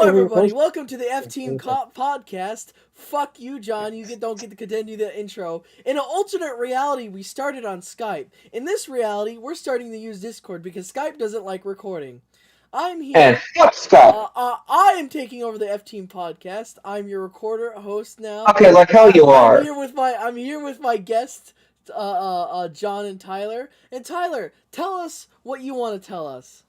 everybody. Welcome to the F Team podcast. Fuck you, John. Don't get to continue the intro. In an alternate reality, we started on Skype. In this reality, we're starting to use Discord because Skype doesn't like recording. I'm And here. fuck Scott. I am taking over the F Team podcast. I'm your recorder host now. Okay, like how you I'm are. here with my guest, John and Tyler. And Tyler, tell us what you want to tell us.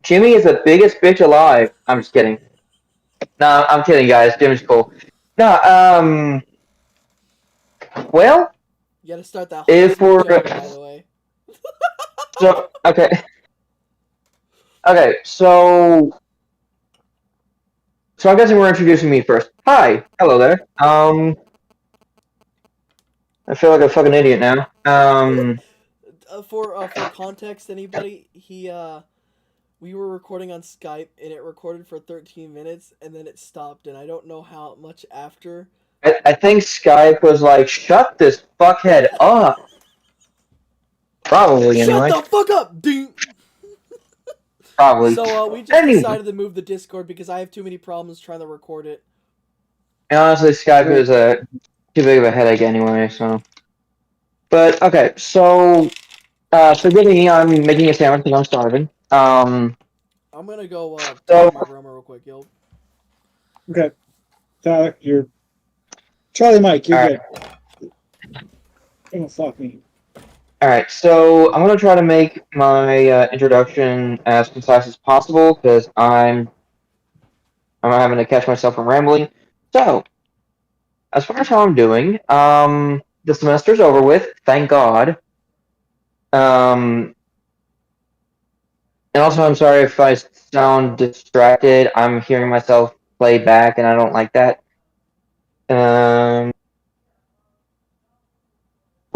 Jimmy is the biggest bitch alive. I'm just kidding. No, I'm kidding, guys. Jimmy's cool. No, well, You got to start that if wholesome we're joke, by the way. okay, okay, so I guess we're introducing me first. Hi, hello there. I feel like a fucking idiot now. For context, anybody, we were recording on Skype and it recorded for 13 minutes and then it stopped and I don't know how much after. I think Skype was like, shut this fuckhead up. Probably, Shut anyway. the fuck up, dude. Probably. So we just Anyway. decided to move the Discord because I have too many problems trying to record it. And honestly, Skype is too big of a headache anyway, so. But, okay, forgive me, I'm making a sandwich because I'm starving. I'm gonna go So- talk to my room real quick, yo. Okay. Tyler, you're Charlie Mike, you're good. Oh, fuck me. Alright, so I'm going to try to make my introduction as concise as possible because I'm having to catch myself from rambling. So, as far as how I'm doing, the semester's over with, thank God. And also, I'm sorry if I sound distracted. I'm hearing myself play back, and I don't like that.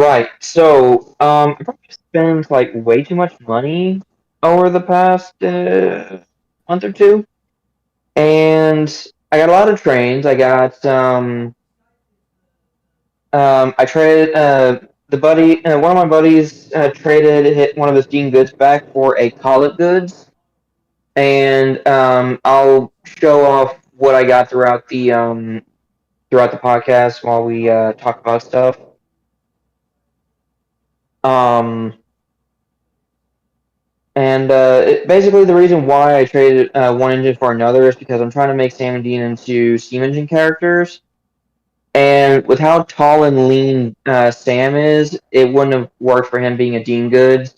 Right. So, I probably spent like way too much money over the past month or two, and I got a lot of trains. I got I traded one of my buddies traded one of his Dean Goods back for a Collett Goods, and I'll show off what I got throughout the podcast while we talk about stuff. Basically the reason why I traded one engine for another is because I'm trying to make Sam and Dean into steam engine characters. And with how tall and lean Sam is, it wouldn't have worked for him being a Dean Goods.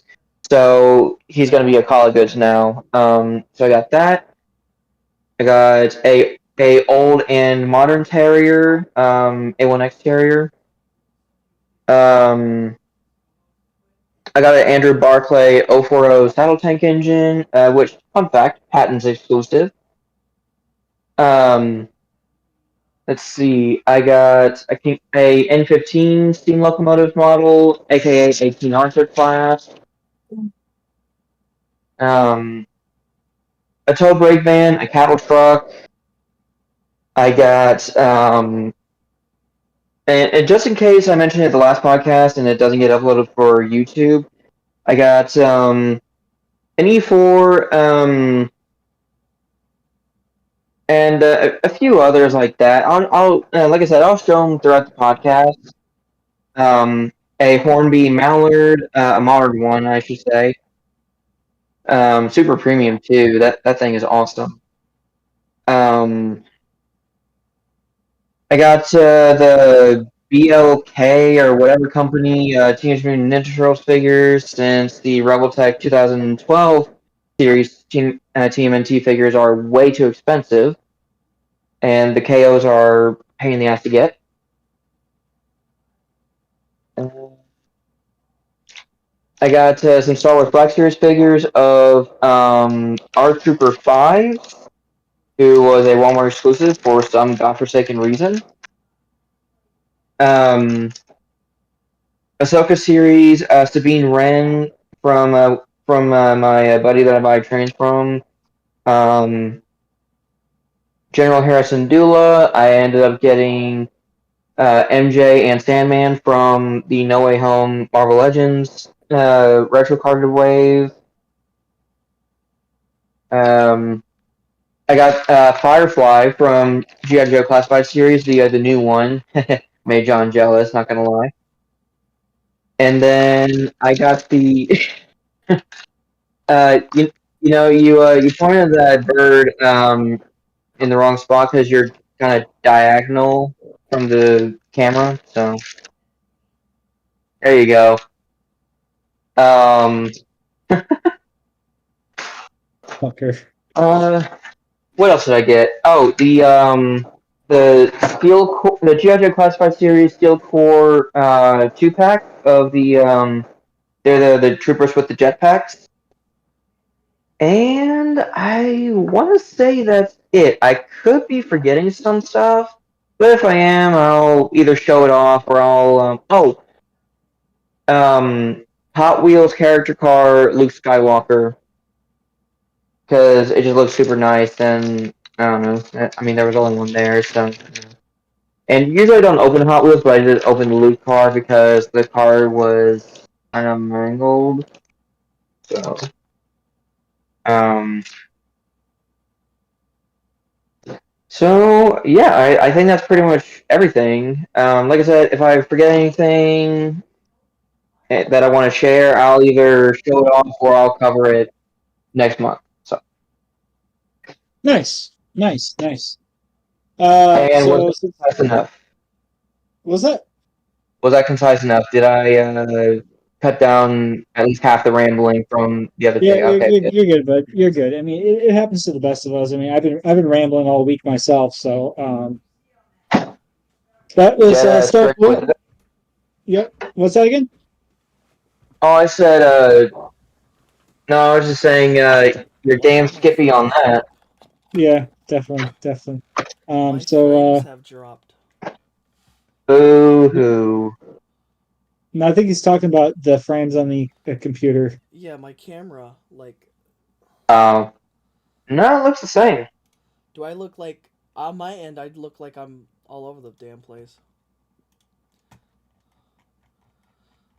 So he's going to be a Collett Goods now. So I got that. I got a old and modern Terrier, A1X Terrier. I got an Andrew Barclay 040 saddle tank engine, which, fun fact, patent's exclusive. Let's see, I got a N15 steam locomotive model, aka 18 Arthur class. A tow brake van, a cattle truck. I got, and just in case I mentioned it at the last podcast and it doesn't get uploaded for YouTube, I got an E4, and a few others like that. I'll like I said, I'll show them throughout the podcast. A Hornby Mallard, a modern one, I should say. Super premium too. That thing is awesome. I got the BLK or whatever company Teenage Mutant Ninja Turtles figures since the Rebeltech 2012 series TMNT figures are way too expensive, and the KOs are a pain in the ass to get. I got some Star Wars Black Series figures of R-Trooper 5, who was a Walmart exclusive for some godforsaken reason. Ahsoka series, Sabine Wren from my buddy that I buy trains from. General Harrison Dula. I ended up getting MJ and Sandman from the No Way Home Marvel Legends retro carded wave. I got Firefly from G.I. Joe Classified series, the new one. Made John jealous, not gonna lie. And then I got the you, you pointed that bird in the wrong spot because you're kind of diagonal from the camera. So there you go. Um, Fucker. what else did I get? Oh, the G.I. Joe Classified series Steel Core 2-pack of they're the troopers with the jetpacks. And I want to say that's it. I could be forgetting some stuff, but if I am, I'll either show it off or Hot Wheels character car Luke Skywalker, because it just looks super nice, and I don't know. I mean, there was only one there, so. And usually I don't open Hot Wheels, but I did open the Luke car because the car was kind of mangled. So, um, So yeah, I think that's pretty much everything. Like I said, if I forget anything that I want to share, I'll either show it off or I'll cover it next month. So, Nice. Nice. and was So that concise enough? was that? Was that concise enough? Did I cut down at least half the rambling from the other Yeah, day? Okay, good. you're good, bud. You're good. I mean, it happens to the best of us. I mean, I've been rambling all week myself. So that was Yeah, start. straight with it. Yep. What's that again? Oh, I said no. I was just saying you're damn skippy on that. Yeah, definitely. My So frames have dropped. Boo hoo. I think he's talking about the frames on the computer. Yeah, my camera. Like, No, it looks the same. do I look like on my end? I'd look like I'm all over the damn place.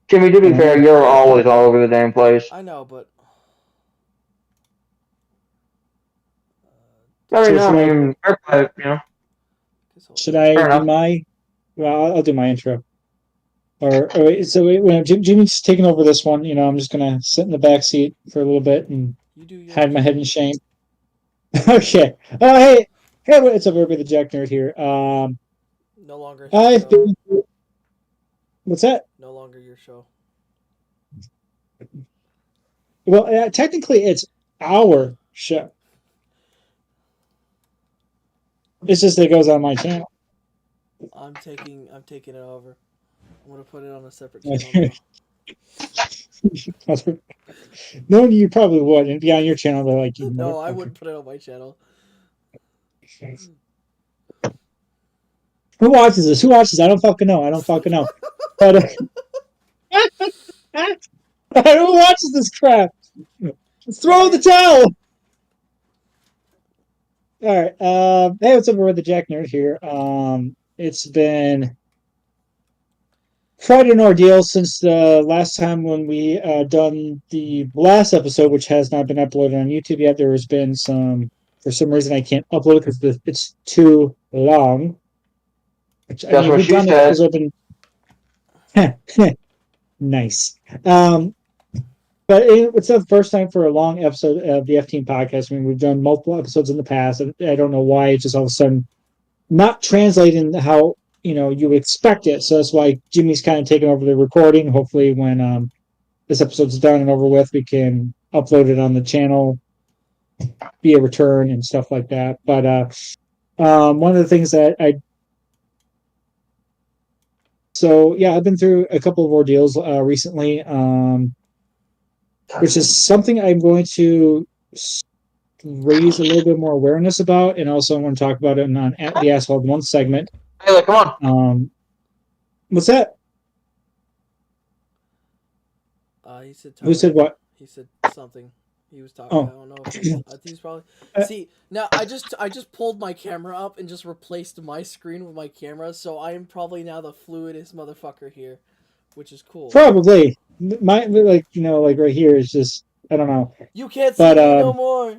Jimmy, to be fair, you're always all over the damn place. I know, but I mean, So no, I mean, you know, should I fair do enough. my? Well, I'll do my intro. Or wait, so when Jimmy's taking over this one, I'm just gonna sit in the back seat for a little bit and you do yours. hide my head in shame. Okay. Oh, hey, what's up, everybody? The Jack Nerd here. No longer. I've show. been. What's that? No longer your show. Well, technically, it's our show. It's just that it goes on my channel. I'm taking it over. I'm gonna put it on a separate channel now. No, you probably would. It'd be on your channel. They're like, No, I wouldn't put it on my channel. Who watches this? Who watches? I don't fucking know. But who watches this crap? Throw the towel. All right. Hey, what's up? We're the Jack Nerd here. It's been quite an ordeal since the last time when we done the last episode, which has not been uploaded on YouTube yet. There has been for some reason I can't upload it because it's too long. That's what we've she done said. Nice. But it's the first time for a long episode of the F-Team podcast. I mean, we've done multiple episodes in the past. I don't know why it's just all of a sudden not translating how you expect it. So that's why Jimmy's kind of taking over the recording. Hopefully, when this episode's done and over with, we can upload it on the channel via return and stuff like that. But one of the things that I've been through a couple of ordeals recently, which is something I'm going to raise a little bit more awareness about, and also I'm going to talk about it on the Asphalt 1 segment. Hey, look, come on. What's that? He said. Who said what? He said something. He was talking. Oh. I don't know. I think he's probably. See, now I just pulled my camera up and just replaced my screen with my camera, so I am probably now the fluidest motherfucker here, which is cool. Probably. My like right here is just I don't know. You can't see me no more.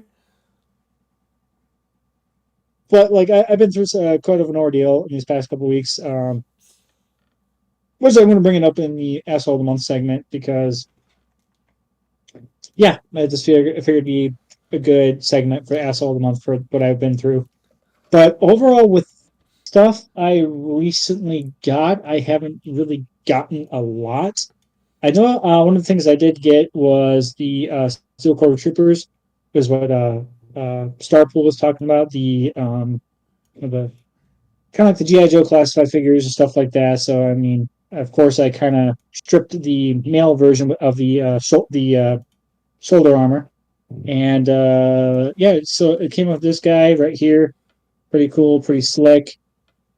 but like I've been through quite of an ordeal in these past couple weeks. Which I'm going to bring it up in the asshole of the month segment because, yeah, I figured it'd be a good segment for asshole of the month for what I've been through. But overall, with stuff I recently got, I haven't really gotten a lot. I know one of the things I did get was the Steel Core Troopers, is what Starpool was talking about. The kind of like the GI Joe classified figures and stuff like that. So I mean, of course, I kind of stripped the male version of the shoulder armor, and yeah, so it came with this guy right here, pretty cool, pretty slick,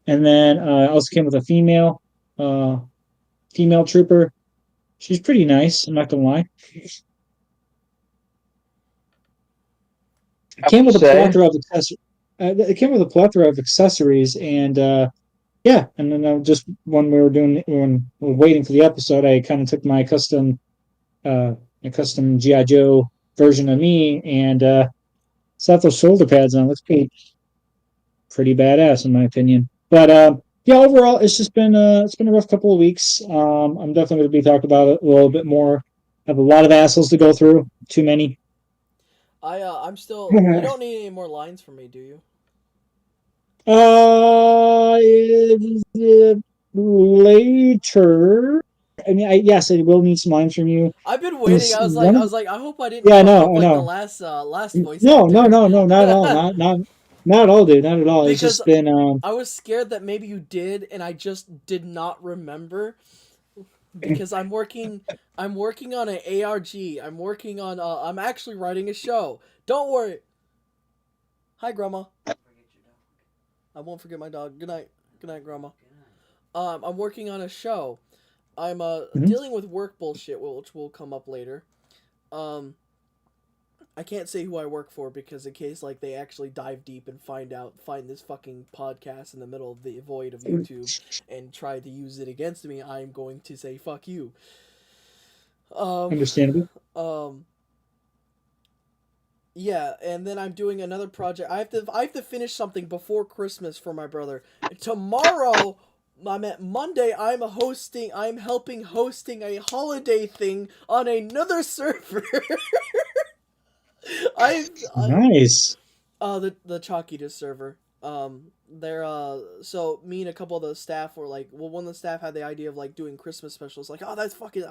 and then also came with a female trooper. She's pretty nice. I'm not gonna lie. It came with a plethora of accessories. It came with a plethora of accessories, and yeah, and then just when we were waiting for the episode, I kind of took my custom GI Joe version of me and set those shoulder pads on. Looks pretty badass in my opinion. But yeah, overall, it's been a rough couple of weeks. I'm definitely going to be talking about it a little bit more. I have a lot of assholes to go through. Too many. I'm still. You don't need any more lines from me, do you? Later. I mean, yes, I will need some lines from you. I've been waiting. I was like, I hope I didn't Yeah, fuck no, up like no. the last voice. No, actor. not at all. Not at all, dude. Not at all. It's Because just been I was scared that maybe you did, and I just did not remember. Because I'm working on an ARG. I'm working on. I'm actually writing a show. Don't worry. Hi, Grandma. I won't forget my dog. Good night, Grandma. I'm working on a show. I'm dealing with work bullshit, which will come up later. I can't say who I work for because in case like they actually dive deep and find this fucking podcast in the middle of the void of YouTube and try to use it against me, I'm going to say fuck you. understandable. Yeah, and then I'm doing another project. I have to finish something before Christmas for my brother. Tomorrow, Monday. I'm helping hosting a holiday thing on another server. Nice. The Chalkitas server. They're so me and a couple of the staff were like, well, one of the staff had the idea of like doing Christmas specials. Like, oh, that's fucking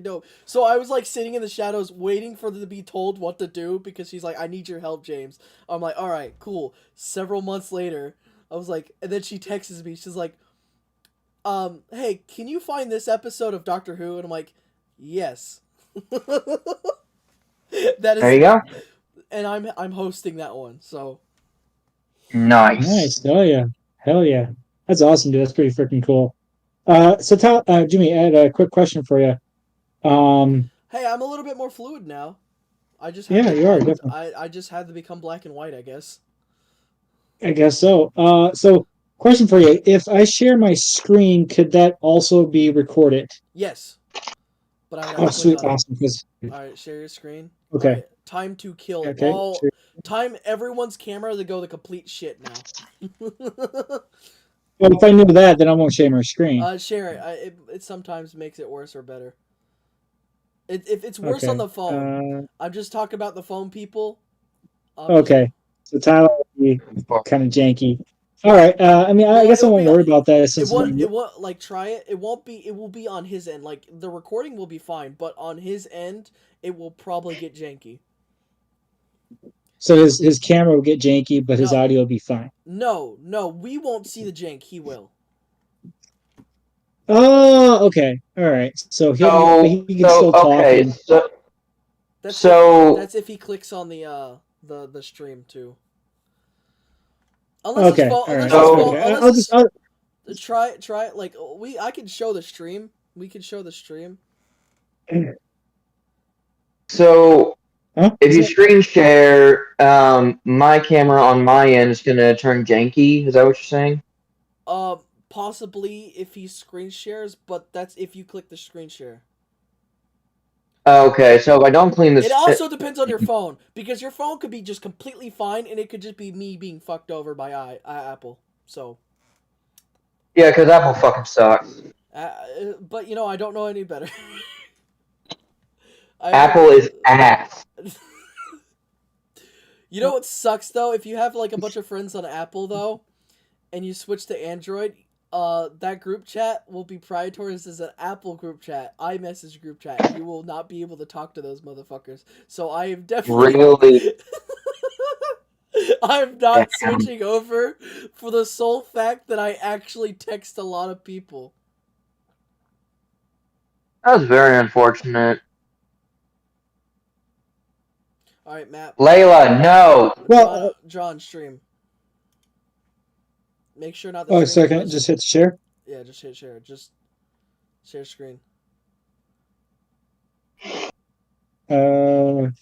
dope. So I was like sitting in the shadows waiting for them to be told what to do because she's like, I need your help, James. I'm like, all right, cool. Several months later, I was like, and then she texts me. She's like, hey, can you find this episode of Doctor Who? And I'm like, yes. That is. There you go. And I'm hosting that one, so. Nice. Hell yeah. That's awesome, dude. That's pretty freaking cool. So Jimmy, I had a quick question for you. Hey, I'm a little bit more fluid now. I just you are definitely. I just had to become black and white, I guess. I guess so. So question for you: if I share my screen, could that also be recorded? Yes. But I sweet, awesome. All right, share your screen. Okay. Right, time to kill. Okay. Time everyone's camera to go to complete shit now. Well, if I knew that, then I won't share my screen. Share it. It sometimes makes it worse or better. If it's worse on the phone, I'm just talking about the phone people. Okay. So Tyler will be kind of janky. All right. I mean, I guess I won't worry about that. Since it won't like try it. It won't be. It will be on his end. Like the recording will be fine, but on his end, it will probably get janky. So his camera will get janky, but his audio will be fine. No, we won't see the jank. He will. Oh, okay. All right. So he can still talk. Okay. That's if he clicks on the stream too. Unless okay. I'll just try it. Like I can show the stream. We can show the stream. So if you screen share, my camera on my end is gonna turn janky. Is that what you're saying? Possibly if he screen shares, but that's if you click the screen share. Okay, so if I don't clean this, It also depends on your phone, because your phone could be just completely fine, and it could just be me being fucked over by Apple. So, yeah, because Apple fucking sucks. but I don't know any better. I Apple is ass. You know what sucks though? If you have like a bunch of friends on Apple though, and you switch to Android, that group chat will be prioritized as an Apple group chat, iMessage group chat. You will not be able to talk to those motherfuckers. So I am definitely Really? I'm not Damn. switching over for the sole fact that I actually text a lot of people. That was very unfortunate. All right, Matt. Layla, no. Well, John, stream. Make sure not. oh, so I can just hit share. Yeah, just hit share. Just share screen. Do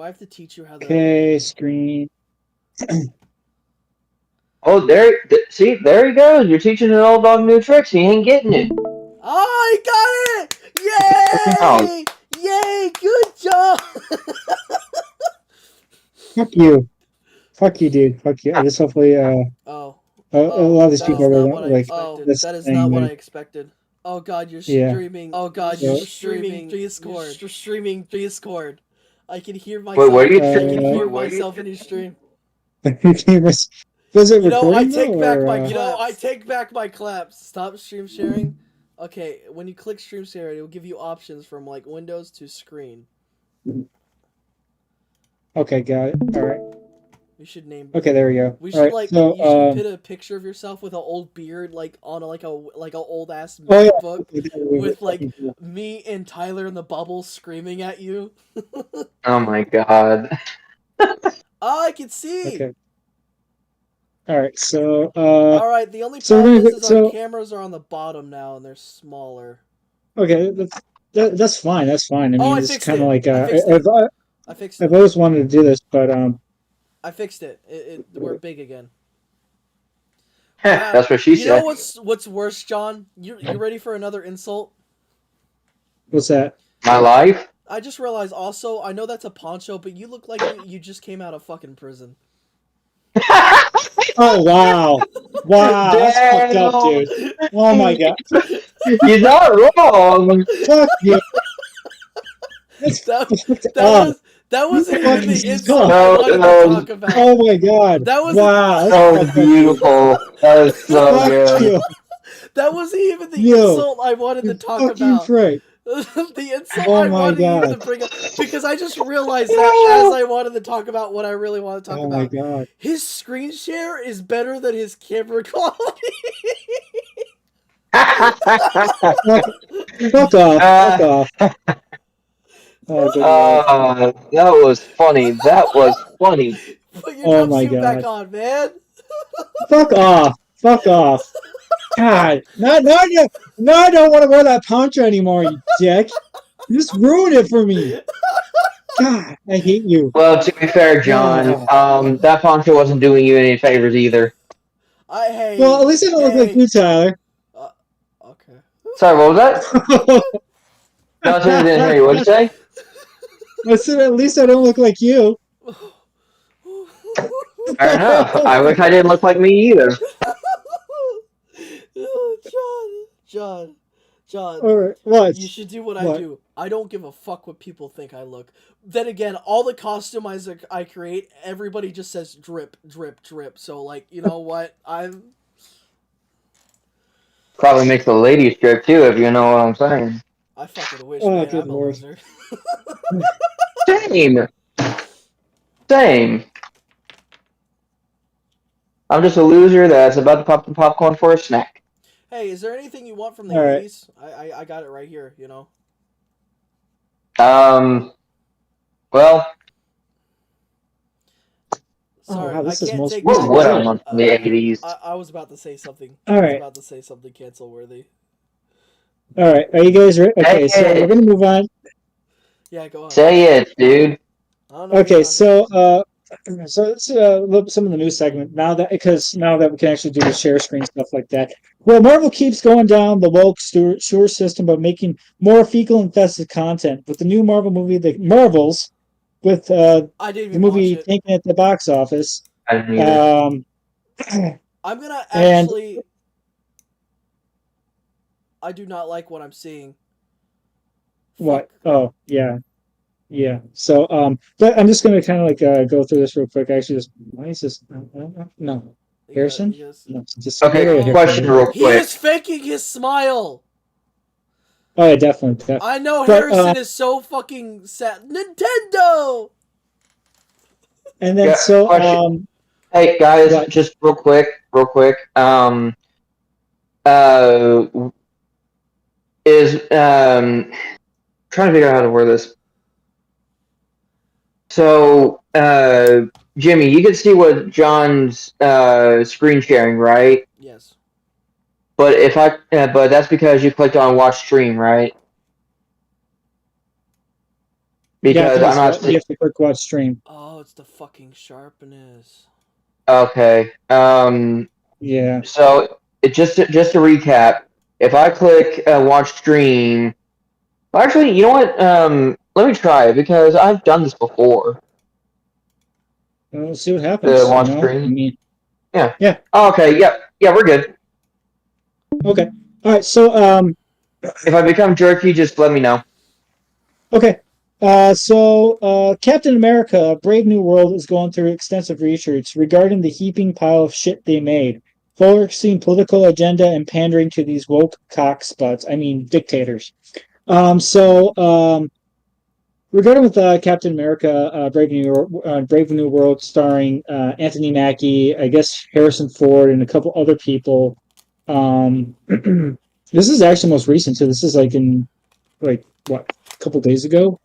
I have to teach you how to? Okay, screen. Oh, see, there he goes. You're teaching an old dog new tricks. He ain't getting it. Oh, I got it! Yay! Yay! Good job! Fuck you, dude. Fuck you. I just hopefully a lot of these people are like. That is not what I expected. Oh god, you're streaming. Oh god, you're streaming Discord. You're streaming Discord. I can hear myself. Wait, what are you? I can hear myself in your stream. Was it recording? I take back my claps. Stop stream sharing. Okay, when you click stream share, it will give you options from like Windows to screen. Okay, got it. All right. We should name. Okay, there we go. We should you should put a picture of yourself with an old beard, like on like a old ass book with like me and Tyler in the bubble screaming at you. Oh my god. I can see. Okay. All right, so all right. The only problem is our cameras are on the bottom now, and they're smaller. Okay, that's fine. That's fine. I mean, it's kind of like I fixed it. I've always wanted to do this, but I fixed it. We're big again. That's what she said. You know what's worse, John? You ready for another insult? What's that? My life? I just realized also, I know that's a poncho, but you look like you just came out of fucking prison. Oh, wow. Wow, that's fucked up, dude. Oh my god. You're not wrong. Fuck you. That wasn't even the insult I wanted to talk about. Oh my god. That was so beautiful. That was so good. That wasn't even the insult I wanted to talk about. The insult I wanted even to bring up, because I just realized that as I wanted to talk about what I really want to talk about. Oh my god. His screen share is better than his camera quality. Fuck off. That was funny. That was funny. Put your jumpsuit back on, man. Fuck off. God, no, I don't want to wear that poncho anymore, you dick. You just ruined it for me. God, I hate you. Well, to be fair, John, that poncho wasn't doing you any favors either. Well, at least I don't look like you, Tyler. Okay. Sorry, what was that? No, I didn't hear you. What did you say? I said, at least I don't look like you. Fair enough. I wish I didn't look like me either. John. All right, what? You should do what I do. I don't give a fuck what people think I look. Then again, all the costume I create, everybody just says drip, drip, drip. So, like, you know what? I'm... Probably makes the ladies drip, too, if you know what I'm saying. I fucking wish, man. I'm a loser. Same. I'm just a loser that's about to pop the popcorn for a snack. Hey, is there anything you want from the 80s? I got it right here, you know? Well... Sorry, wow, I can't take... What would I want from the 80s? I was about to say something. All right. I was about to say something cancel-worthy. All right, are you guys ready? Okay, so we're going to move on. Yeah, go on. Say it, dude. Okay, so it's some of the new segment now that we can actually do the share screen stuff like that. Well, Marvel keeps going down the woke sewer system by making more fecal-infested content. With the new Marvel movie, The Marvels, with I didn't the even watch movie it. tanking at the box office, I didn't either. I'm gonna and actually. I do not like what I'm seeing. what? Fuck. Oh, yeah. Yeah. So, but I'm just going to kind of like go through this real quick. Actually, just why is this? No, Harrison. You guys. No, just get Okay, out of here. question real He quick. is faking his smile. Oh, yeah, definitely. I know But, Harrison is so fucking sad. Nintendo. and then Yeah, so, question. Hey guys, what? just real quick. Uh, is trying to figure out how to word this. So, Jimmy, you can see what John's screen sharing, right? Yes. But but that's because you clicked on watch stream, right? Yeah, I Because think I'm it's not what you seeing. have to click watch stream. Oh, it's the fucking sharpness. Okay. Yeah. So just to recap, if I click watch stream, well, actually, you know what? Let me try it because I've done this before. We'll see what The happens. watch I stream. mean, Yeah. yeah. Oh, okay. Yeah, we're good. Okay. All right. So, If I become jerky, just let me know. okay. Captain America: Brave New World is going through extensive research regarding the heaping pile of shit they made, focusing political agenda and pandering to these woke cockspots. I mean, dictators. Um, so, um, Regarding with Captain America: Brave New World, starring Anthony Mackie, I guess Harrison Ford, and a couple other people. This is actually most recent too. This is like in like what a couple days ago.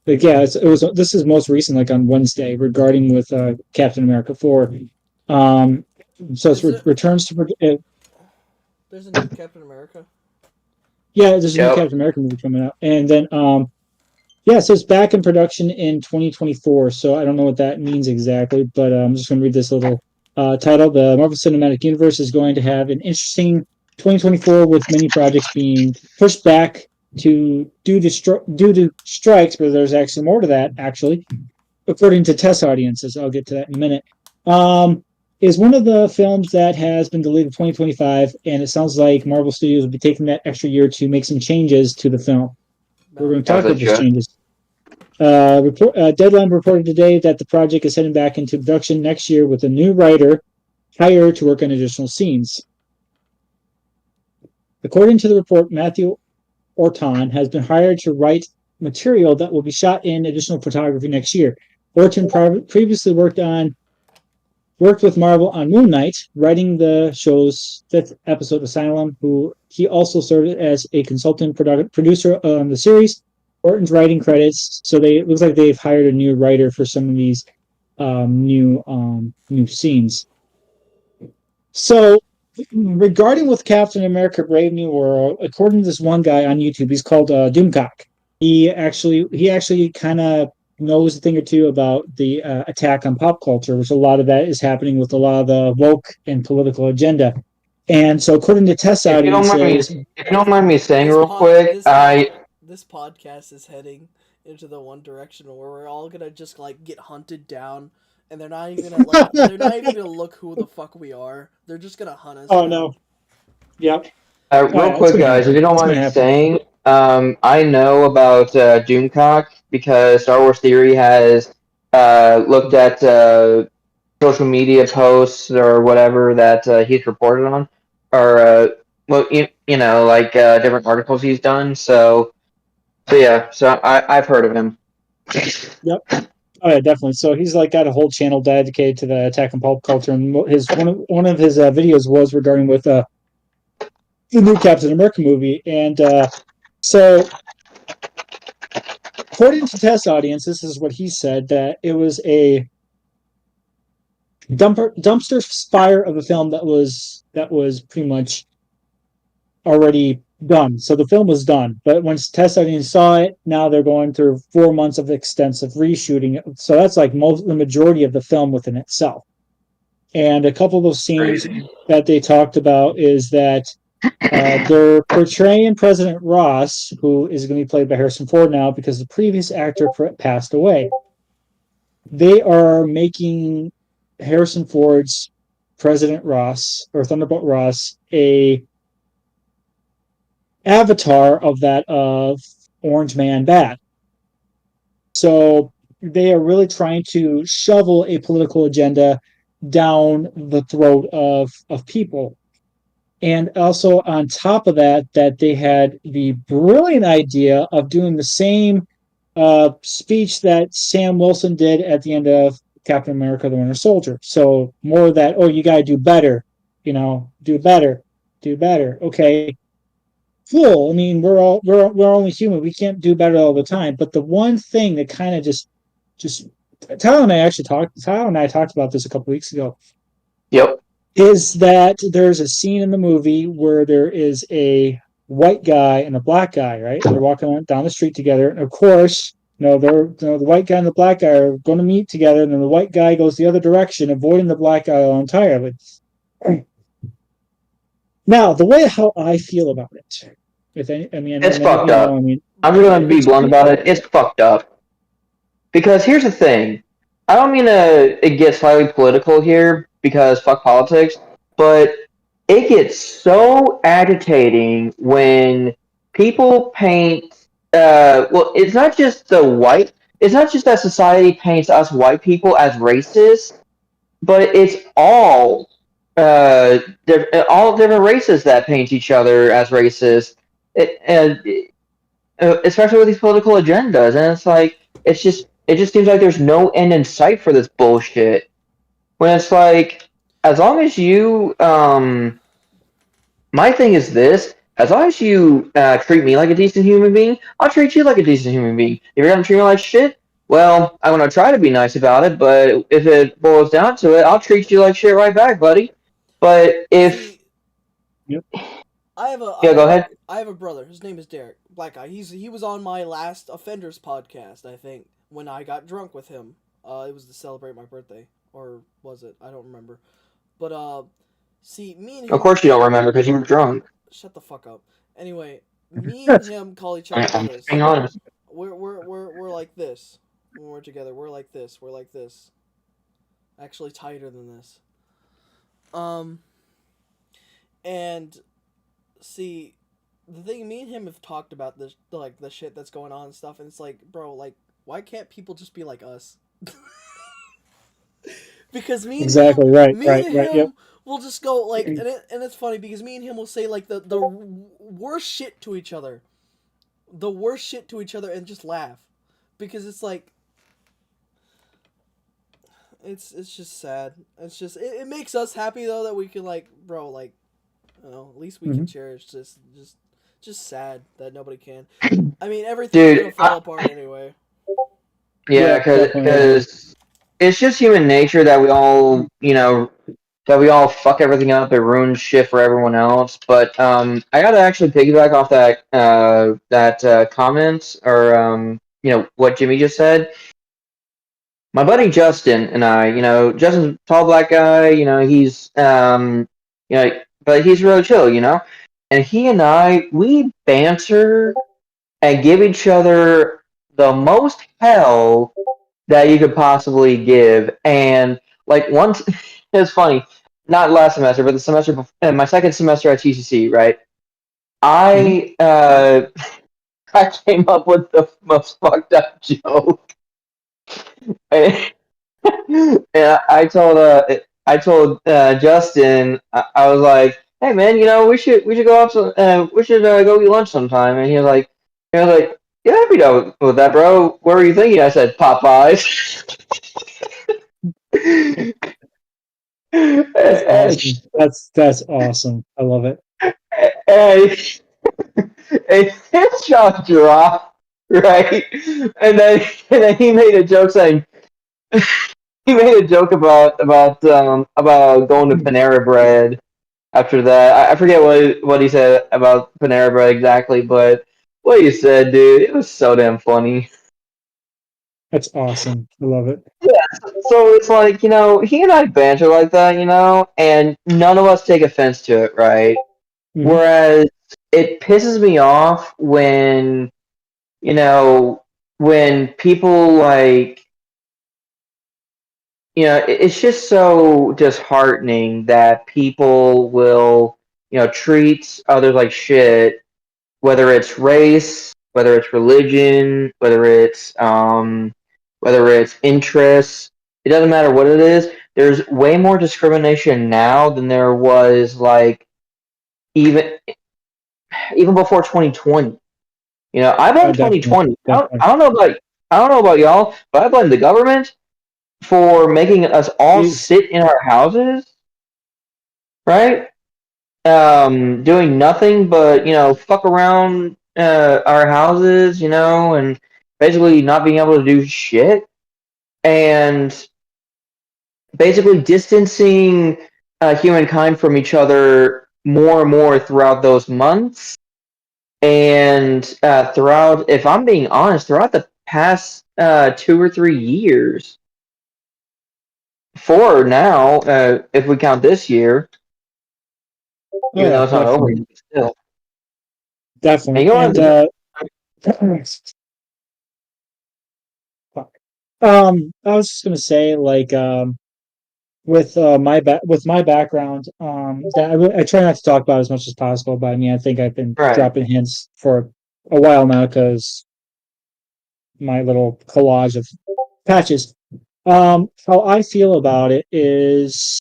Like yeah, it was. This is most recent, like on Wednesday, regarding with Captain America 4. Um, so it's Is it? returns to There's a new Captain America. yeah. There's a new Yep. Captain America movie coming out, and then yeah, so it's back in production in 2024. So I don't know what that means exactly, but I'm just going to read this little title. The Marvel Cinematic Universe is going to have an interesting 2024 with many projects being pushed back due to strikes, but there's actually more to that, actually, according to test audiences. I'll get to that in a minute. Is one of the films that has been delayed in 2025, and it sounds like Marvel Studios will be taking that extra year to make some changes to the film. We're going to As talk they about these should. changes. Deadline reported today that the project is heading back into production next year with a new writer hired to work on additional scenes. According to the report, Matthew Orton has been hired to write material that will be shot in additional photography next year. Orton previously worked with Marvel on Moon Knight, writing the show's fifth episode, Asylum. He also served as a consultant producer on the series. Orton's writing credits, so it looks like they've hired a new writer for some of these new scenes. So, regarding with Captain America: Brave New World, according to this one guy on YouTube, he's called Doomcock. He actually kind of knows a thing or two about the attack on pop culture, which a lot of that is happening with a lot of the woke and political agenda. And so, according to test If you don't mind me, audiences, if you don't mind me saying This real pod, quick, this podcast is heading into the one direction where we're all gonna just like get hunted down, and they're not even gonna like they're not even gonna look who the fuck we are. They're just gonna hunt us oh down. no, yep, real it's quick, gonna guys, if happen. you don't It's mind gonna me happen. saying, I know about Doomcock because Star Wars Theory has looked at social media posts or whatever that he's reported on, or well, like different articles he's done. So yeah, so I've heard of him. Yep. Oh yeah, definitely. So he's like got a whole channel dedicated to the attack on pop culture, and his one of his videos was regarding with the new Captain America movie, and so according to test audience, this is what he said, that it was a dumpster fire of a film that was pretty much already done. So the film was done, but once test audience saw it, now they're going through 4 months of extensive reshooting. So that's like the majority of the film within itself. And a couple of those scenes that they talked about is that they're portraying President Ross, who is going to be played by Harrison Ford now because the previous actor passed away. They are making Harrison Ford's President Ross or Thunderbolt Ross a avatar of that of Orange Man Bad. So they are really trying to shovel a political agenda down the throat of people. And also on top of that, that they had the brilliant idea of doing the same speech that Sam Wilson did at the end of Captain America: The Winter Soldier. So more of that, oh, you got to do better, do better, do better. Okay, cool. I mean, we're only human. We can't do better all the time. But the one thing that kind of just Tyler and I talked about this a couple weeks ago. Yep. Is that there's a scene in the movie where there is a white guy and a black guy, right? And they're walking down the street together. And of course, the white guy and the black guy are going to meet together, and then the white guy goes the other direction, avoiding the black guy entirely. Now, the way how I feel about it, it's fucked up. I'm going to be blunt about it. It's fucked up. Because here's the thing. I don't mean to get slightly political here, because fuck politics, but it gets so agitating when people paint it's not just that society paints us white people as racist, but it's all different races that paint each other as racist, especially with these political agendas. And it's like it just seems like there's no end in sight for this bullshit. When it's like, as long as you, my thing is this: as long as you treat me like a decent human being, I'll treat you like a decent human being. If you're gonna treat me like shit, well, I'm gonna try to be nice about it. But if it boils down to it, I'll treat you like shit right back, buddy. But if Yep. go ahead. I have a brother. His name is Derek, black guy. He was on my last Offenders podcast, I think, when I got drunk with him. It was to celebrate my birthday, or was it? I don't remember. But see, me and him. Of course you don't remember because you were drunk. Shut the fuck up. Anyway, me and him call each other brothers. Being honest. We're like this when we're together. We're like this. We're like this. Actually, tighter than this. And see, the thing, me and him have talked about this, like the shit that's going on and stuff, and it's like, bro, like, why can't people just be like us? Because me and exactly him, right, me right, and right. him Yep. will just go like, and it's funny because me and him will say like the worst shit to each other, and just laugh, because it's like, it's just sad. It's just it makes us happy though that we can, like, bro, like, at least we can cherish this. Just sad that nobody can. I mean, everything's gonna fall apart anyway. Yeah, because it's just human nature that we all, fuck everything up and ruin shit for everyone else. But I gotta actually piggyback off that comment, or what Jimmy just said. My buddy Justin and I, Justin's a tall black guy. He's but he's really chill, And he and I, we banter and give each other the most hell that you could possibly give. And like once, it's funny, not last semester, but the semester before, my second semester at TCC, right? I came up with the most fucked up joke, and I told Justin, I was like, hey man, we should go out we should go eat lunch sometime. And he was like, yeah, I'd be down with that, bro. What were you thinking? I said Popeyes. That's awesome. I love it. And his jaw dropped, right? And then he made a joke saying, he made a joke about going to Panera Bread after that. I forget what he said about Panera Bread exactly, but what he said, dude, it was so damn funny. That's awesome. I love it. Yeah, So it's like, he and I banter like that, and none of us take offense to it, right? Mhm. Whereas it pisses me off you know, when people like, it's just so disheartening that people will, treat others like shit, whether it's race, whether it's religion, whether it's interests. It doesn't matter what it is. There's way more discrimination now than there was like even even before 2020. I blame Definitely, 2020. definitely. I don't know about y'all, but I blame the government for making us all You- sit in our houses, right? Doing nothing but fuck around our houses, and basically not being able to do shit, and basically distancing humankind from each other more and more throughout those months, and throughout, if I'm being honest, throughout the past 2 or 3 years. Four now, if we count this year, oh even though yeah, it's not over definitely, yet, still. And definitely. you know And what? fuck. I was just gonna say, like, with with my background, that I try not to talk about as much as possible. But I mean, I think I've been Right. dropping hints for a while now because my little collage of patches. How I feel about it is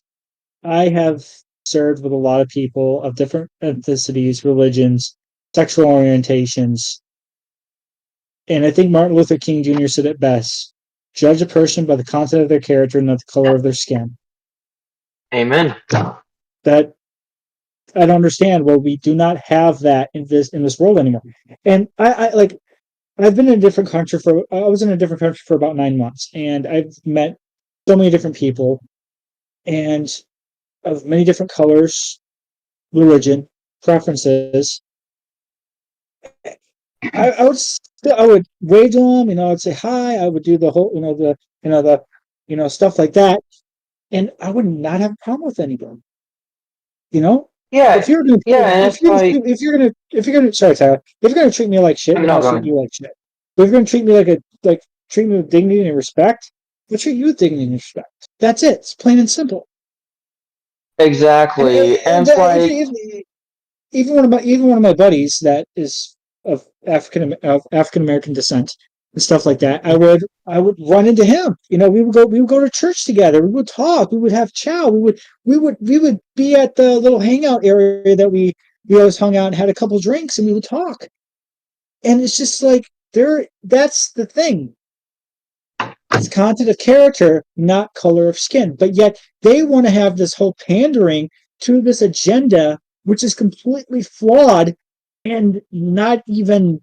I have served with a lot of people of different ethnicities, religions, sexual orientations, and I think Martin Luther King Jr. said it best: judge a person by the content of their character, not the color of their skin. Amen. That I don't understand. Well, we do not have that in this world anymore. And I like I've been in a different country for I was in a different country for about 9 months, and I've met so many different people and of many different colors, religion, preferences. I would wave to them, I'd say hi, I would do the whole, the stuff like that, and I would not have a problem with anybody. You know, if Yeah, you're gonna yeah, and it's like, if you're gonna sorry Tyler, if you're gonna treat me like shit, I mean, then no, I'll go treat ahead. you like shit. But if you're gonna treat me treat me with dignity and respect, I'll treat you with dignity and respect. That's it. It's plain and simple. And Exactly, and it's like, even one of my buddies that is of African American descent and stuff like that, I would run into him. We would go to church together. We would talk. We would have chow. We would be at the little hangout area that we always hung out and had a couple drinks and we would talk. And it's just like there. That's the thing. It's content of character, not color of skin. But yet they want to have this whole pandering to this agenda, which is completely flawed and not even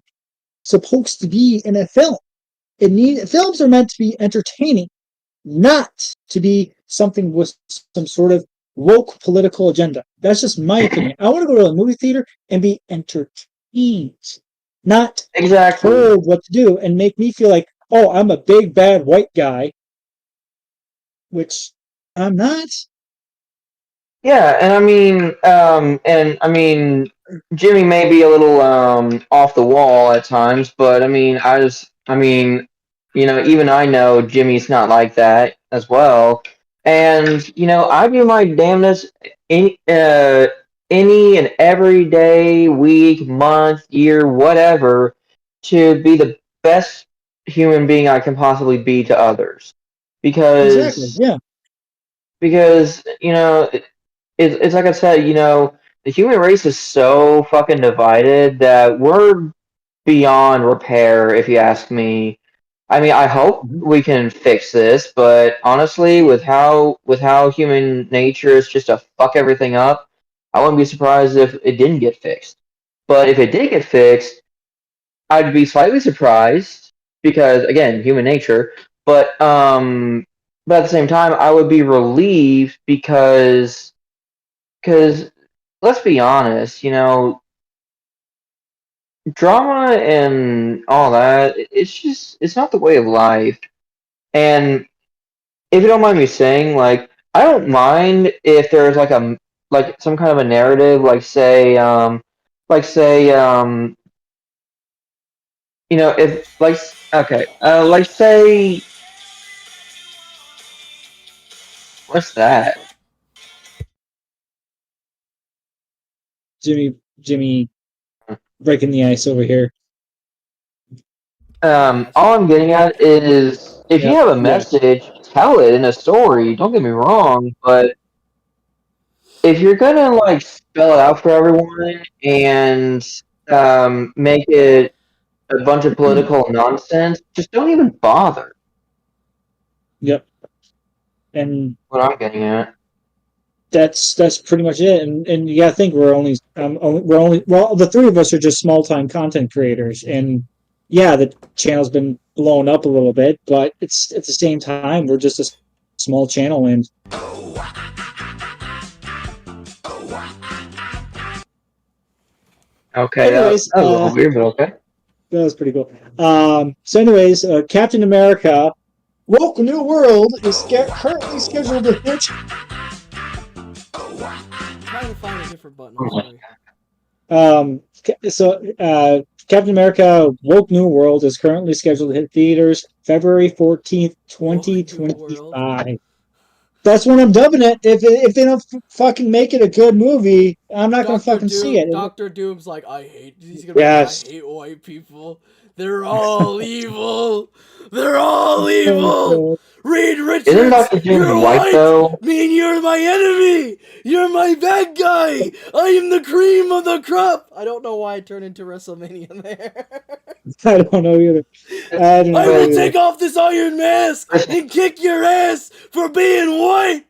supposed to be in a film. Films are meant to be entertaining, not to be something with some sort of woke political agenda. That's just my opinion. I want to go to a movie theater and be entertained, not exactly. told what to do and make me feel like, oh, I'm a big bad white guy, which I'm not. Yeah, and I mean, Jimmy may be a little off the wall at times, but I mean, even I know Jimmy's not like that as well. And I do my damnedest any and every day, week, month, year, whatever, to be the best human being I can possibly be to others, Exactly. because Yeah. it's like I said, the human race is so fucking divided that we're beyond repair, if you ask me. I mean, I hope Mhm. we can fix this, but honestly, with how human nature is just to fuck everything up, I wouldn't be surprised if it didn't get fixed. But if it did get fixed, I'd be slightly surprised because again, human nature. But but at the same time, I would be relieved because let's be honest, drama and all that, it's not the way of life. And if you don't mind me saying, like, I don't mind if there's like some kind of a narrative, if okay, like say, what's that? Jimmy breaking the ice over here. All I'm getting at is if you have a message, tell it in a story. Don't get me wrong, but if you're gonna like spell it out for everyone and make it a bunch of political nonsense, just don't even bother. Yep. And What I'm getting at. that's pretty much it. And you gotta think we're only the three of us are just small time content creators, and yeah, the channel's been blown up a little bit, but it's at the same time we're just a small channel. And Okay, anyways, that was a little weird, but okay. That was pretty cool. So anyways, Captain America Woke New World is currently scheduled to hit. Trying to find a different button. I'm sorry. So Captain America Woke New World is currently scheduled to hit theaters February 14th, 2025. That's when I'm dubbing it. If they don't fucking make it a good movie, I'm not going to fucking see it. Dr. Doom's like, he's going to be like, I hate white people. They're all evil. They're all evil. Reed Richards, isn't Dr. Doom white though? Mean you're my enemy. You're my bad guy. I am the cream of the crop. I don't know why I turned into WrestleMania there. I don't know either. I will take off this iron mask and kick your ass for being white.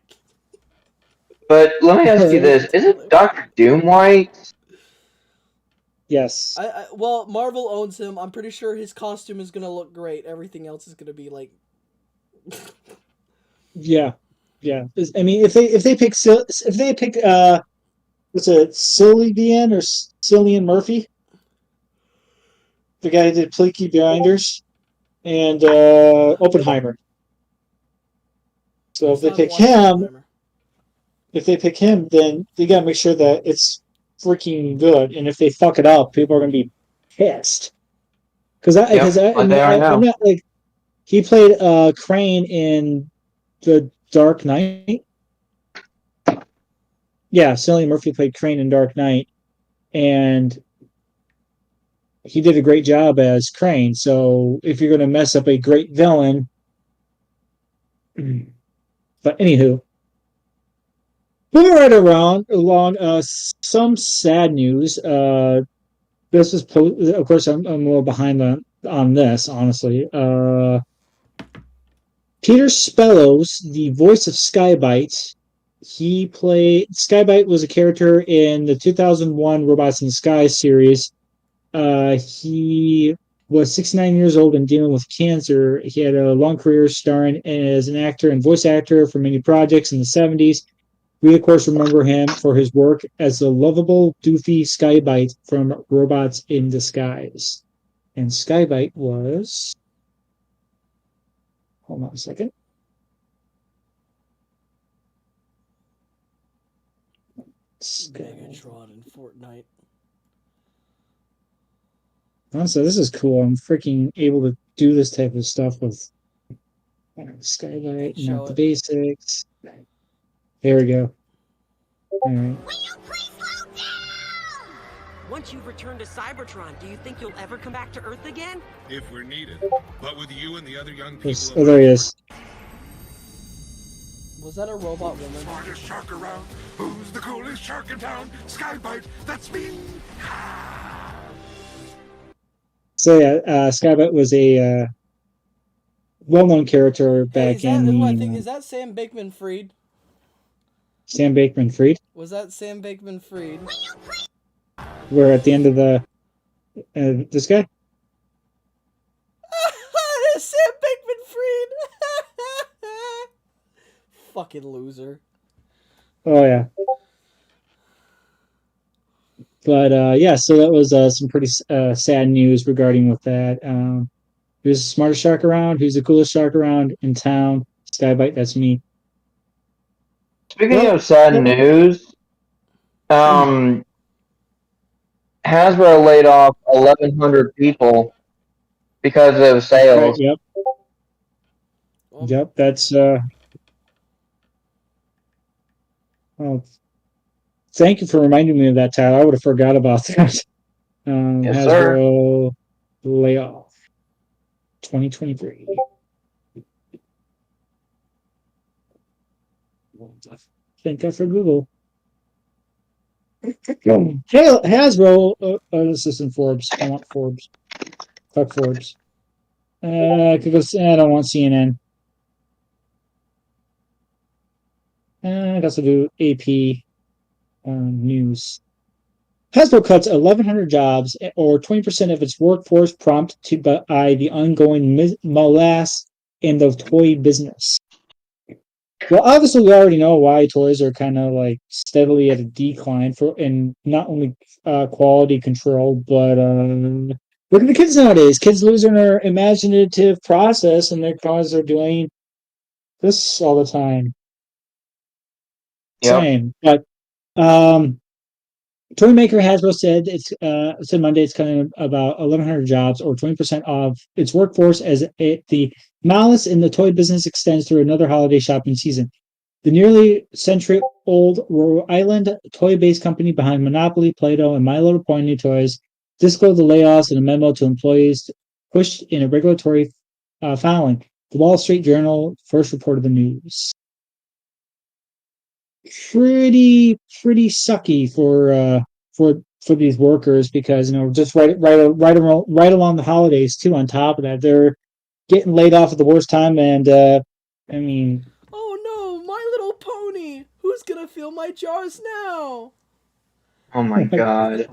But let me ask you this: isn't Dr. Doom white? Yes. Well, Marvel owns him. I'm pretty sure his costume is gonna look great. Everything else is gonna be like. Yeah. I mean, if they pick what's it, Cillian or Cillian Murphy, the guy who did Peaky Blinders and Oppenheimer. So if they pick him, then they gotta make sure that it's freaking good. And if they fuck it up, people are gonna be pissed. Because I'm not like, he played Crane in The Dark Knight. Yeah, Cillian Murphy played Crane in Dark Knight, and he did a great job as Crane. So if you're gonna mess up a great villain, but anywho. Moving right along, some sad news. This is, of course, I'm a little behind on this, honestly. Peter Spellos, the voice of Skybite, Skybite was a character in the 2001 Robots in the Sky series. He was 69 years old and dealing with cancer. He had a long career starring as an actor and voice actor for many projects in the 70s. We, of course, remember him for his work as the lovable, doofy Skybite from Robots in Disguise. And Skybite was... Hold on a second. Megatron in Fortnite. So this is cool. I'm freaking able to do this type of stuff with Skybite, not the basics. There we go. All right. Will you please slow down? Once you've returned to Cybertron, do you think you'll ever come back to Earth again? If we're needed. But with you and the other young people... Oh, there he is. Was that a robot woman? Smartest shark around. Who's the coolest shark in town? Skybite, that's me! So yeah, Skybite was a well-known character back in the... Is that Sam Bankman-Fried? Sam Bankman-Fried? Was that Sam Bankman-Fried? Where at the end of the... this guy? It's Sam Bankman-Fried! Fucking loser. Oh, yeah. But, yeah, so that was some pretty sad news regarding with that. Who's the smartest shark around? Who's the coolest shark around in town? Skybite, that's me. Speaking Well, of sad news, Hasbro laid off 1,100 people because of right, sales. yep, Well, yep. That's well, thank you for reminding me of that, Tyler. I would have forgot about that. Yes, sir. Hasbro layoff 2023. Thank God for Google. Hey, Hasbro, this is in Forbes. I want Forbes. Fuck Forbes. I don't want CNN. I guess I'll do AP News. Hasbro cuts 1,100 jobs, or 20% of its workforce, prompted by the ongoing morass in the toy business. Well, obviously, we already know why toys are kind of like steadily at a decline in not only quality control, but look at the kids nowadays. Kids losing their imaginative process, and their cars are doing this all the time. Yep. Same, but um, toy maker Hasbro said Monday it's cutting about 1,100 jobs, or 20% of its workforce, as the malice in the toy business extends through another holiday shopping season. The nearly century-old Rhode Island toy-based company behind Monopoly, Play-Doh, and My Little Pony toys disclosed the layoffs in a memo to employees pushed in a regulatory filing. The Wall Street Journal first reported the news. Pretty sucky for these workers, because just right along the holidays too. On top of that, they're getting laid off at the worst time, and I mean, oh no, My Little Pony! Who's gonna fill my jars now? Oh my god.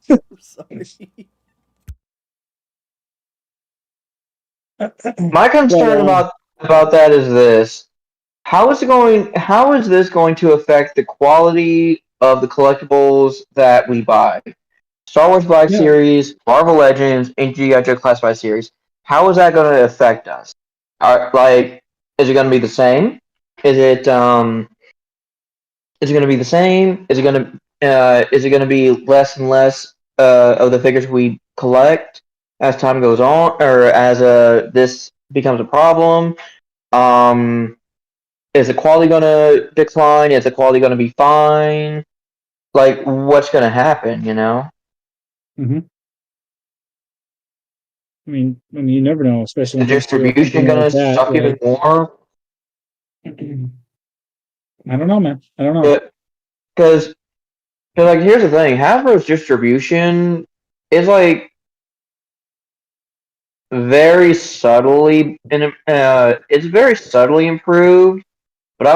I'm sorry. My but concern about that is this. How is this going to affect the quality of the collectibles that we buy? Star Wars Black yeah, Series, Marvel Legends, and G.I. Joe Classified Series. How is that going to affect us? Is it going to be the same? Is it is it going to be the same? Is it going to be less and less of the figures we collect as time goes on, or as this becomes a problem? Um, is the quality going to decline? Is the quality going to be fine? Like, what's going to happen? hmm I mean, you never know, especially The when it comes to a distribution company going like to that. suck even more? I don't know, man. I don't know. Because, like, here's the thing: Hasbro's distribution is like very subtly, and it's very subtly improved. But I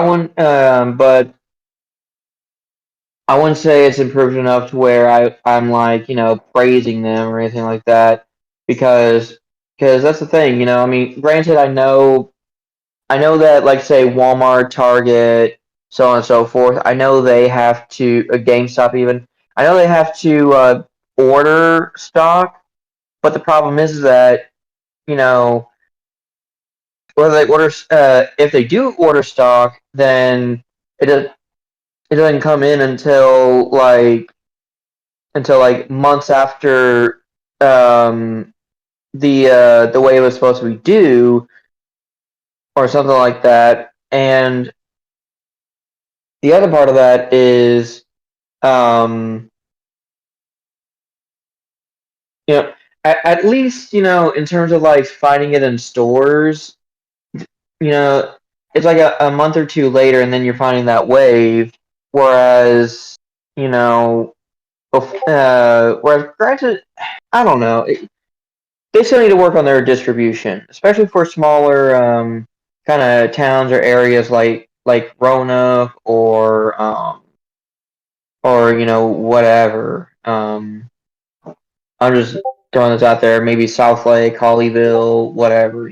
wouldn't say it's improved enough to where I'm like, praising them or anything like that, because that's the thing. I mean, granted, I know that, like, say, Walmart, Target, so on and so forth. I know they have to, GameStop even. I know they have to order stock, but the problem is that, you know whether they order, if they do order stock, then it does it doesn't come in until like months after the way it was supposed to be due, or something like that. And the other part of that is, um, you know, at least, in terms of like finding it in stores, you know, it's like a month or two later, and then you're finding that wave. Whereas, you know, whereas granted, I don't know. They still need to work on their distribution, especially for smaller kind of towns or areas like Roanoke, or whatever. I'm just throwing this out there. Maybe South Lake, Hollyville, whatever.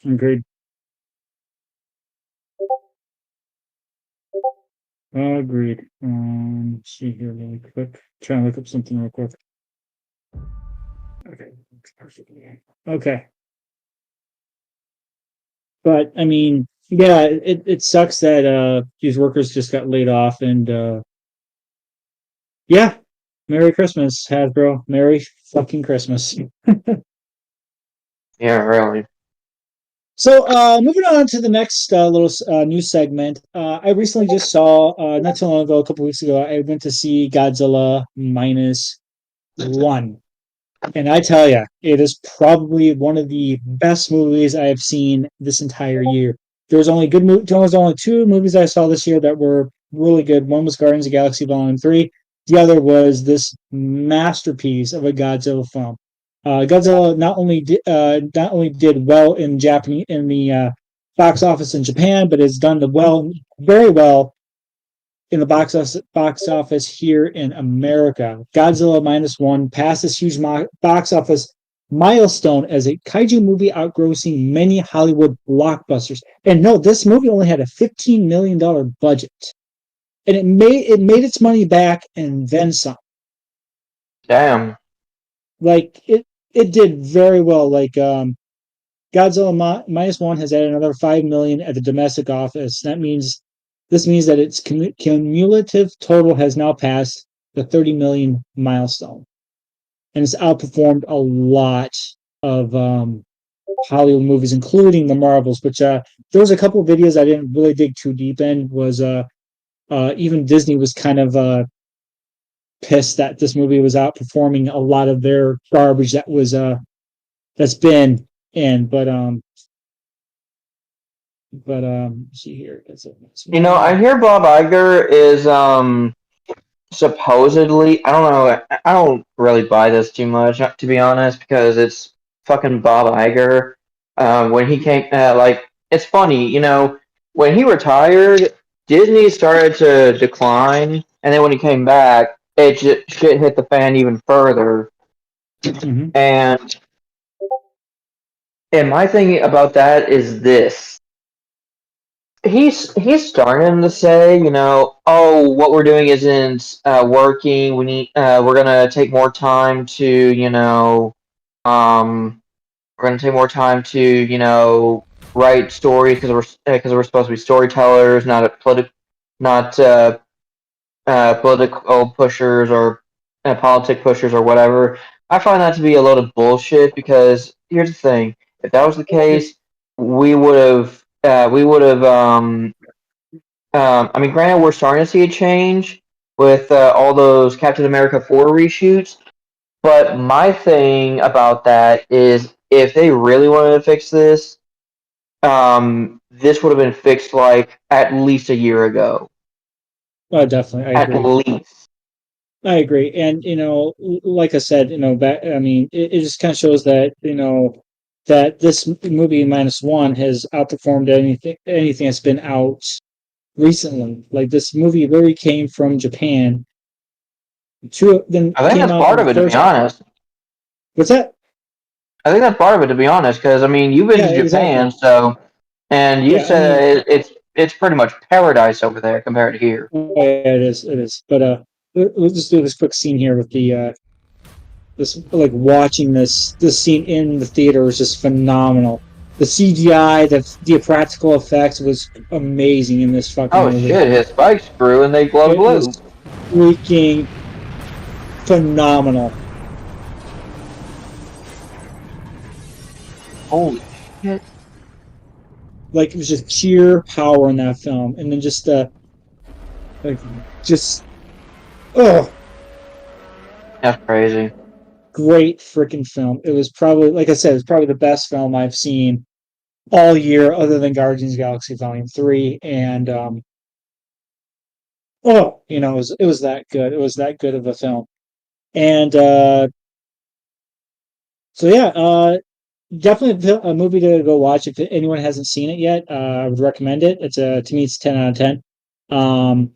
Agreed. Agreed. Let's see here really quick. Trying to look up something real quick. Okay. Okay. But I mean, yeah, it sucks that these workers just got laid off, and yeah, Merry Christmas, Hasbro. Merry fucking Christmas. Yeah, really. So, moving on to the next little news segment. I recently just saw, not too long ago, a couple weeks ago, I went to see Godzilla -1. And I tell you, it is probably one of the best movies I have seen this entire year. There was only there was only two movies I saw this year that were really good. One was Guardians of the Galaxy Volume 3. The other was this masterpiece of a Godzilla film. Godzilla not only did well in Japanese in the box office in Japan, but has done very well in the box office here in America. Godzilla -1 passed this huge box office milestone as a kaiju movie outgrossing many Hollywood blockbusters. And no, this movie only had a $15 million budget, and it made its money back and then some. Damn. Like it did very well. Like Godzilla -1 has added another 5 million at the domestic office. This means that its cumulative total has now passed the 30 million milestone, and it's outperformed a lot of Hollywood movies, including the Marvels. Which there was a couple of videos I didn't really dig too deep in. Was even Disney was kind of pissed that this movie was outperforming a lot of their garbage that's been in. But let's see here. You know, I hear Bob Iger is supposedly, I don't know, I don't really buy this too much, to be honest, because it's fucking Bob Iger. When he came, like, it's funny, you know, when he retired, Disney started to decline, and then when he came back, shit hit the fan even further. Mhm. And my thing about that is this. He's starting to say, you know, oh, what we're doing isn't working. We're gonna take more time to, we're gonna take more time to, write stories because we're supposed to be storytellers, not political pushers or politic pushers or whatever. I find that to be a load of bullshit because here's the thing: if that was the case, I mean, granted, we're starting to see a change with all those Captain America 4 reshoots, but my thing about that is if they really wanted to fix this, this would have been fixed like at least a year ago. Oh, definitely, I At agree. least. I agree, and like I said, I mean, it just kind of shows that that this movie -1 has outperformed anything that's been out recently. Like this movie really came from Japan to then I think came that's out part in of the it, to be first. honest. What's that? I think that's part of it, to be honest, because I mean, you've been Yeah, to exactly. Japan, so and you Yeah, I mean, said it's pretty much paradise over there compared to here. oh, yeah, it is. But let's just do this quick scene here with the this like watching this scene in the theater was just phenomenal. The CGI, the practical effects was amazing in this fucking Oh movie. shit, his spikes grew and they glow It blue. was freaking phenomenal. Holy shit. Like it was just sheer power in that film, and then just like just oh, That's crazy. great freaking film. It was probably, like I said, it's probably the best film I've seen all year, other than Guardians of the Galaxy Volume 3, and oh, it was that good. It was that good of a film. And so yeah, definitely a movie to go watch if anyone hasn't seen it yet. I would recommend it. To me, it's 10 out of 10. Um,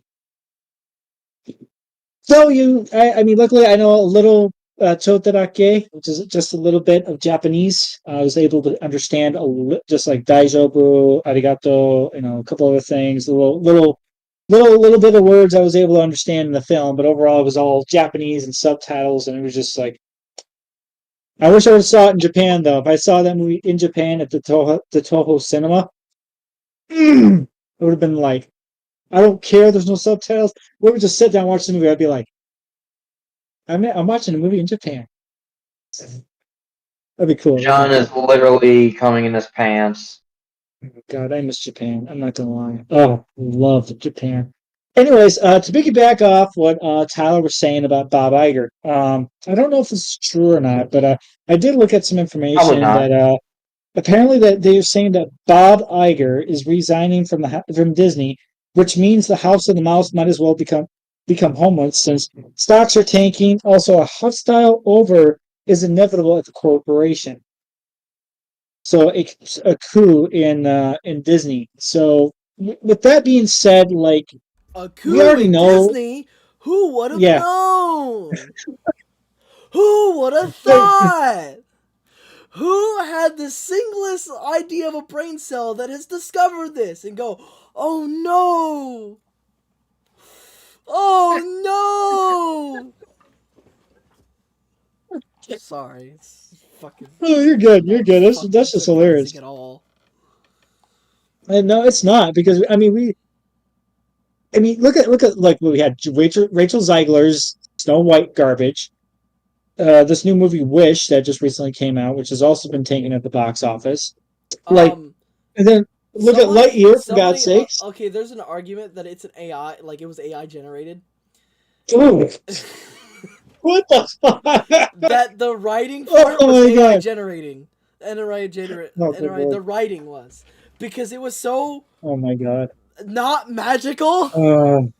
so I mean, luckily I know a little Chotarake, which is just a little bit of Japanese. I was able to understand just like Daijobu, Arigato, a couple other things, little bit of words I was able to understand in the film, but overall it was all Japanese and subtitles, and it was just like I wish I would have saw it in Japan though. If I saw that movie in Japan at the Toho Cinema, it would have been like, I don't care. There's no subtitles. We would just sit down and watch the movie. I'd be like, I'm watching a movie in Japan. That'd be cool. John is literally coming in his pants. God, I miss Japan. I'm not gonna lie. Oh, love Japan. Anyways, to piggyback off what Tyler was saying about Bob Iger, I don't know if this is true or not, but I did look at some Probably information not. that apparently that they're saying that Bob Iger is resigning from Disney, which means the House of the Mouse might as well become homeless since stocks are tanking. Also, a hostile over is inevitable at the corporation. So it's a coup in Disney. So with that being said, like A we coup already in know, Disney? Who would have yeah. known? Who would have thought? Who had the singlest idea of a brain cell that has discovered this and go, oh no! Oh no! Sorry, it's fucking. Oh, you're good. You're good. That's just hilarious. At all. And no, it's not because look at like we had Rachel Zegler's Snow White garbage. This new movie Wish that just recently came out, which has also been taken at the box office. Like, and then look at Lightyear for God's sakes. Okay, there's an argument that it's an AI, like it was AI generated. Ooh. What the fuck? That the writing for it was AI generating. The writing was. Because it was so oh my god. Not magical.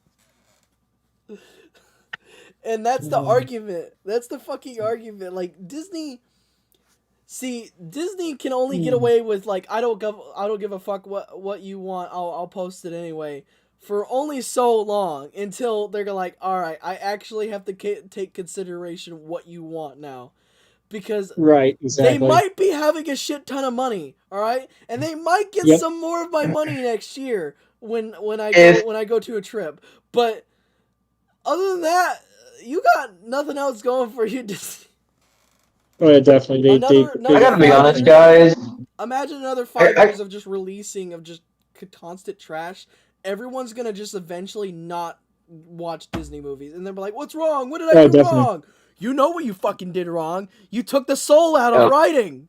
And that's the argument. That's the fucking argument. Like Disney can only get away with like I don't give a fuck what you want. I'll post it anyway. For only so long until they're like, all right, I actually have to take consideration what you want now, because right, exactly. They might be having a shit ton of money, all right, and they might get some more of my money next year when I go to a trip. But other than that, you got nothing else going for you. Oh yeah, definitely. I gotta be honest, guys. Imagine another 5 years of just releasing of just constant trash. Everyone's gonna just eventually not watch Disney movies, and they'll be like, "What's wrong? What did I do wrong?" You know what you fucking did wrong. You took the soul out of writing.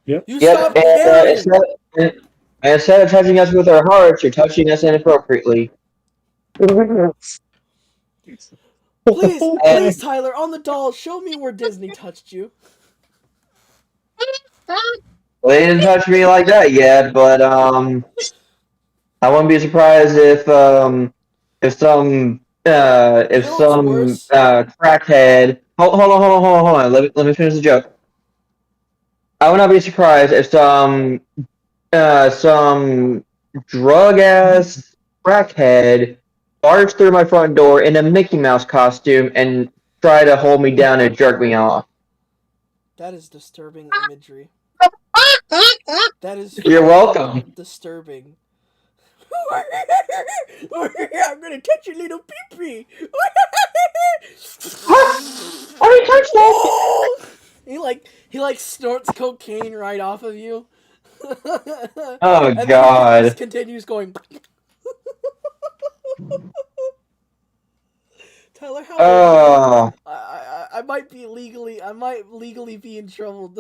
Yep. You stopped caring. Instead of touching us with our hearts, you're touching us inappropriately. Please, Tyler, on the doll, show me where Disney touched you. Well, they didn't touch me like that yet, but I wouldn't be surprised if some crackhead. Hold on. Let me finish the joke. I would not be surprised if some drug ass crackhead barged through my front door in a Mickey Mouse costume and try to hold me down and jerk me off. That is disturbing imagery. That is. You're welcome. Disturbing. I'm gonna touch your little pee-pee. What? Are you touching that? He snorts cocaine right off of you. Oh and God! Then he just continues going. Tyler, how? I might legally be in trouble.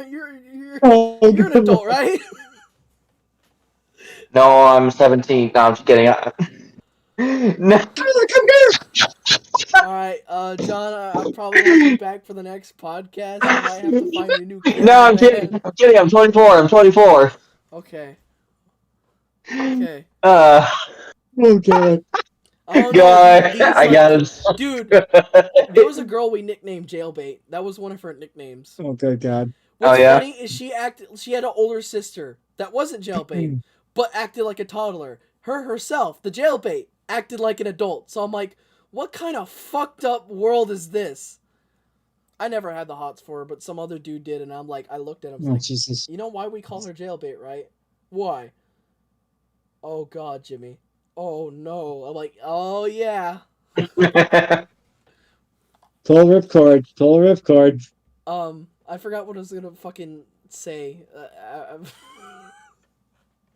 You're an adult, right? No, I'm 17. No, I'm just kidding. No. Tyler, come here. Alright, John, I'll probably have you back for the next podcast. I might have to find you a new camera. No, I'm kidding. I'm 24. Okay. Oh God. I got it. Dude, there was a girl we nicknamed Jailbait. That was one of her nicknames. Oh good God. What's funny is she had an older sister that wasn't Jailbait, but acted like a toddler. Her herself, the Jailbait, acted like an adult. So I'm like, what kind of fucked up world is this? I never had the hots for her, but some other dude did, and I'm like, I looked at him, like, Jesus. You know why we call her Jailbait, right? Why? Oh God, Jimmy. Oh no. I'm like, oh yeah. Pull ripcord. I forgot what I was gonna fucking say.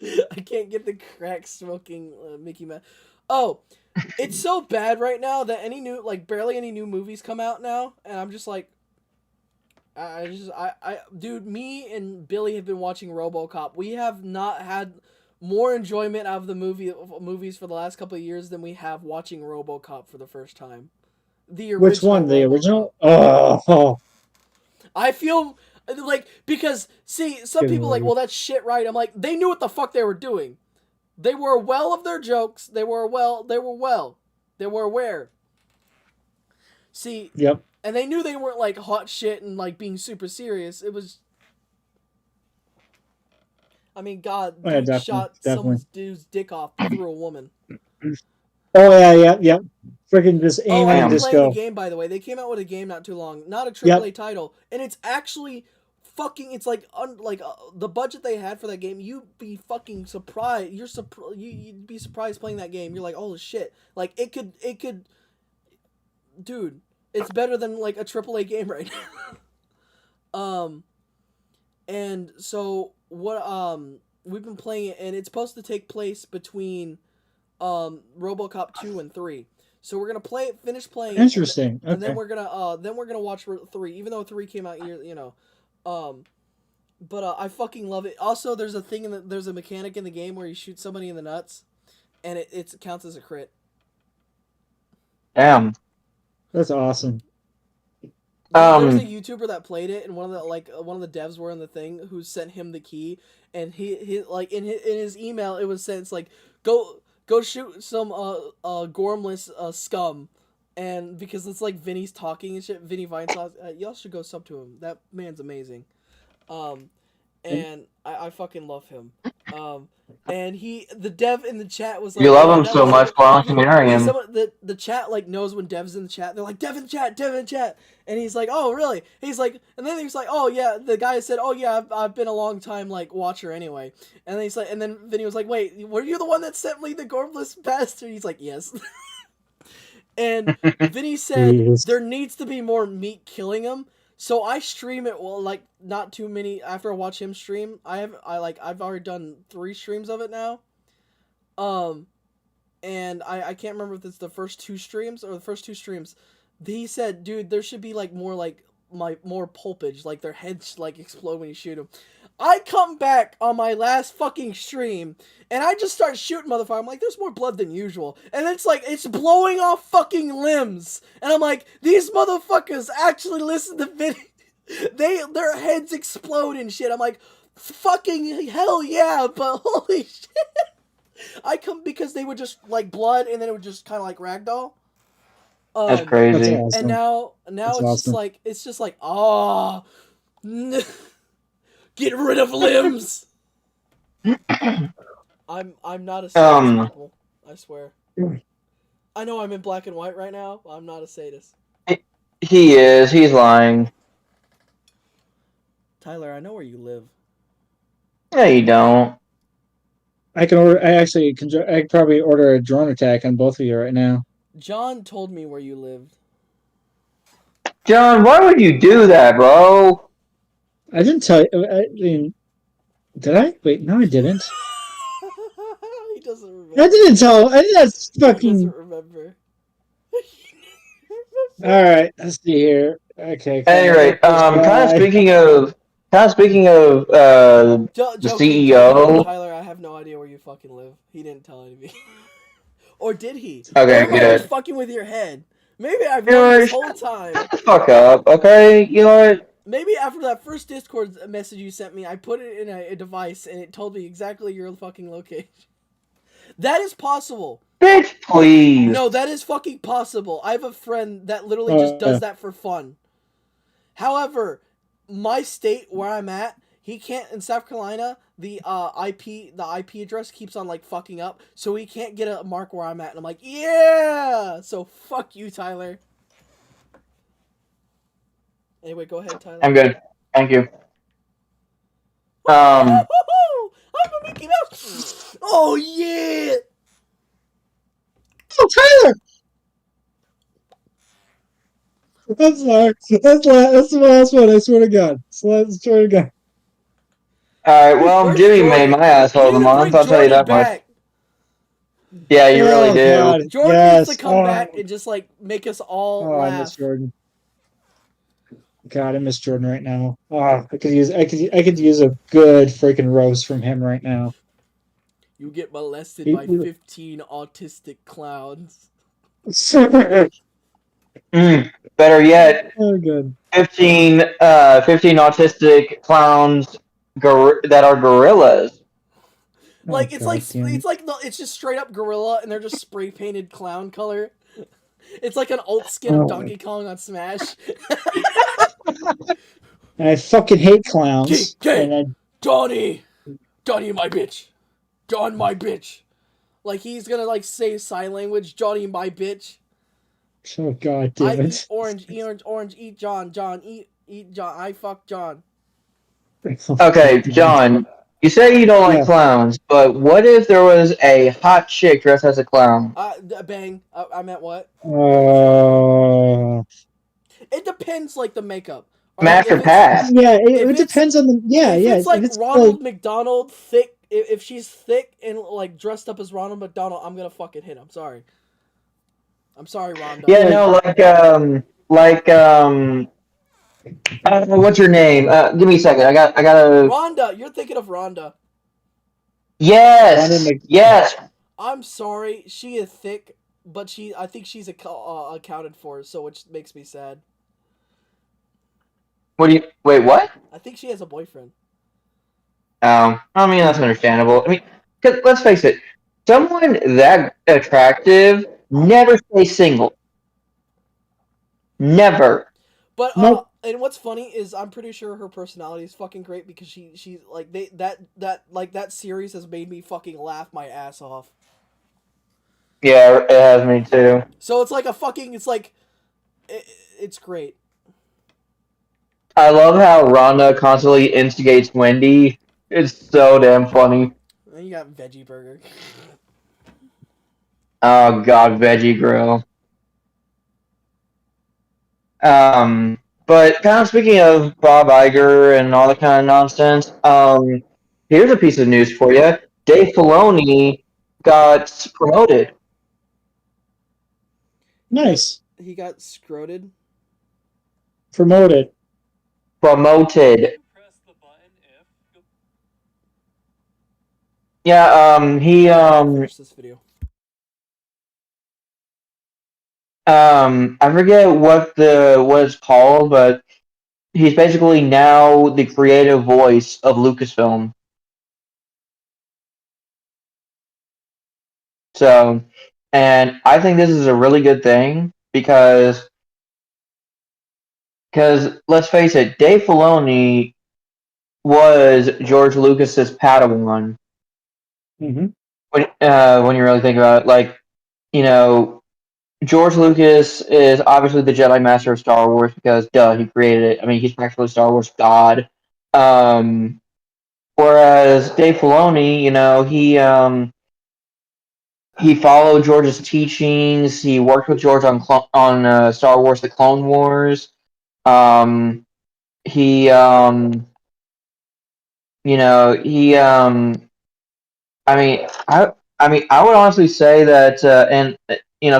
I can't get the crack smoking Mickey Mouse. Oh, it's so bad right now that barely any new movies come out now, and I'm just like, dude, me and Billy have been watching RoboCop. We have not had more enjoyment out of the movies for the last couple of years than we have watching RoboCop for the first time. The original. Which one? The RoboCop. original? Oh. I feel like, because see, some Good people are like, movie. well, that's shit, right? I'm like, they knew what the fuck they were doing. They were well of their jokes. They were aware. See, Yep. and they knew they weren't like hot shit and like being super serious. It was, I mean, God, Oh, yeah, dude shot some dude's dick off through a woman. Oh yeah. Freaking just aim Oh, and I'm just playing go. the game, by the way. They came out with a game not too long, not a AAA title, and it's actually fucking. It's like the budget they had for that game. You'd be fucking surprised. You'd be surprised playing that game. You're like, oh shit! Like it could, dude. It's better than like a AAA game right now. And so what? We've been playing it, and it's supposed to take place between RoboCop 2 and 3. So we're gonna finish playing. Interesting. And then Okay. we're gonna watch 3, even though 3 came out year, But I fucking love it. Also, there's a mechanic in the game where you shoot somebody in the nuts, and it counts as a crit. Damn. That's awesome. There was a YouTuber that played it, and one of the devs were in the thing who sent him the key, and he like in his email it was sent, it's like, go shoot some gormless scum, and because it's like Vinny's talking and shit, Vinny Vinesauce, y'all should go sub to him. That man's amazing. And I fucking love him. And the dev in the chat was like, You love "Oh, him that so was much, why don't you marry him?" The chat like knows when Dev's in the chat. They're like, Dev in the chat, and he's like, oh really? He's like, and then he's like, oh yeah. The guy said, oh yeah, I've been a long time like watcher anyway. And then he's like, and then Vinny was like, wait, were you the one that sent me the gormless bastard? He's like, yes. And Vinny said Jeez. there needs to be more meat killing him. So I stream it, well, like not too many. After I watch him stream, I've already done 3 streams of it now. And I can't remember if it's the first 2 streams or the first 2 streams. He said, dude, there should be like more pulpage, like their heads like explode when you shoot them. I come back on my last fucking stream, and I just start shooting motherfucker. I'm like, there's more blood than usual. And it's like, it's blowing off fucking limbs. And I'm like, these motherfuckers actually listen to video. Their heads explode and shit. I'm like, fucking hell yeah, but holy shit. I come because they would just like blood, and then it would just kind of like ragdoll. That's crazy. That's awesome. And now That's it's awesome. just like, get rid of limbs. I'm not a sadist, people. I swear. I know I'm in black and white right now. But I'm not a sadist. He is. He's lying. Tyler, I know where you live. No, you don't. I could probably order a drone attack on both of you right now. John told me where you lived. John, why would you do that, bro? I didn't tell you. I mean, did I? Wait, no, I didn't. He doesn't remember. I didn't tell. That's He fucking. doesn't remember. All right, let's see here. Okay. Anyway, kind of speaking of the Joking, CEO. Tyler, I have no idea where you fucking live. He didn't tell any of me. Or did he? Okay, or am I good. just fucking with your head? Maybe I've You know known what? this whole time. Shut the fuck up, okay? You know what? Maybe after that first Discord message you sent me, I put it in a device and it told me exactly your fucking location. That is possible. Bitch, please. No, that is fucking possible. I have a friend that literally just does that for fun. However, my state where I'm at, he can't, in South Carolina, the IP address keeps on like fucking up, so he can't get a mark where I'm at, and I'm like, yeah! So fuck you, Tyler. Anyway, go ahead, Tyler. I'm good. Thank you. I'm a Mickey Mouse! Oh yeah! Oh, Tyler! That's the last one. I swear to God. I swear to God. All right, well, Where's Jimmy made Jordan? my asshole We of the need to month. bring I'll tell you Jordan that much. back. Yeah, you really Oh do. God. Jordan needs to Yes. come back and just like make us all Oh, I miss laugh. Jordan. God, I miss Jordan right now. Oh, I could use a good freaking roast from him right now. You get molested He- by 15 autistic clowns. Better yet, oh, good. 15 autistic clowns that are gorillas. Like Oh, it's God like damn it. it's just straight up gorilla and they're just spray painted clown color. It's like an alt skin of Oh, Donkey Kong on Smash. and I fucking hate clowns. DK, And I Donnie, Donnie my bitch, John my bitch. Like he's gonna like say sign language, Johnny my bitch. oh God I damn eat it. orange, orange, eat John, John, eat John. I fuck John. Oh, Okay, God damn it. John, you say you don't like Yeah. clowns, but what if there was a hot chick dressed as a clown? Bang. I meant what? Uh, It depends, like the makeup. All right, Master Pass. yeah, if it it's depends on the if yeah. it's like If it's like Ronald McDonald thick, if she's thick and like dressed up as Ronald McDonald, I'm gonna fucking hit. I'm sorry. I'm sorry, Rhonda. Yeah, no, what's your name? Give me a second. I gotta. Rhonda, you're thinking of Rhonda. Ronald Yes, Mc, yes. I'm sorry, she is thick, but I think she's accounted for, so which makes me sad. What do you? Wait, what? I think she has a boyfriend. I mean that's understandable. I mean, 'cause let's face it, someone that attractive never stays single. Never. But nope. and what's funny is I'm pretty sure her personality is fucking great because she like that series has made me fucking laugh my ass off. Yeah, it has me too. So it's like a fucking it's great. I love how Rhonda constantly instigates Wendy. It's so damn funny. And you got Veggie Burger. Oh God, Veggie Grill. But kind of speaking of Bob Iger and all that kind of nonsense, here's a piece of news for you. Dave Filoni got promoted. Nice. He got scroted. Promoted. Promoted. Yeah, Finish this video. I forget what it's called, but he's basically now the creative voice of Lucasfilm. So, and I think this is a really good thing because let's face it, Dave Filoni was George Lucas's Padawan. Mm-hmm. When you really think about it, like you know, George Lucas is obviously the Jedi Master of Star Wars because duh, he created it. I mean, he's practically Star Wars God. Whereas Dave Filoni, he followed George's teachings. He worked with George on Star Wars: The Clone Wars. He he I mean I would honestly say that and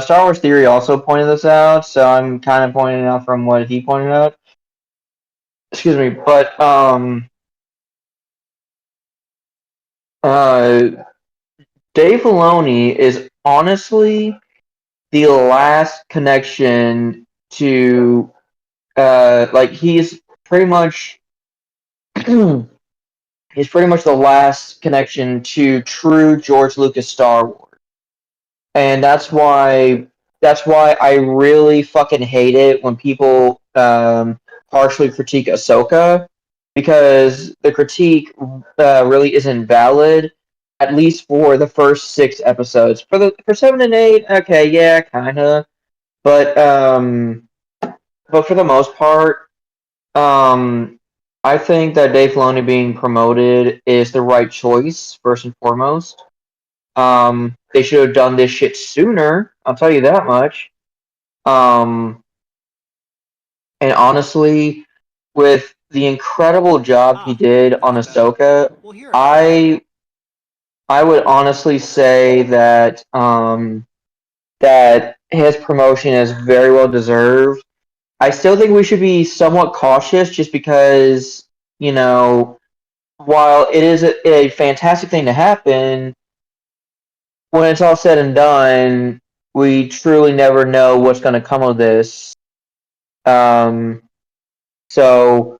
Star Wars Theory also pointed this out, so I'm kind of pointing out from what he pointed out. Excuse me, but uh Dave Filoni is honestly the last connection to like he's pretty much he's pretty much the last connection to true George Lucas Star Wars. And that's why I really fucking hate it when people harshly critique Ahsoka because the critique really isn't valid. At least for the first 6 episodes. For 7 and 8, okay, yeah, kinda. But for the most part, I think that Dave Filoni being promoted is the right choice first and foremost. They should have done this shit sooner. I'll tell you that much. Um, And honestly, with the incredible job he did on Ahsoka, Well, here. I would honestly say that that his promotion is very well deserved. I still think we should be somewhat cautious just because, you know, while it is a fantastic thing to happen, when it's all said and done, we truly never know what's going to come of this. Um, so,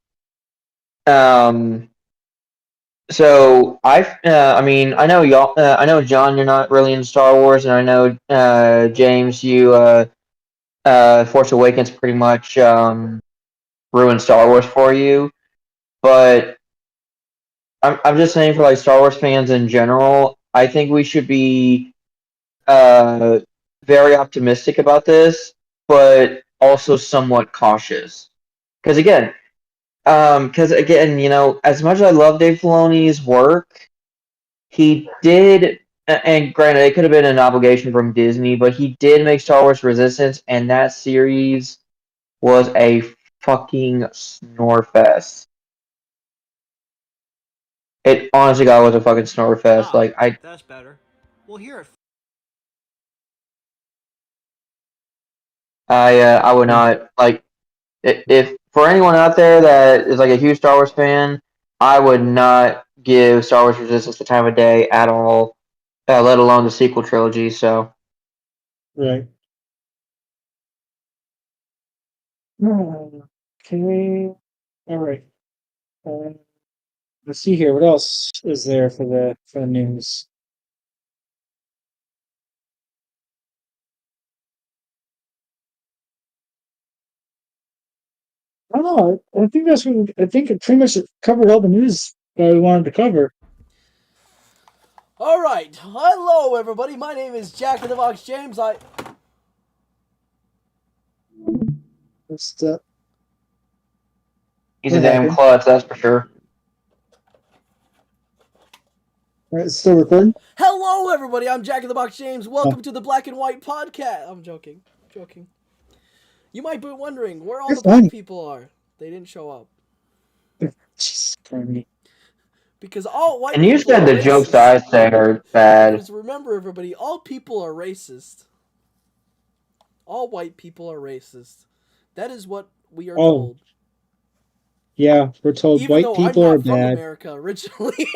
um, I mean, I know y'all, I know John, you're not really into Star Wars, and I know, James, Force Awakens pretty much, ruined Star Wars for you. But I'm just saying for like Star Wars fans in general, I think we should be uh very optimistic about this, but also somewhat cautious. Because again, you know, as much as I love Dave Filoni's work, he did, and granted, it could have been an obligation from Disney, but he did make Star Wars Resistance, and that series was a fucking snore fest. It honestly, God, was a fucking snore fest. Like That's better. Well, here. I would not like if for anyone out there that is like a huge Star Wars fan, I would not give Star Wars Resistance the time of day at all, let alone the sequel trilogy. So Right. Okay. All right. Uh, let's see here. What else is there for the news? I don't know. I think I think it pretty much covered all the news that we wanted to cover. All right, hello everybody. My name is Jack in the Box James. Just, he's what a damn happened? klutz, that's for sure. All right, it's still recording. Hello everybody. I'm Jack in the Box James. Welcome Oh. to the Black and White Podcast. I'm joking. You might be wondering where all You're the black funny. people are. They didn't show up Jesus, Christ. because all white And you people said are the jokes racist. I say are bad. Because remember, everybody, all people are racist. All white people are racist. That is what we are Oh. told. Yeah, we're told Even white though I'm people are not from bad. America originally.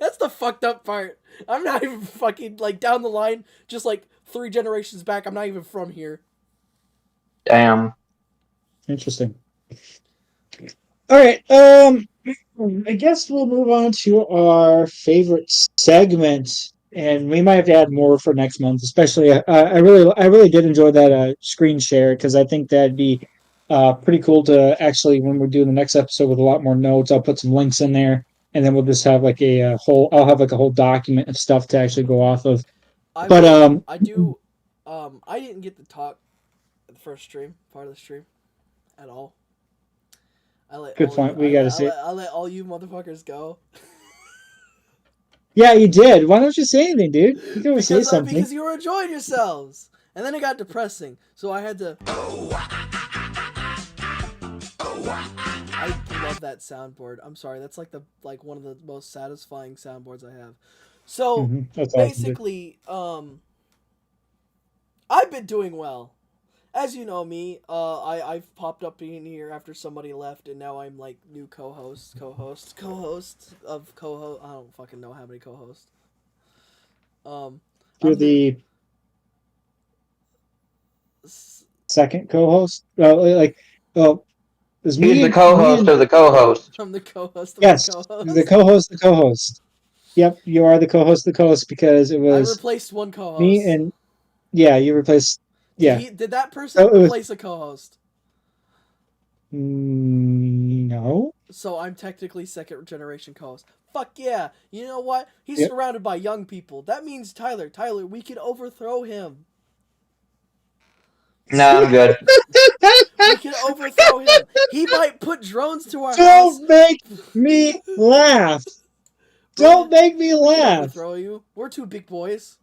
That's the fucked up part. I'm not even fucking, like, down the line, just like 3 generations back, I'm not even from here. Damn. Interesting. All right. I guess we'll move on to our favorite segment, and we might have to add more for next month. Especially, I really did enjoy that screen share because I think that'd be pretty cool to actually when we're doing the next episode with a lot more notes. I'll put some links in there, and then we'll just have like a whole. I'll have like a whole document of stuff to actually go off of. I But will, I do, I didn't get to talk at the first stream, part of the stream, at all. I let good all point. you, We got to see. I let all you motherfuckers go. Yeah, you did. Why don't you say anything, dude? You can always say something. Because you were enjoying yourselves. And then it got depressing, so I had to. I love that soundboard. I'm sorry, that's like one of the most satisfying soundboards I have. So That's awesome, dude. basically, I've been doing well. As you know me, I've popped up in here after somebody left, and now I'm like new co-host of co-host. I don't fucking know how many co-hosts. You're I'm the second co-host. Well, is He's me the and co-host of the co-host. I'm the co-host of yes, the co-host. the co-host, the co-host. Yep, you are the co-host, the co-host because it I was replaced one co-host. me and yeah, you replaced yeah. Did that person So it was replace a co-host? no. So I'm technically second generation co-host. Fuck yeah! You know what? He's Yep. surrounded by young people. That means Tyler, we can overthrow him. Nah, I'm good. We can overthrow him. He might put drones to our house. Don't make me laugh. Don't make me We can laugh. overthrow you. We're two big boys.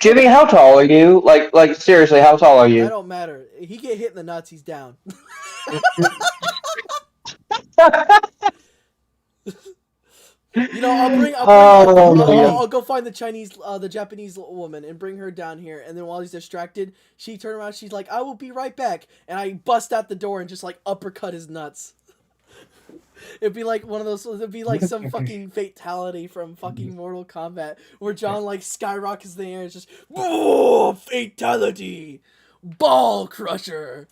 Jimmy, how tall are you? Like seriously, how tall are That you? don't matter. He get hit in the nuts, he's down. You know, Oh my god. I'll go find the Japanese woman and bring her down here. And then while he's distracted, she turn around. She's like, "I will be right back," and I bust out the door and just like uppercut his nuts. It'd be like one of those. It'd be like some fucking fatality from fucking Mortal Kombat, where John like skyrockets in the air and it's just fatality, ball crusher,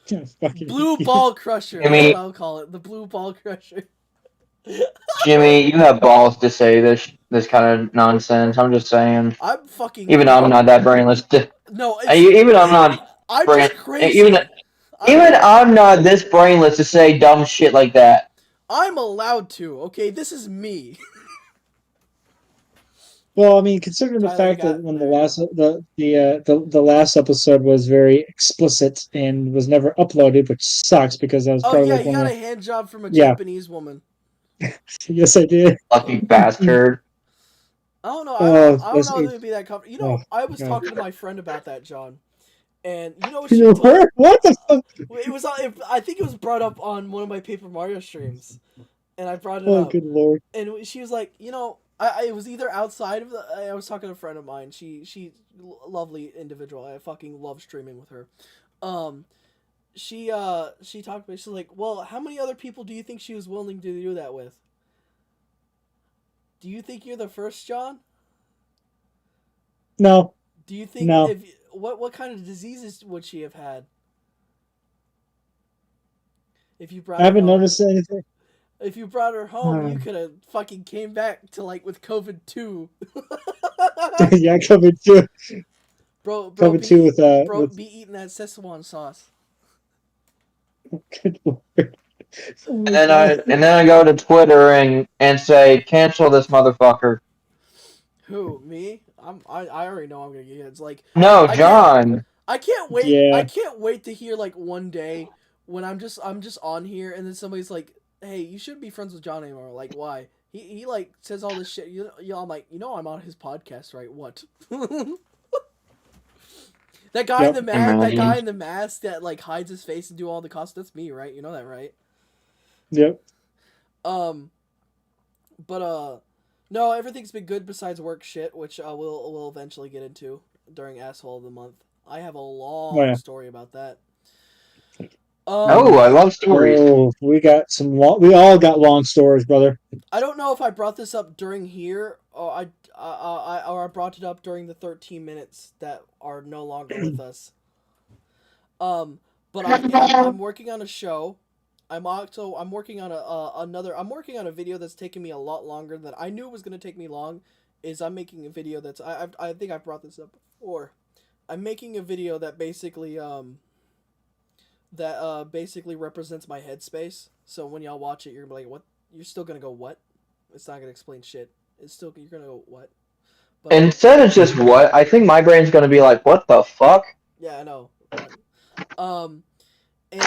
Fucking blue ball crusher. I mean- That's what I'll call it. The blue ball crusher. Jimmy, you have balls to say this kind of nonsense. I'm just saying. I'm fucking. Even though I'm not that brainless. No, Even though I'm not I'm brain. just crazy. Even I'm not this brainless to say dumb shit like that. I'm allowed to. Okay, this is me. Well, I mean, considering the Tyler fact got that when there. the last episode was very explicit and was never uploaded, which sucks because that was Oh probably yeah, like you one got of a hand job from a Yeah. Japanese woman. yes, I did. Lucky bastard. I don't know. Oh, I don't that's- know if it would be that comfortable. You know, oh, I was God. talking to my friend about that, John, and you know what You she know told what? What the fuck? It was. I think it was brought up on one of my Paper Mario streams, and I brought it Oh, up. good lord! And she was like, you know, it was either outside of the. I was talking to a friend of mine. She's lovely individual. I fucking love streaming with her. She talked to me. She's like, well, how many other people do you think she was willing to do that with? Do you think you're the first, John? No, Do you think No. what kind of diseases would she have had? If you brought I haven't her home? noticed anything. If you brought her home, you Hmm. could have fucking came back to like with COVID 2. Yeah, coming too. bro, Coming be, too with bro, with be eating that Szechuan sauce. good lord. And then I go to Twitter and say cancel this motherfucker. Who, me? I already know I'm gonna get hit. It's like No, I can't- John. I can't wait. Yeah. I can't wait to hear like one day when I'm just on here and then somebody's like, "Hey, you shouldn't be friends with John anymore." Like, why? He like says all this shit. I'm like, I'm on his podcast, right? What? That guy in Yep. the mask. That Imagine. guy in the mask that like hides his face and do all the costs. That's me, right? You know that, right? Yep. But no, everything's been good besides work shit, which we'll eventually get into during Asshole of the Month. I have a long Oh, yeah. story about that. Oh, I love stories. Oh, we got some. We all got long stories, brother. I don't know if I brought this up during here or I brought it up during the 13 minutes that are no longer with us. But I'm working on a show. I'm working on I'm working on a video that's taken me a lot longer than I knew it was going to take me long. I'm making a video that's I think I brought this up before. I'm making a video that basically basically represents my headspace. So when y'all watch it, you're gonna be like, "What?" You're still gonna go, "What?" It's not gonna explain shit. You're gonna go, "What?" But Instead of just what, I think my brain's gonna be like, what the fuck? yeah, I know. And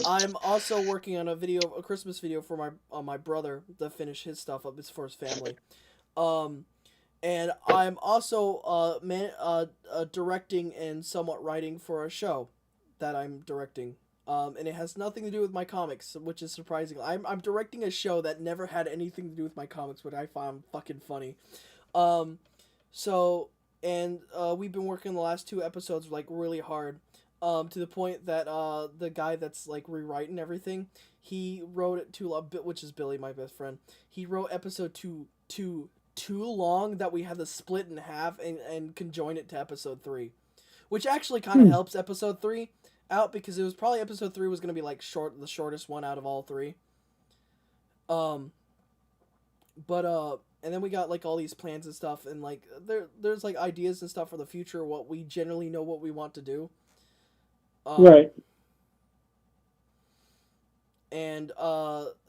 I'm also working on a Christmas video for my brother to finish his stuff up. It's for his family. And I'm also directing and somewhat writing for a show that I'm directing. And it has nothing to do with my comics, which is surprising. I'm directing a show that never had anything to do with my comics, which I found fucking funny. We've been working the last 2 episodes like really hard. To the point that the guy that's like rewriting everything, he wrote it which is Billy, my best friend. He wrote episode 2 too long that we had to split in half and conjoin it to episode 3, which actually kind of helps episode 3 out because it was probably episode 3 was gonna be like the shortest one out of all 3. And then we got like all these plans and stuff, and like there's like ideas and stuff for the future, what we generally know what we want to do. Right. And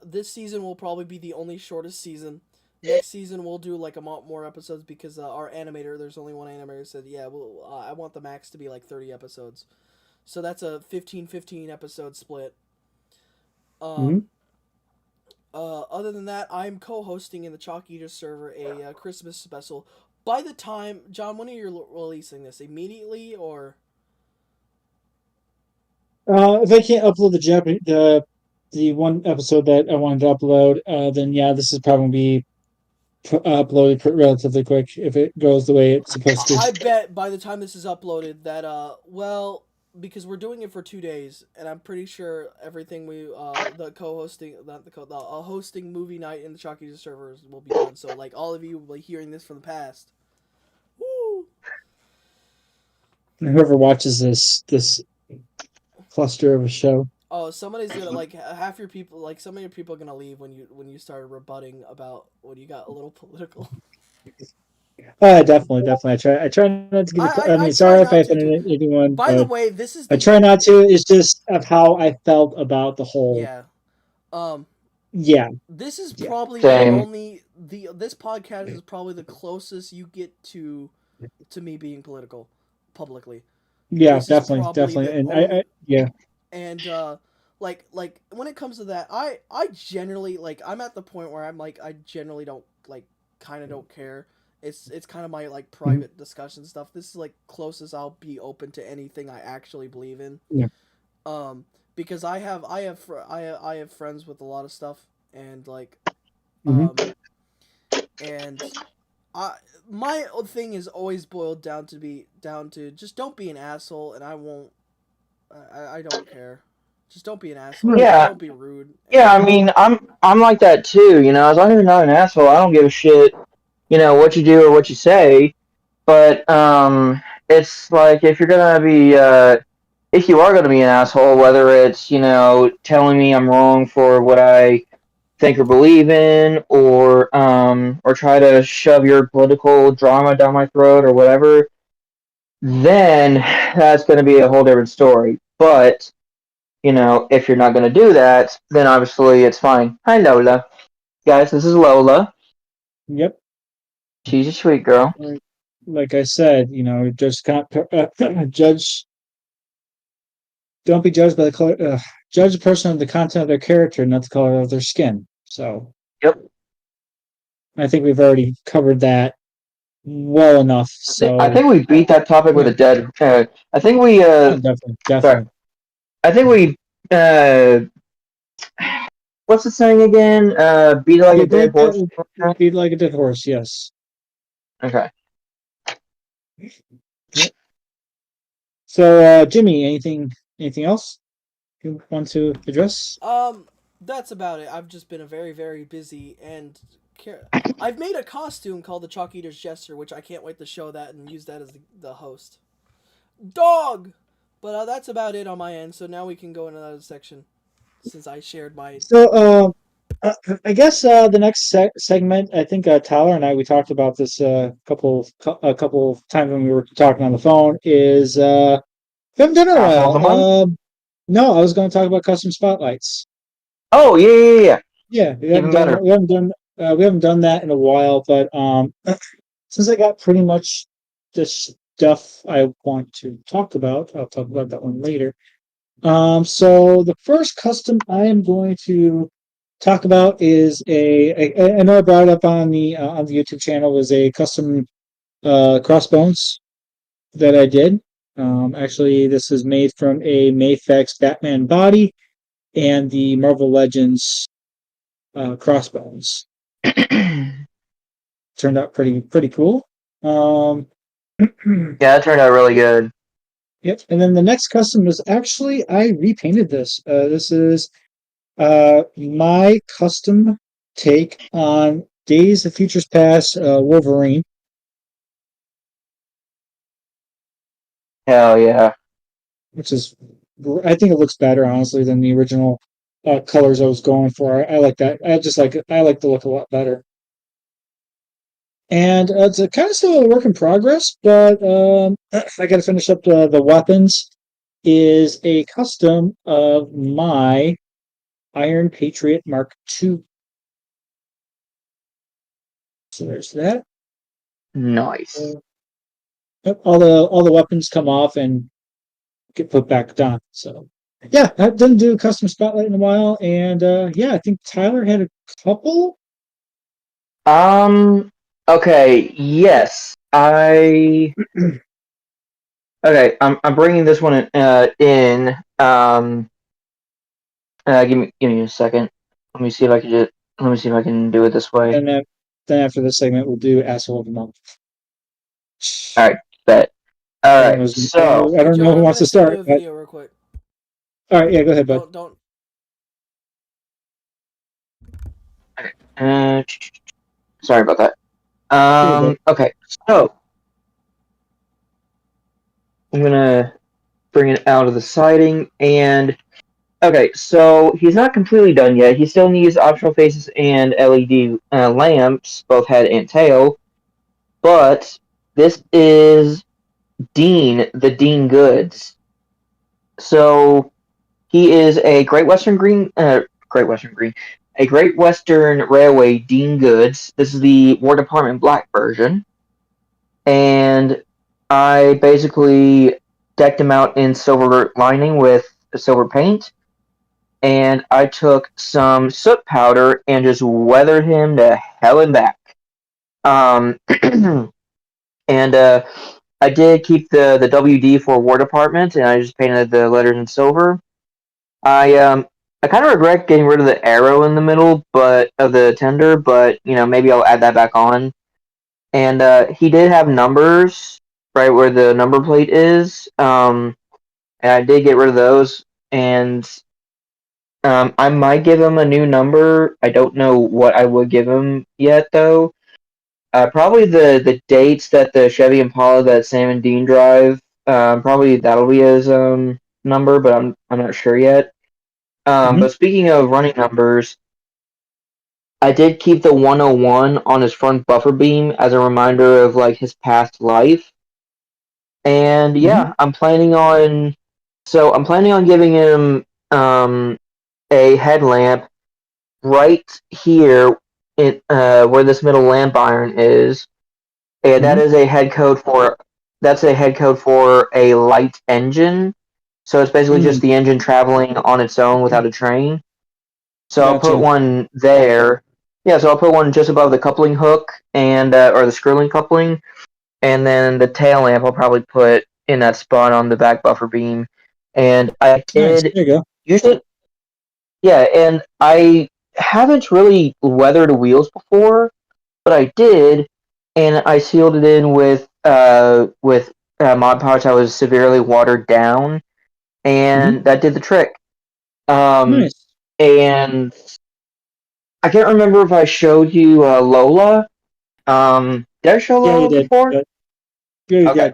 this season will probably be the only shortest season. Next season we'll do like a lot more episodes because our animator, there's only one animator, said, yeah, well, I want the max to be like 30 episodes. So that's a 15 episode split. Other than that, I'm co-hosting in the Chalk Eater server a Christmas special by the time, John, when are you releasing this? Immediately or? If I can't upload the one episode that I wanted to upload, then yeah, this is probably uploaded relatively quick if it goes the way it's supposed to. I bet by the time this is uploaded that well, because we're doing it for 2 days, and I'm pretty sure everything we the co-hosting, not the hosting movie night in the Chalky servers will be done. So like all of you will be hearing this from the past. Woo! And whoever watches this cluster of a show. Oh, somebody's gonna like half your people, like some of your people are gonna leave when you started rebutting about when you got a little political. Definitely. I try not to get. I mean, I sorry try if I not to, offended anyone. By the but way, this is I try not to. It's just of how I felt about the whole. yeah. Yeah. This is Yeah. probably Same. this podcast is probably the closest you get to me being political publicly. Yeah, This is definitely, probably definitely, the and only- yeah, And like when it comes to that, I generally like I'm at the point where I'm like I generally don't like kind of don't care. It's kind of my like private discussion stuff. This is like closest I'll be open to anything I actually believe in. Yeah. Because I have friends with a lot of stuff, and like and my thing is always boiled down to just don't be an asshole, and I won't. I don't care. Just don't be an asshole. Yeah. Don't be rude. Yeah, I mean, I'm like that too. You know, as long as you're not an asshole, I don't give a shit. You know what you do or what you say. But it's like if you're gonna be if you are gonna be an asshole, whether it's telling me I'm wrong for what I think or believe in, or try to shove your political drama down my throat or whatever, then that's gonna be a whole different story. But if you're not going to do that, then obviously it's fine. Hi, Lola. Guys, this is Lola. yep. She's a sweet girl. Like I said, just judge. Don't be judged by the color. Judge a person on the content of their character, not the color of their skin. So, Yep. I think we've already covered that well enough. So, I think we beat that topic with a dead. I think we. definitely. Sorry. I think we. What's the saying again? Beat it like a dead horse. Beat like a dead horse. Yes. Okay. So, Jimmy, anything else you want to address? That's about it. I've just been very, very busy, and I've made a costume called the Chalk Eater's Jester, which I can't wait to show that and use that as the host. Dog! But that's about it on my end, so now we can go into another section, since I shared my... So, I guess the next segment, I think Tyler and we talked about this a couple of times when we were talking on the phone, is we haven't done it in a while. No, I was going to talk about custom spotlights. Oh, yeah. Yeah, we haven't done that in a while, but since I got pretty much the stuff I want to talk about, I'll talk about that one later. So the first custom I am going to talk about is I know I brought it up on the YouTube channel, was a custom crossbones that I did. Actually, this is made from a Mafex Batman body and the Marvel Legends crossbones. Turned out pretty cool. Yeah, it turned out really good. Yep. And then the next custom is actually I repainted this. This is my custom take on Days of Futures Past Wolverine. Hell yeah. Which is, I think it looks better, honestly, than the original colors I was going for. I like that. I like the look a lot better. And it's a kind of still a work in progress, but I got to finish up the weapons. Is a custom of my Iron Patriot Mark II. So there's that. Nice. All the weapons come off and get put back on. So yeah, I didn't do a custom spotlight in a while, and yeah, I think Tyler had a couple. Okay, yes, Okay, I'm bringing this one in. Give me a second. Let me see if I can just. Let me see if I can do it this way. Then after this segment, we'll do asshole of the month. All right, bet. All I don't right, know. so I Hey, don't know John, who I'm wants gonna to show you start. a But video real quick. all right, yeah, go ahead, bud. Don't. uh, sorry about that. You're good. Okay, so I'm gonna bring it out of the siding, and okay, so he's not completely done yet. He still needs optional faces and LED lamps, both head and tail. But this is Dean, the Dean Goods. So he is a a Great Western Railway Dean Goods. This is the War Department Black version, and I basically decked him out in silver lining with silver paint, and I took some soot powder and just weathered him to hell and back. Um, and I did keep the WD for War Department, and I just painted the letters in silver. I kind of regret getting rid of the arrow in the middle, but of the tender, but maybe I'll add that back on. And he did have numbers right where the number plate is, and I did get rid of those. And I might give him a new number. I don't know what I would give him yet, though. Probably the dates that the Chevy Impala that Sam and Dean drive. Probably that'll be his number, but I'm not sure yet. Mhm. But speaking of running numbers, I did keep the 101 on his front buffer beam as a reminder of like his past life. And Mhm. yeah, I'm planning on giving him a headlamp right here in where this middle lamp iron is, and Mhm. that's a head code for a light engine. So it's basically just Mm. the engine traveling on its own without a train. So I'll put Gotcha. one there. Yeah, so I'll put one just above the coupling hook and or the screw-link coupling, and then the tail lamp I'll probably put in that spot on the back buffer beam. And I Nice. did There you go. usually, yeah, and I haven't really weathered wheels before, but I did, and I sealed it in with Mod Podge that was severely watered down, Mhm. and that did the trick. Um, Nice. and I can't remember if I showed you Lola. Did I show Yeah, you Lola did. before? But yeah, you Okay.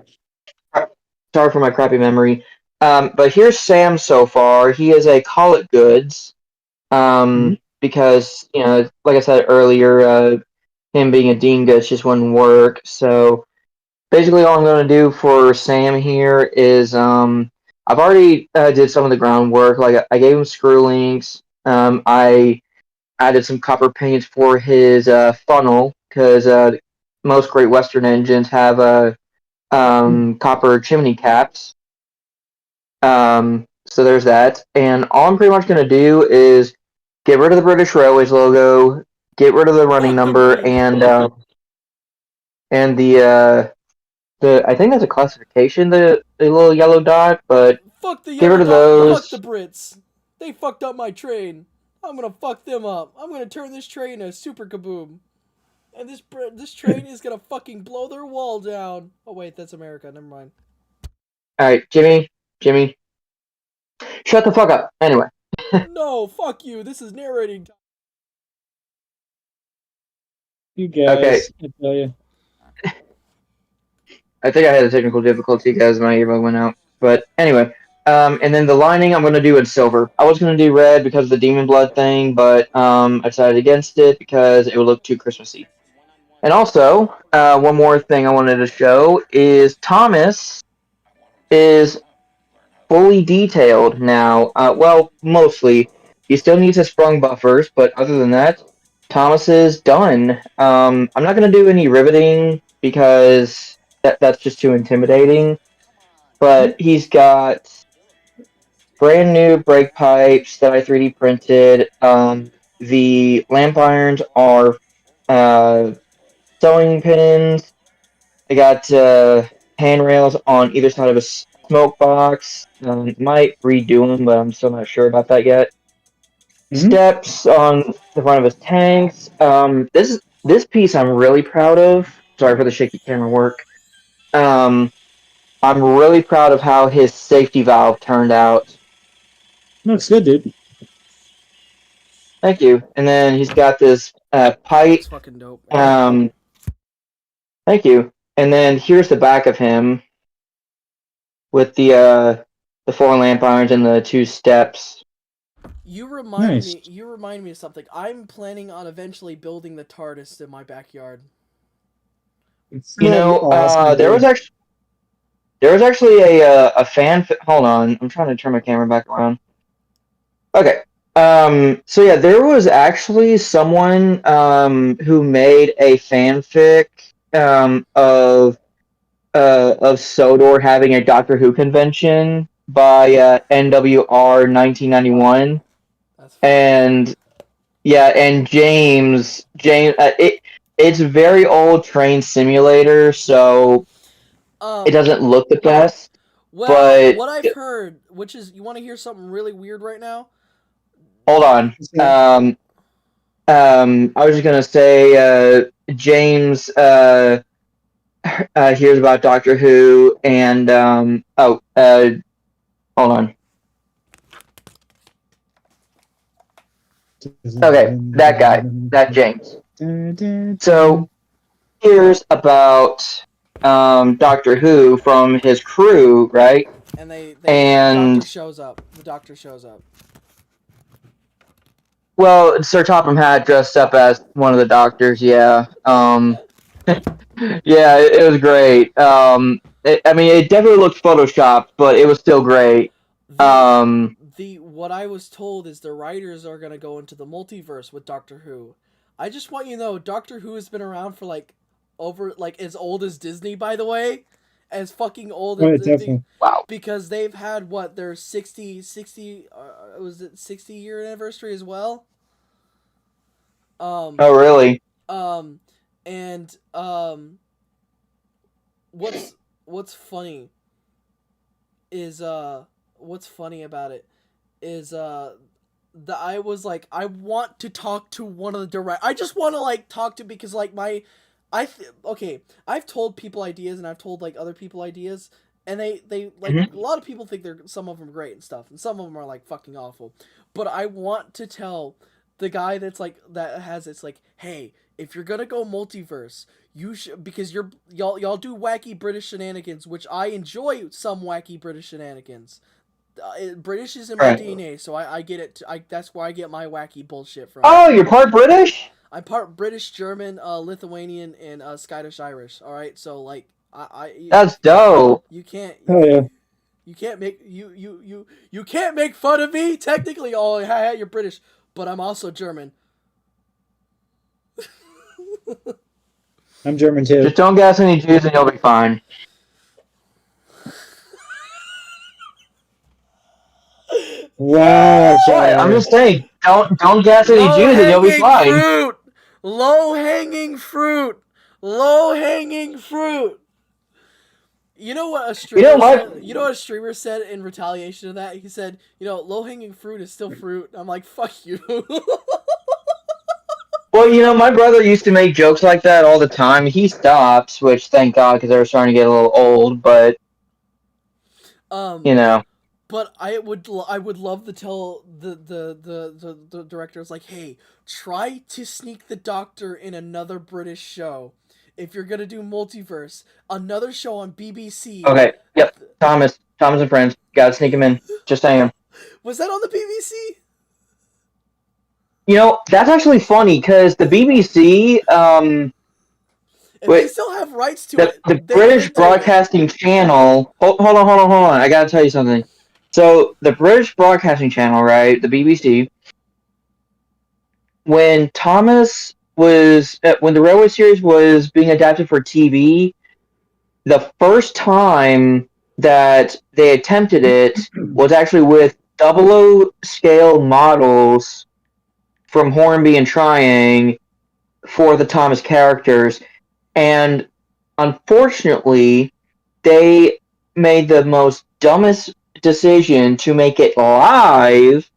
did. Sorry for my crappy memory. But here's Sam so far. He is a Call It Goods. Mhm. Because like I said earlier, him being a Dean Goods just wouldn't work. So basically, all I'm going to do for Sam here is I've already did some of the groundwork. Like I gave him screw links. I added some copper paints for his funnel because most Great Western engines have copper chimney caps. So there's that. And all I'm pretty much going to do is get rid of the British Railways logo, get rid of the running Fuck the number, British. and the I think that's a classification, the little yellow dot, but Fuck the get rid yellow of dot and fuck the those. Brits. They fucked up my train. I'm gonna fuck them up. I'm gonna turn this train a super kaboom. And this train is gonna fucking blow their wall down. Oh wait, that's America. Never mind. All right, Jimmy, shut the fuck up. Anyway, No, fuck you. This is narrating time. You okay, guys, I tell you. I think I had a technical difficulty because my earbud went out. But anyway, and then the lining I'm gonna do in silver. I was gonna do red because of the demon blood thing, but I decided against it because it would look too Christmassy. And also, one more thing I wanted to show is Thomas is fully detailed now. Well, mostly. He still needs his sprung buffers, but other than that, Thomas is done. I'm not gonna do any riveting because that's just too intimidating. Mhm. But he's got brand new brake pipes that I 3D printed. The lamp irons are uh, sewing pins. I got handrails on either side of a smoke box. Might redo them, but I'm still not sure about that yet. Steps on the front of his tanks. This piece I'm really proud of. Sorry for the shaky camera work. I'm really proud of how his safety valve turned out. Looks good, dude. Thank you. And then he's got this pipe. It's fucking dope. Thank you. And then here's the back of him with the 4 lamp irons and the 2 steps. You remind Nice. me. You remind me of something. I'm planning on eventually building the TARDIS in my backyard. You know, Awesome, there dude. was actually a fan. Hold on, I'm trying to turn my camera back around. Okay. So yeah, there was actually someone who made a fanfic of Sodor having a Doctor Who convention by NWR 1991, That's funny. and yeah, and James, it's a very old train simulator, so it doesn't look the best. Well, but- what I've heard, which is, you want to hear something really weird right now? Hold on. I was just gonna say, James hears about Doctor Who, and hold on. Okay, that guy, that James. So hears about Doctor Who from his crew, right? And the And- doctor shows up. The doctor shows up. Well, Sir Topham Hatt dressed up as one of the doctors, yeah. Yeah, it was great. I mean, it definitely looked photoshopped, but it was still great. What I was told is the writers are gonna go into the multiverse with Doctor Who. I just want you to know, Doctor Who has been around for as old as Disney, by the way, as fucking old as Disney. Definitely. Wow. Because they've had their 60 was it 60-year anniversary as well? Oh, really? What's funny is what's funny about it is I was like, I want to talk to one of the I just want to talk to, because I've told people ideas, and I've told other people ideas, and they a lot of people think some of them are great and stuff, and some of them are fucking awful, but I want to tell the guy that's that has it's hey, if you're gonna go multiverse, you should, because y'all do wacky British shenanigans, which I enjoy some wacky British shenanigans. British is in my DNA, so I get it. That's where I get my wacky bullshit from. Oh, you're part British? I'm part British, German, Lithuanian, and Scottish Irish. All right, so That's dope. You can't. Oh yeah. You can't make you can't make fun of me. Technically, you're British, but I'm also German. I'm German too. Just don't gas any Jews and you'll be fine. Wow. I'm just saying, don't gas any Jews and you'll be fine. Fruit. Low-hanging fruit. Low-hanging fruit. You know what a streamer said? You know what a streamer said in retaliation to that? He said, low-hanging fruit is still fruit. I'm like, fuck you. Well, my brother used to make jokes like that all the time. He stopped, which thank God, because they were starting to get a little old. But But I would love to tell the directors, hey, try to sneak the Doctor in another British show. If you're gonna do multiverse, another show on BBC. Okay, yep, Thomas and Friends, gotta sneak him in. Just saying. Was that on the BBC? That's actually funny because the BBC, If they still have rights to it, the British Broadcasting Channel. Hold on. I gotta tell you something. So the British Broadcasting Channel, right? The BBC. When the Railway series was being adapted for TV, the first time that they attempted it was actually with 00 scale models from Hornby and Triang for the Thomas characters, And unfortunately, they made the most dumbest decision to make it live,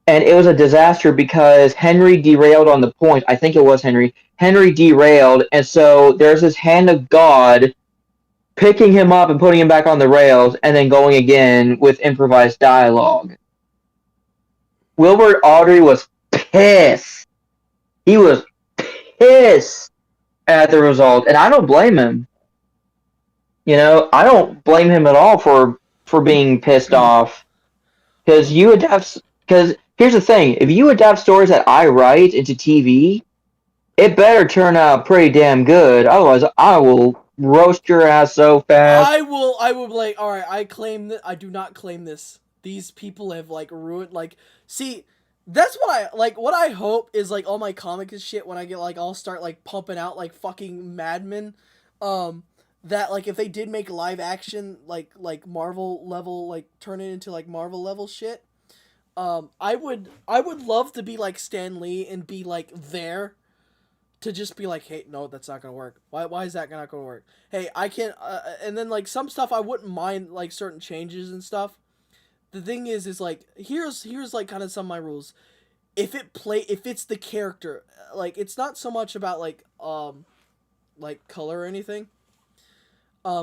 and it was a disaster because Henry derailed on the point. I think it was Henry. Henry derailed, and so there's this hand of God picking him up and putting him back on the rails, and then going again with improvised dialogue. Wilbert Audrey was pissed. He was pissed at the result, and I don't blame him. You know, I don't blame him at all for being pissed off, because you adapt. Because here's the thing: if you adapt stories that I write into TV, it better turn out pretty damn good. Otherwise, I will roast your ass so fast. I will be like, all right, I claim that. I do not claim this. These people have like ruined. Like, see, that's what I like. What I hope is like all my comics and shit. When I get like, I'll start like pumping out like fucking Mad Men. That like if they did make live action like Marvel level, like turn it into like Marvel level shit. I would love to be like Stan Lee and be like there to just be like, hey, no, that's not gonna work. Why is that not gonna work? Hey, I can't. And then like some stuff I wouldn't mind like certain changes and stuff. The thing is like here's like kind of some of my rules. If it's the character, like it's not so much about like color or anything.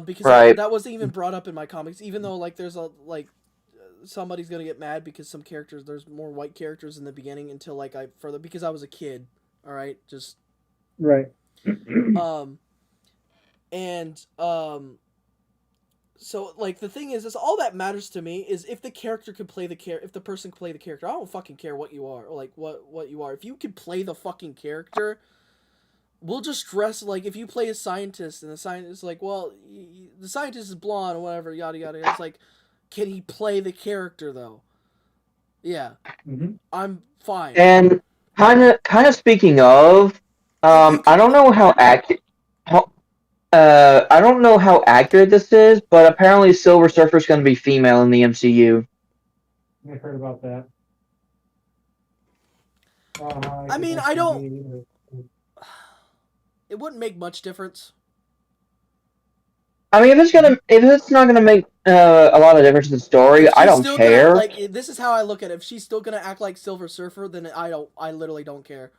Because Right. that wasn't even brought up in my comics. Even though like there's a like somebody's gonna get mad because some characters there's more white characters in the beginning until like I further because I was a kid. All right, just Right. and so like the thing is all that matters to me is if the character can play the if the person can play the character. I don't fucking care what you are or like what you are. If you can play the fucking character, we'll just dress like if you play a scientist and the scientist is like, well, the scientist is blonde or whatever, yada yada. It's like, can he play the character though? Yeah, I'm fine. And kind of speaking of, I don't know how accurate. I don't know how accurate this is, but apparently Silver Surfer's going to be female in the MCU. I've heard about that. I mean, I don't. It wouldn't make much difference. I mean, if it's not gonna make a lot of difference in the story, I don't care. Like this is how I look at it. If she's still gonna act like Silver Surfer, then I literally don't care.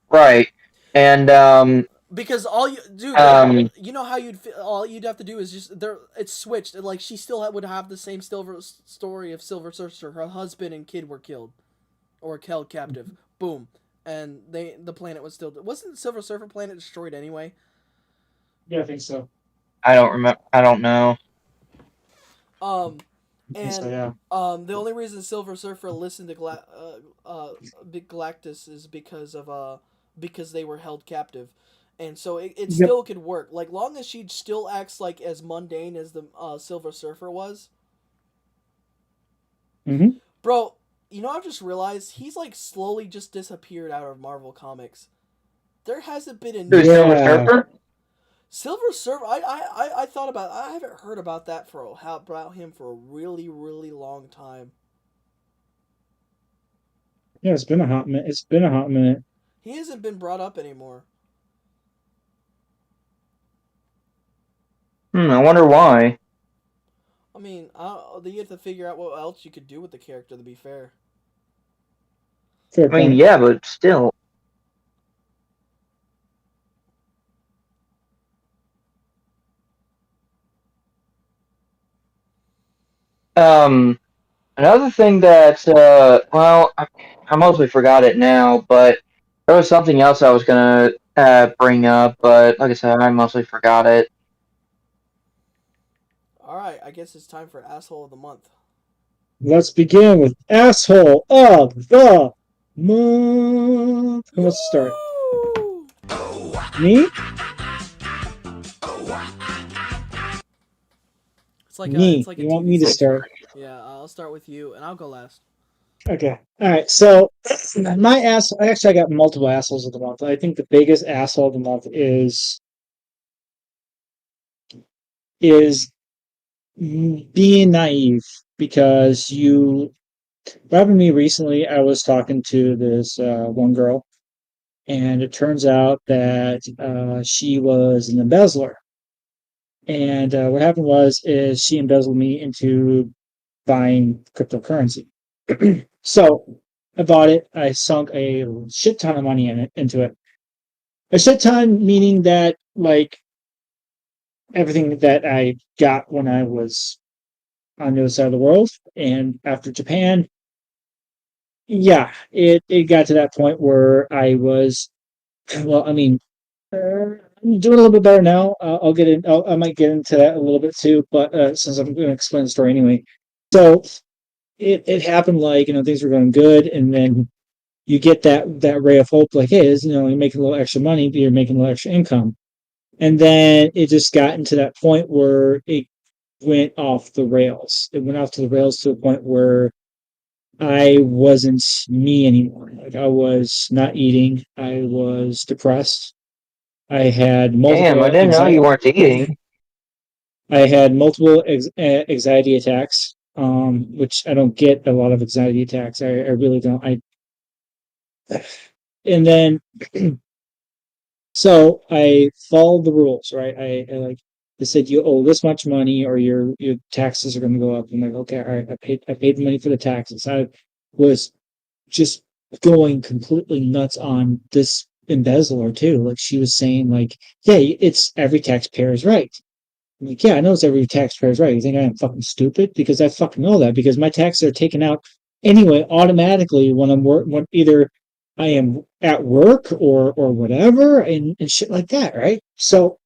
Right, and because all you dude, you know how all you'd have to do is just it's switched. Like she still would have the same story of Silver Surfer. Her husband and kid were killed, or held captive. Boom, and the planet was still wasn't the Silver Surfer planet destroyed anyway. Yeah, I think so. I don't remember. I don't know. And so, yeah. The only reason Silver Surfer listened to Big Galactus is because they were held captive, and so it still could work. Like long as she still acts like as mundane as the Silver Surfer was. Mm-hmm. Bro, you know I've just realized he's like slowly just disappeared out of Marvel Comics. There hasn't been a new Silver Surfer. Silver Surfer. I thought about. I haven't heard about that about him for a really really long time. Yeah, it's been a hot minute. He hasn't been brought up anymore. I wonder why. I mean, you have to figure out what else you could do with the character. To be fair. Fair I mean, point. yeah, but still. Another thing that, well, I mostly forgot it now, but there was something else I was gonna bring up, but like I said, I mostly forgot it. Alright, I guess it's time for Asshole of the Month. Let's begin with Asshole of the Month. Who wants to start? Me? It's like you want me to start? Yeah, I'll start with you, and I'll go last. Okay. All right. So I got multiple assholes of the month. I think the biggest asshole of the month is being naive, because what happened to me recently, I was talking to this one girl, and it turns out that she was an embezzler. And what happened is she embezzled me into buying cryptocurrency. So I bought it. I sunk a shit ton of money into it. A shit ton meaning that like everything that I got when I was on the other side of the world and after Japan, yeah, it got to that point where I was, well, I mean, I'm doing a little bit better now. I'll get in. I might get into that a little bit too, but since I'm going to explain the story anyway, so it happened like things were going good, and then you get that ray of hope, like, hey, you're making a little extra money, but you're making a little extra income, and then it just got into that point where it went off the rails. It went off to the rails to a point where I wasn't me anymore. Like I was not eating. I was depressed. I had Damn, I multiple didn't know you weren't eating. I had multiple anxiety attacks, which I don't get a lot of anxiety attacks. I really don't. And then so I followed the rules, right? I like they said you owe this much money or your taxes are going to go up. I'm like, okay, all right. I paid the money for the taxes. I was just going completely nuts on this embezzler too. Like she was saying, like, yeah, it's every taxpayer's right. I'm like, yeah, I know it's every taxpayer's right. You think I am fucking stupid? Because I fucking know that because my taxes are taken out anyway automatically when when either I am at work or whatever and shit like that, right? So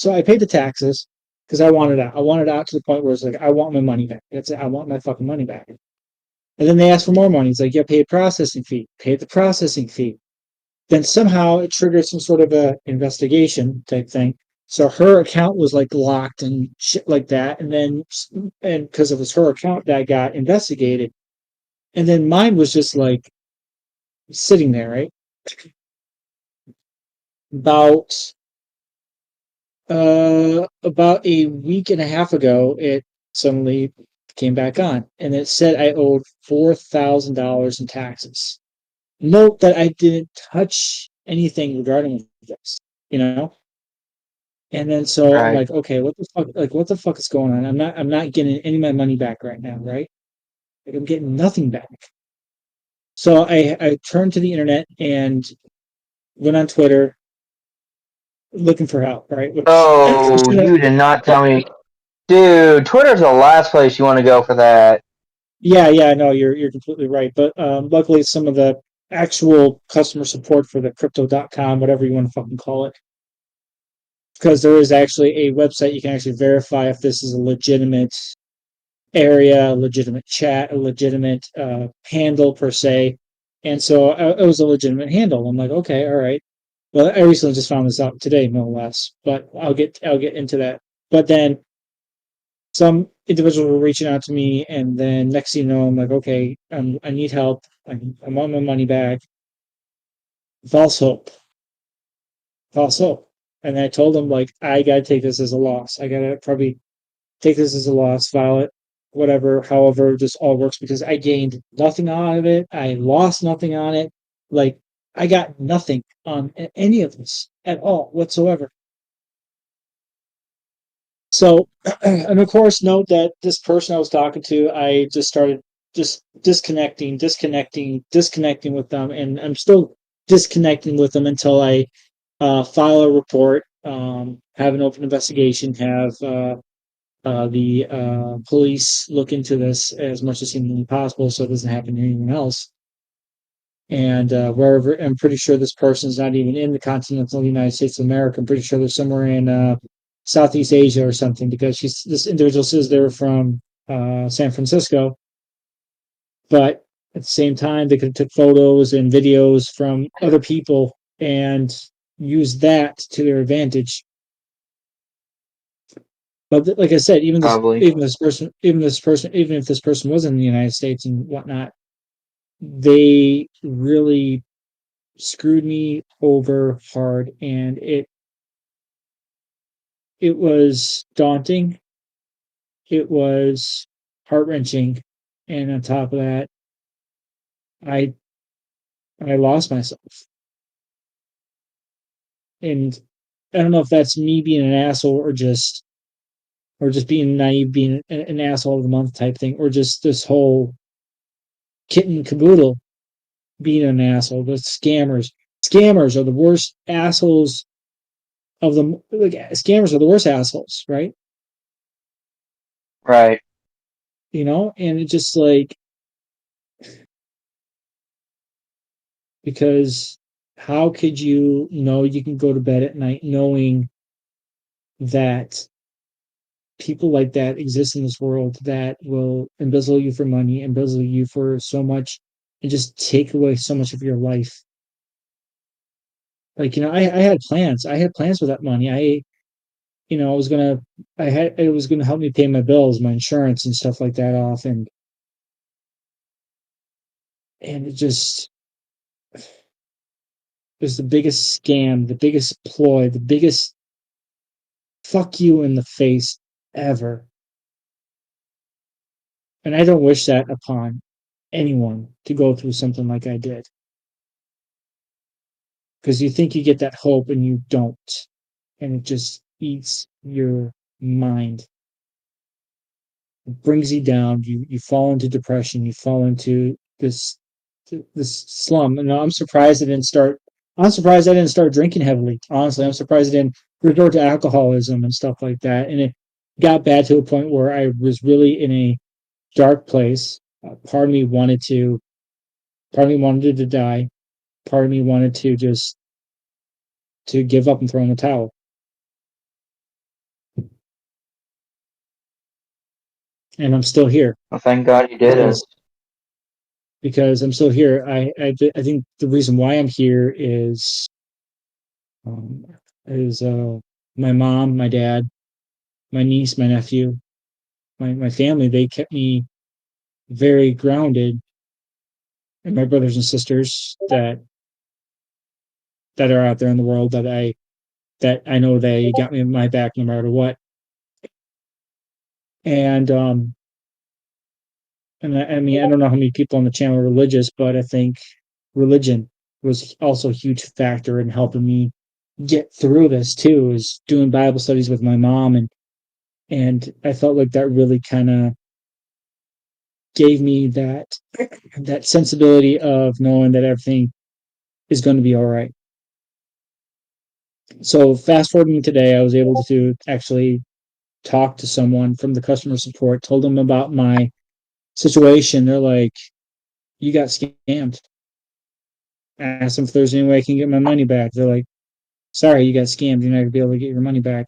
I paid the taxes because I wanted out. I wanted out to the point where it's like I want my money back. That's it. I want my fucking money back. And then they asked for more money. It's like, yeah, pay a processing fee. Pay the processing fee. Then somehow it triggered some sort of a investigation type thing. So her account was like locked and shit like that. And because it was her account that got investigated. And then mine was just like sitting there, right? About about a week and a half ago, it suddenly came back on, and it said I owed $4,000 in taxes. Note that I didn't touch anything regarding this, you know. And then so I'm Right. like, okay, what the fuck? Like, what the fuck is going on? I'm not getting any of my money back right now, right? Like, I'm getting nothing back. So I turned to the internet and went on Twitter looking for help, right? Which Oh, you did not tell me. Dude, Twitter's the last place you want to go for that. yeah, no, you're completely right. But luckily, some of the actual customer support for the crypto.com, whatever you want to fucking call it, because there is actually a website you can actually verify if this is a legitimate area, a legitimate chat, a legitimate handle per se. And so it was a legitimate handle. I'm like, okay, all right. Well, I recently just found this out today, no less. But I'll get into that. But then some individuals were reaching out to me, and then next thing you know, I'm like, okay, I need help. I want my money back. False hope, false hope. And I told them like, I gotta take this as a loss. I gotta probably take this as a loss, file it, whatever, however, this all works because I gained nothing out of it. I lost nothing on it. Like, I got nothing on any of this at all whatsoever. So, and of course, note that this person I was talking to, I just started just disconnecting with them, and I'm still disconnecting with them until I file a report, have an open investigation, have the police look into this as much as humanly possible so it doesn't happen to anyone else. And wherever, I'm pretty sure this person is not even in the continental United States of America. I'm pretty sure they're somewhere in Southeast Asia or something because this individual says they're from San Francisco. But at the same time, they could have took photos and videos from other people and use that to their advantage. But like I said, Probably. even if this person was in the United States and whatnot, they really screwed me over hard, and it was daunting. It was heart wrenching, and on top of that, I I lost myself. And I don't know if that's me being an asshole or just being naive, being an asshole of the month type thing, or just this whole kit and caboodle being an asshole. The scammers are the worst assholes of them. Like scammers are the worst assholes, right? Right. And it's just like, because how could you know you can go to bed at night knowing that people like that exist in this world that will embezzle you for money, embezzle you for so much, and just take away so much of your life? Like, I had plans. I had plans with that money. I was gonna, it was gonna help me pay my bills, my insurance, and stuff like that off, and it just was the biggest scam, the biggest ploy, the biggest fuck you in the face ever. And I don't wish that upon anyone to go through something like I did. Because you think you get that hope and you don't. And it just eats your mind. It brings you down. You fall into depression. You fall into this slum. And I'm surprised I didn't start drinking heavily. Honestly, I'm surprised I didn't resort to alcoholism and stuff like that. And it got bad to a point where I was really in a dark place. Part of me wanted to die. Part of me wanted to just to give up and throw in the towel. And I'm still here Well, thank God you did it. because I'm still here. I think the reason why I'm here um, is my mom, my dad, my niece, my nephew, my family. They kept me very grounded, and my brothers and sisters that are out there in the world that I know they got me in my back no matter what. And I mean, I don't know how many people on the channel are religious, but I think religion was also a huge factor in helping me get through this too. Is doing Bible studies with my mom, and I felt like that really kind of gave me that sensibility of knowing that everything is going to be all right. So fast forwarding today, I was able to actually talk to someone from the customer support, told them about my situation. They're like, "You got scammed." I asked them if there's any way I can get my money back. They're like, "Sorry, you got scammed. You're not gonna be able to get your money back."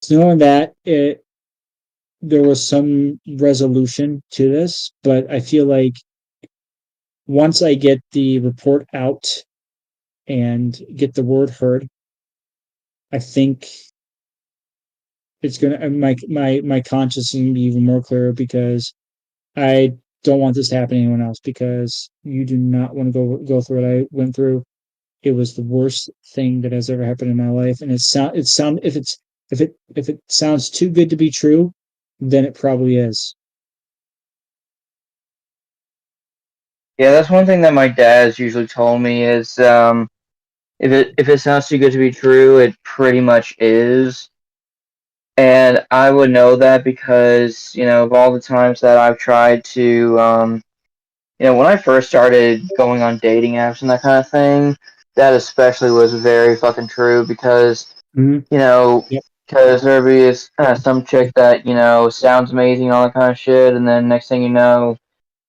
So knowing that there was some resolution to this, but I feel like once I get the report out and get the word heard, I think it's gonna my conscience is gonna be even more clear, because I don't want this to happen to anyone else, because you do not want to go through what I went through. It was the worst thing that has ever happened in my life, and if it sounds too good to be true, then it probably is. Yeah, that's one thing that my dad's usually told me is if it sounds too good to be true, it pretty much is. And I would know that because, of all the times that I've tried to when I first started going on dating apps and that kind of thing, that especially was very fucking true because, Mhm. you know, Yep. because there be some chick that, sounds amazing, all that kind of shit, and then next thing you know,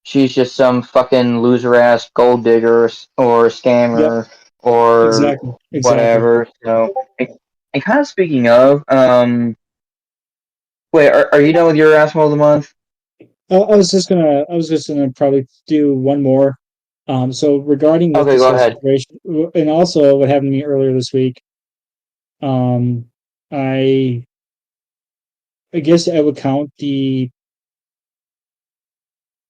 she's just some fucking loser ass gold digger or Yep. scammer or Exactly. Exactly. whatever. And kind of speaking of, wait, are you done with your asshole of the month? I was just gonna probably do one more. So regarding with Okay, this go whole ahead. situation, and also what happened to me earlier this week, um, I I guess I would count the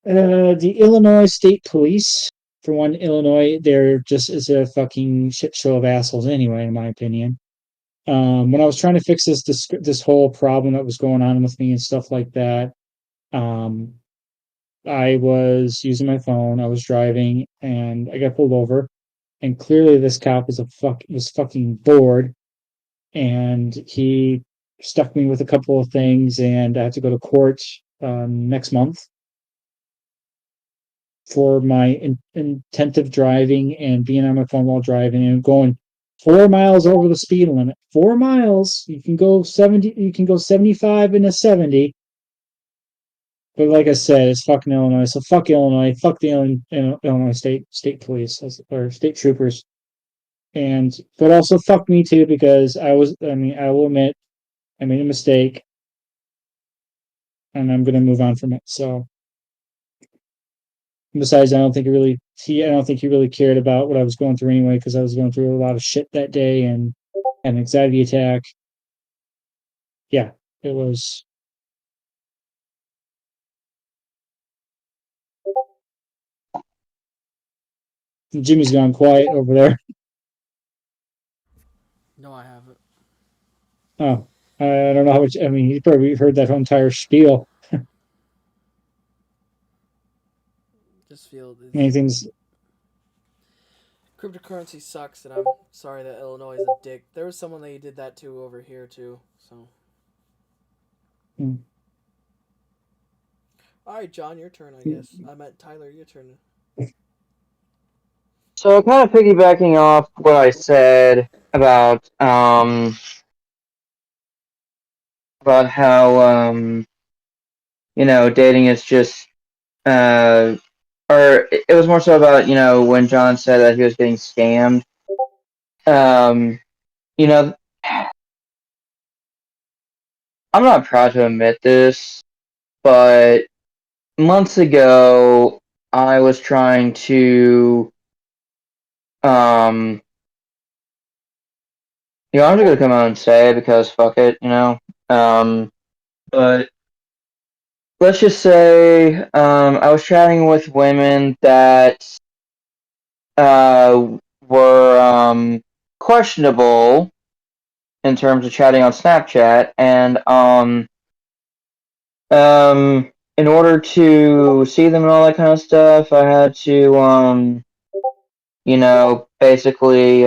Illinois State Police. For one, Illinois, they're just is a fucking shit show of assholes anyway, in my opinion. When I was trying to fix this whole problem that was going on with me and stuff like that, um, I was using my phone. I was driving, and I got pulled over. and clearly this cop was fucking bored, and he stuck me with a couple of things, and I have to go to court next month for my intensive driving and being on my phone while driving and going 4 miles over the speed limit. 4 miles. You can go 70. You can go 75 in a 70. But like I said, it's fucking Illinois. So fuck Illinois. Fuck the Illinois state police or state troopers. But also fuck me too, because I will admit I made a mistake, and I'm gonna move on from it. So besides, I don't think he really cared about what I was going through anyway, because I was going through a lot of shit that day and an anxiety attack. Yeah, it was. Jimmy's gone quiet over there. No, I haven't. Oh, I don't know how much. I mean, he probably heard that whole entire spiel. This field is Anything's. cryptocurrency sucks, and I'm sorry that Illinois is a dick. There was someone that he did that to over here too. So. Hmm. All right, John, your turn. I guess I meant Tyler. Your turn. So kind of piggybacking off what I said about how dating is just or it was more so about when John said that he was getting scammed. You know, I'm not proud to admit this, but months ago I was trying to I'm just gonna come out and say it because fuck it, but let's just say I was chatting with women that were questionable in terms of chatting on Snapchat, and in order to see them and all that kind of stuff, I had to basically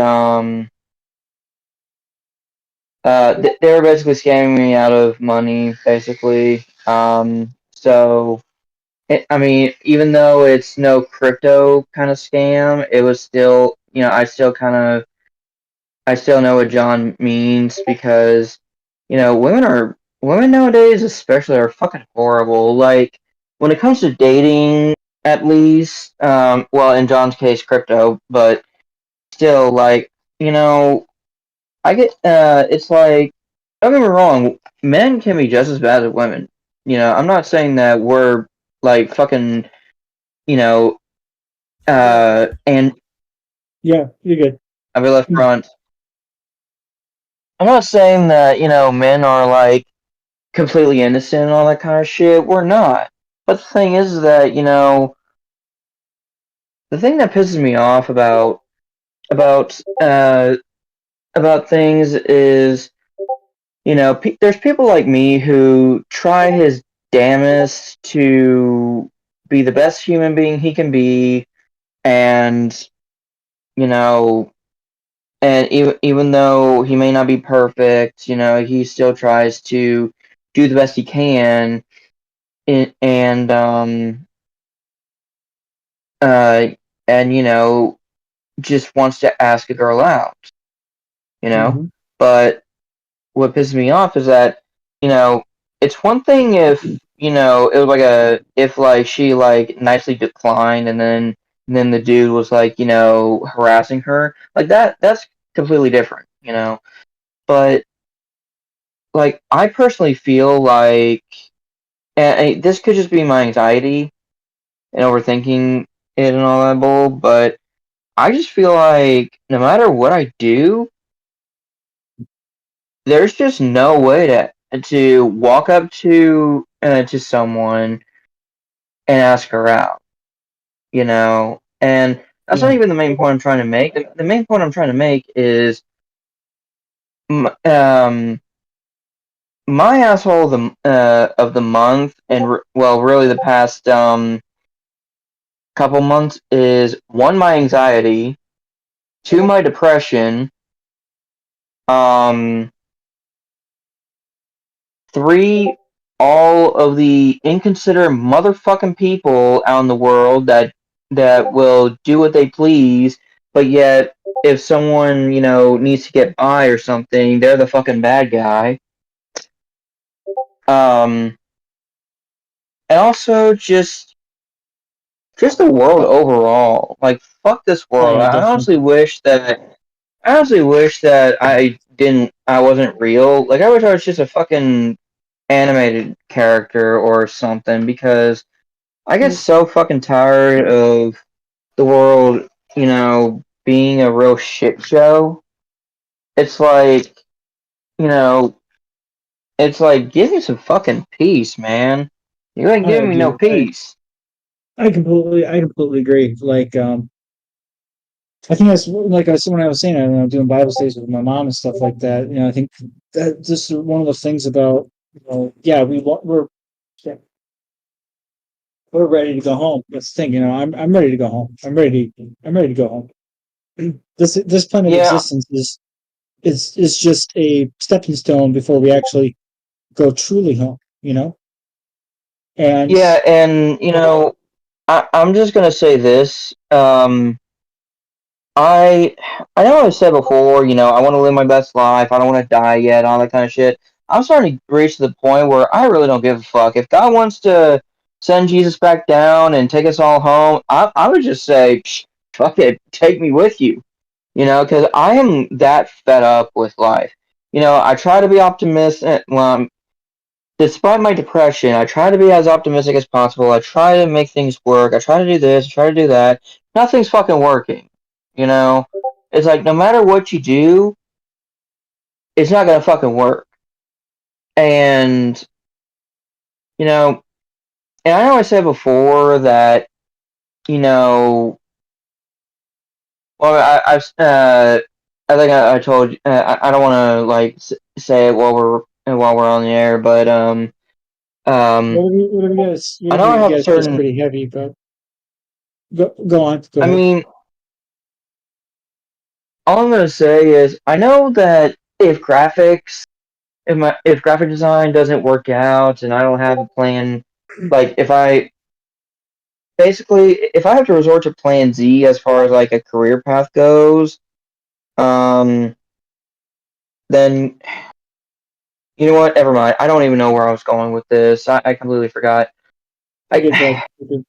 they were basically scamming me out of money, basically. So I mean, even though it's no crypto kind of scam, it was still, I still know what John means because, women nowadays especially are fucking horrible. Like, when it comes to dating, at least, well, in John's case, crypto, but still, like, I get, it's like, don't get me wrong, men can be just as bad as women. I'm not saying that we're, like, fucking, and Yeah, you're good. I'll be left front. I'm not saying that, men are, like, completely innocent and all that kind of shit. We're not. But the thing is that, the thing that pisses me off about, uh, about things is, there's people like me who try his damnedest to be the best human being he can be, and, you know, and even though he may not be perfect, he still tries to do the best he can, and uh, and just wants to ask a girl out, Mm-hmm. But what pisses me off is that, it's one thing if it was like if like she like nicely declined, and then the dude was like harassing her like that. That's completely different, But like I personally feel like, and this could just be my anxiety and overthinking it and all that bull, but I just feel like no matter what I do, there's just no way to walk up to someone and ask her out, And that's Yeah. not even the main point I'm trying to make. The main point I'm trying to make is, my asshole of the month, and well, really the past couple months is one, my anxiety, to my depression. 3, all of the inconsiderate motherfucking people out in the world that will do what they please, but yet if someone, needs to get by or something, they're the fucking bad guy. And also just the world overall. Like, fuck this Oh, world. yeah, I definitely. honestly wish that I wasn't real. Like, I wish I was just a fucking animated character or something, because I get so fucking tired of the world, being a real shit show. It's like, you know, it's like, give me some fucking peace, man. You ain't I giving me no do. peace. I completely agree. Like, I think that's like when I was saying, I don't know, doing Bible studies with my mom and stuff like that. I think that just one of those things about, yeah, yeah, we're ready to go home. That's the thing, I'm ready to go home. I'm ready to go home. This plane of Yeah, existence is just a stepping stone before we actually go truly home. And yeah, and I'm just gonna say this. I I know I've said before, I want to live my best life. I don't want to die yet, all that kind of shit. I'm starting to reach the point where I really don't give a fuck. If God wants to send Jesus back down and take us all home, I would just say, "Psh, fuck it, take me with you." Because I am that fed up with life. I try to be optimistic. Well, despite my depression, I try to be as optimistic as possible. I try to make things work. I try to do this, I try to do that. Nothing's fucking working. You know? It's like no matter what you do, it's not gonna fucking work. And you know, and I know I said before that, you know, well, I think I told you, I don't want to like say it while we're on the air, but um, I know I whatever you have a guys is certain. pretty heavy, but go on, go I ahead. mean, all I'm gonna say is I know that if graphic design doesn't work out and I don't have a plan, like if I have to resort to plan Z as far as like a career path goes, um, then you know what? Never mind. I don't even know where I was going with this. I completely forgot. You're good, I, bud. You're good.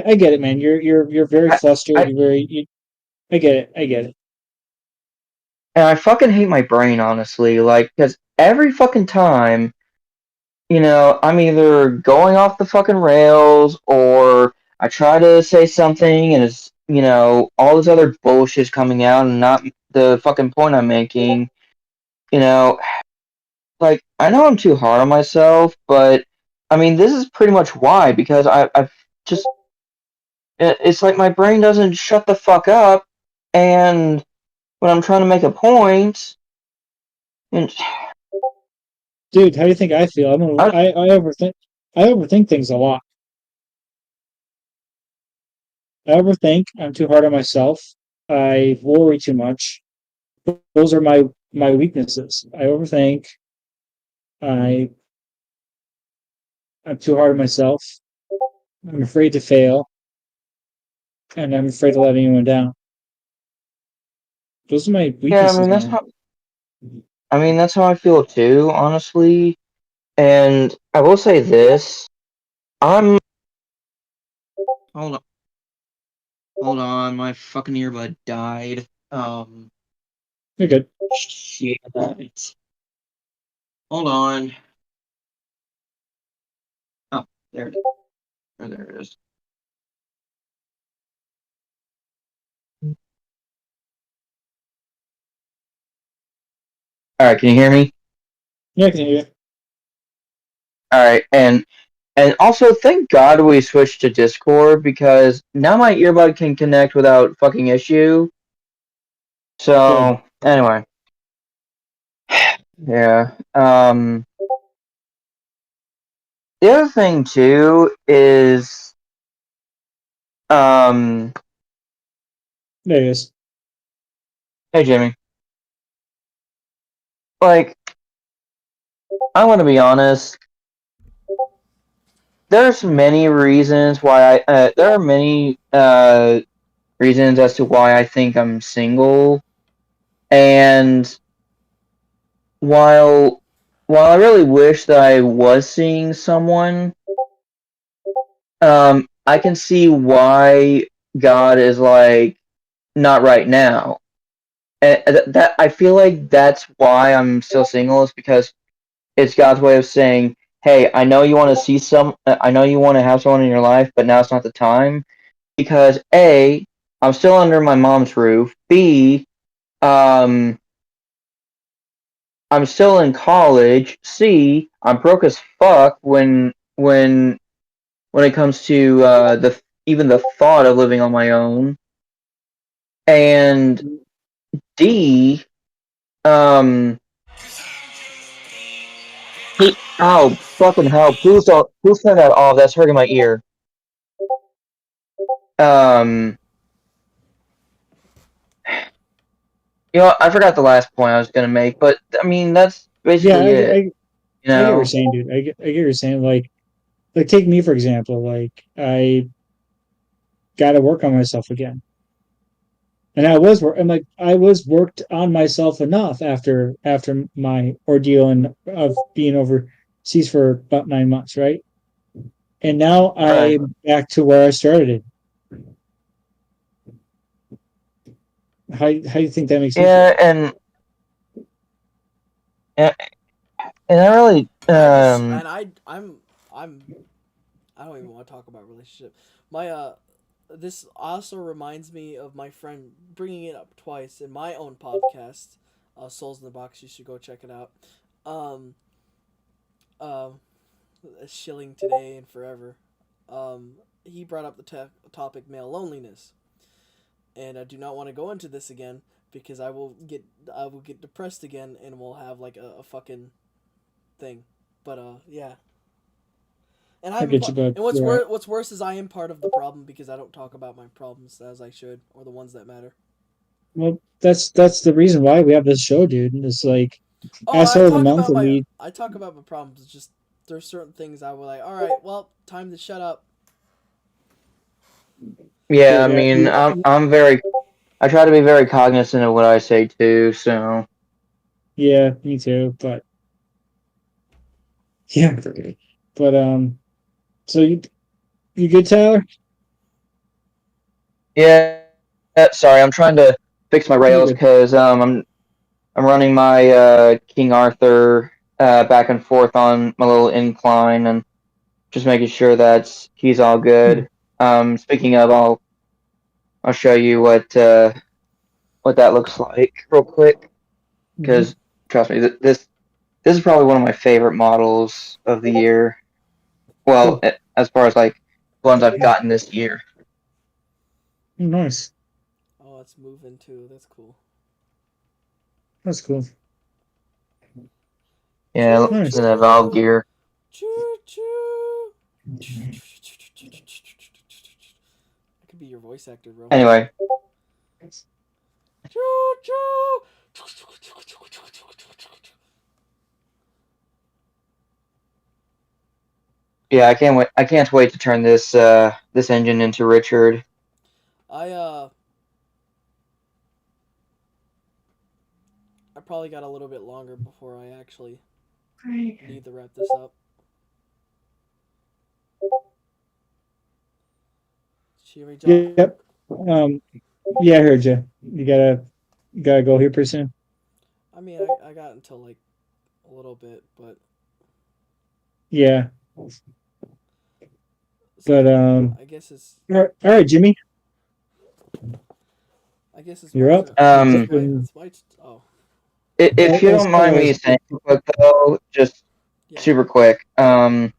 I get it, man. You're very I, flustered. I, I get it. I get it. and I fucking hate my brain, honestly. Like, because every fucking time, I'm either going off the fucking rails or I try to say something and it's, all this other bullshit's coming out and not the fucking point I'm making. You know, like, I know I'm too hard on myself, but I mean, this is pretty much why, because I've just, it's like my brain doesn't shut the fuck up, and when I'm trying to make a point, and Dude, how do you think I feel? I, I overthink things a lot. I overthink. I'm too hard on myself. I worry too much. Those are my weaknesses. I overthink. I I'm too hard on myself. I'm afraid to fail, and I'm afraid to let anyone down. Those are my yeah, weaknesses, man. I mean, that's how I feel too, honestly. And I will say this, I'm, hold on, hold on, my fucking earbud died. You're good. Shit. Hold on. Oh, there it is. Oh, there it is. All right, can you hear me? Yeah, I can hear you. All right, and also thank God we switched to Discord because now my earbud can connect without fucking issue. Good. So anyway, yeah. The other thing too is um There it is. Hey, Jimmy. Like, I want to be honest. There's many reasons why there are many reasons as to why I think I'm single, and while I really wish that I was seeing someone, I can see why God is like not right now. And that I feel like that's why I'm still single, is because it's God's way of saying, "Hey, I know you want to see I know you want to have someone in your life, but now's not the time." Because A, I'm still under my mom's roof. B, um, I'm still in college. C, I'm broke as fuck when it comes to the even the thought of living on my own. And D, um, oh fucking hell! Please turn that off. That's hurting my ear. Um, I forgot the last point I was gonna make, but I mean that's Yeah, basically it. I You get what you're know? saying, dude. I get what you're saying. Like take me for example. Like I got to work on myself again, and I was worked on myself enough after my ordeal and of being overseas for about 9 months, right? And now Right. I'm back to where I started. How do you think that makes you feel? Yeah, and I really I just and I'm I don't even want to talk about relationship. My this also reminds me of my friend bringing it up twice in my own podcast, Souls in the Box. You should go check it out. Um, uh, Shilling today and forever. He brought up the topic male loneliness, and I do not want to go into this again because I will get depressed again and we'll have like a fucking thing. But yeah. And I get you, but and yeah. what's worse is I am part of the problem because I don't talk about my problems as I should or the ones that matter. Well, that's the reason why we have this show, dude. It's like Oh, asshole of the month, and we I talk about my problems. It's just there's certain things I will like. All right, well, time to shut up. yeah. I yeah mean, I try to be very cognizant of what I say too. So yeah me too. But yeah, but so you good, Tyler? yeah. Sorry, I'm trying to fix my You rails good? because I'm running my King Arthur back and forth on my little incline and just making sure that he's all Hmm. good. Speaking of, I'll show you what that looks like real quick Mm-hmm. because trust me, this is probably one of my favorite models of the year. Well, Cool. as far as like ones I've gotten this year. Nice. Oh, it's moving too. That's cool. That's cool. Yeah, Choo looks in Nice. a Valve choo, gear. choo choo. I could be your voice actor, bro. Anyway, Choo choo. yeah, I can't wait to turn this engine into Richard. I I probably got a little bit longer before I actually need to wrap this up. Did you hear me, John? Yep. Um. Yeah, I heard you. You gotta go here pretty soon. I mean, I got until like a little bit, but Yeah. so But I guess it's all right, Jimmy, my you're up. turn. Oh, Um, oh if you As don't far mind me as saying, but though, just yeah. super quick. I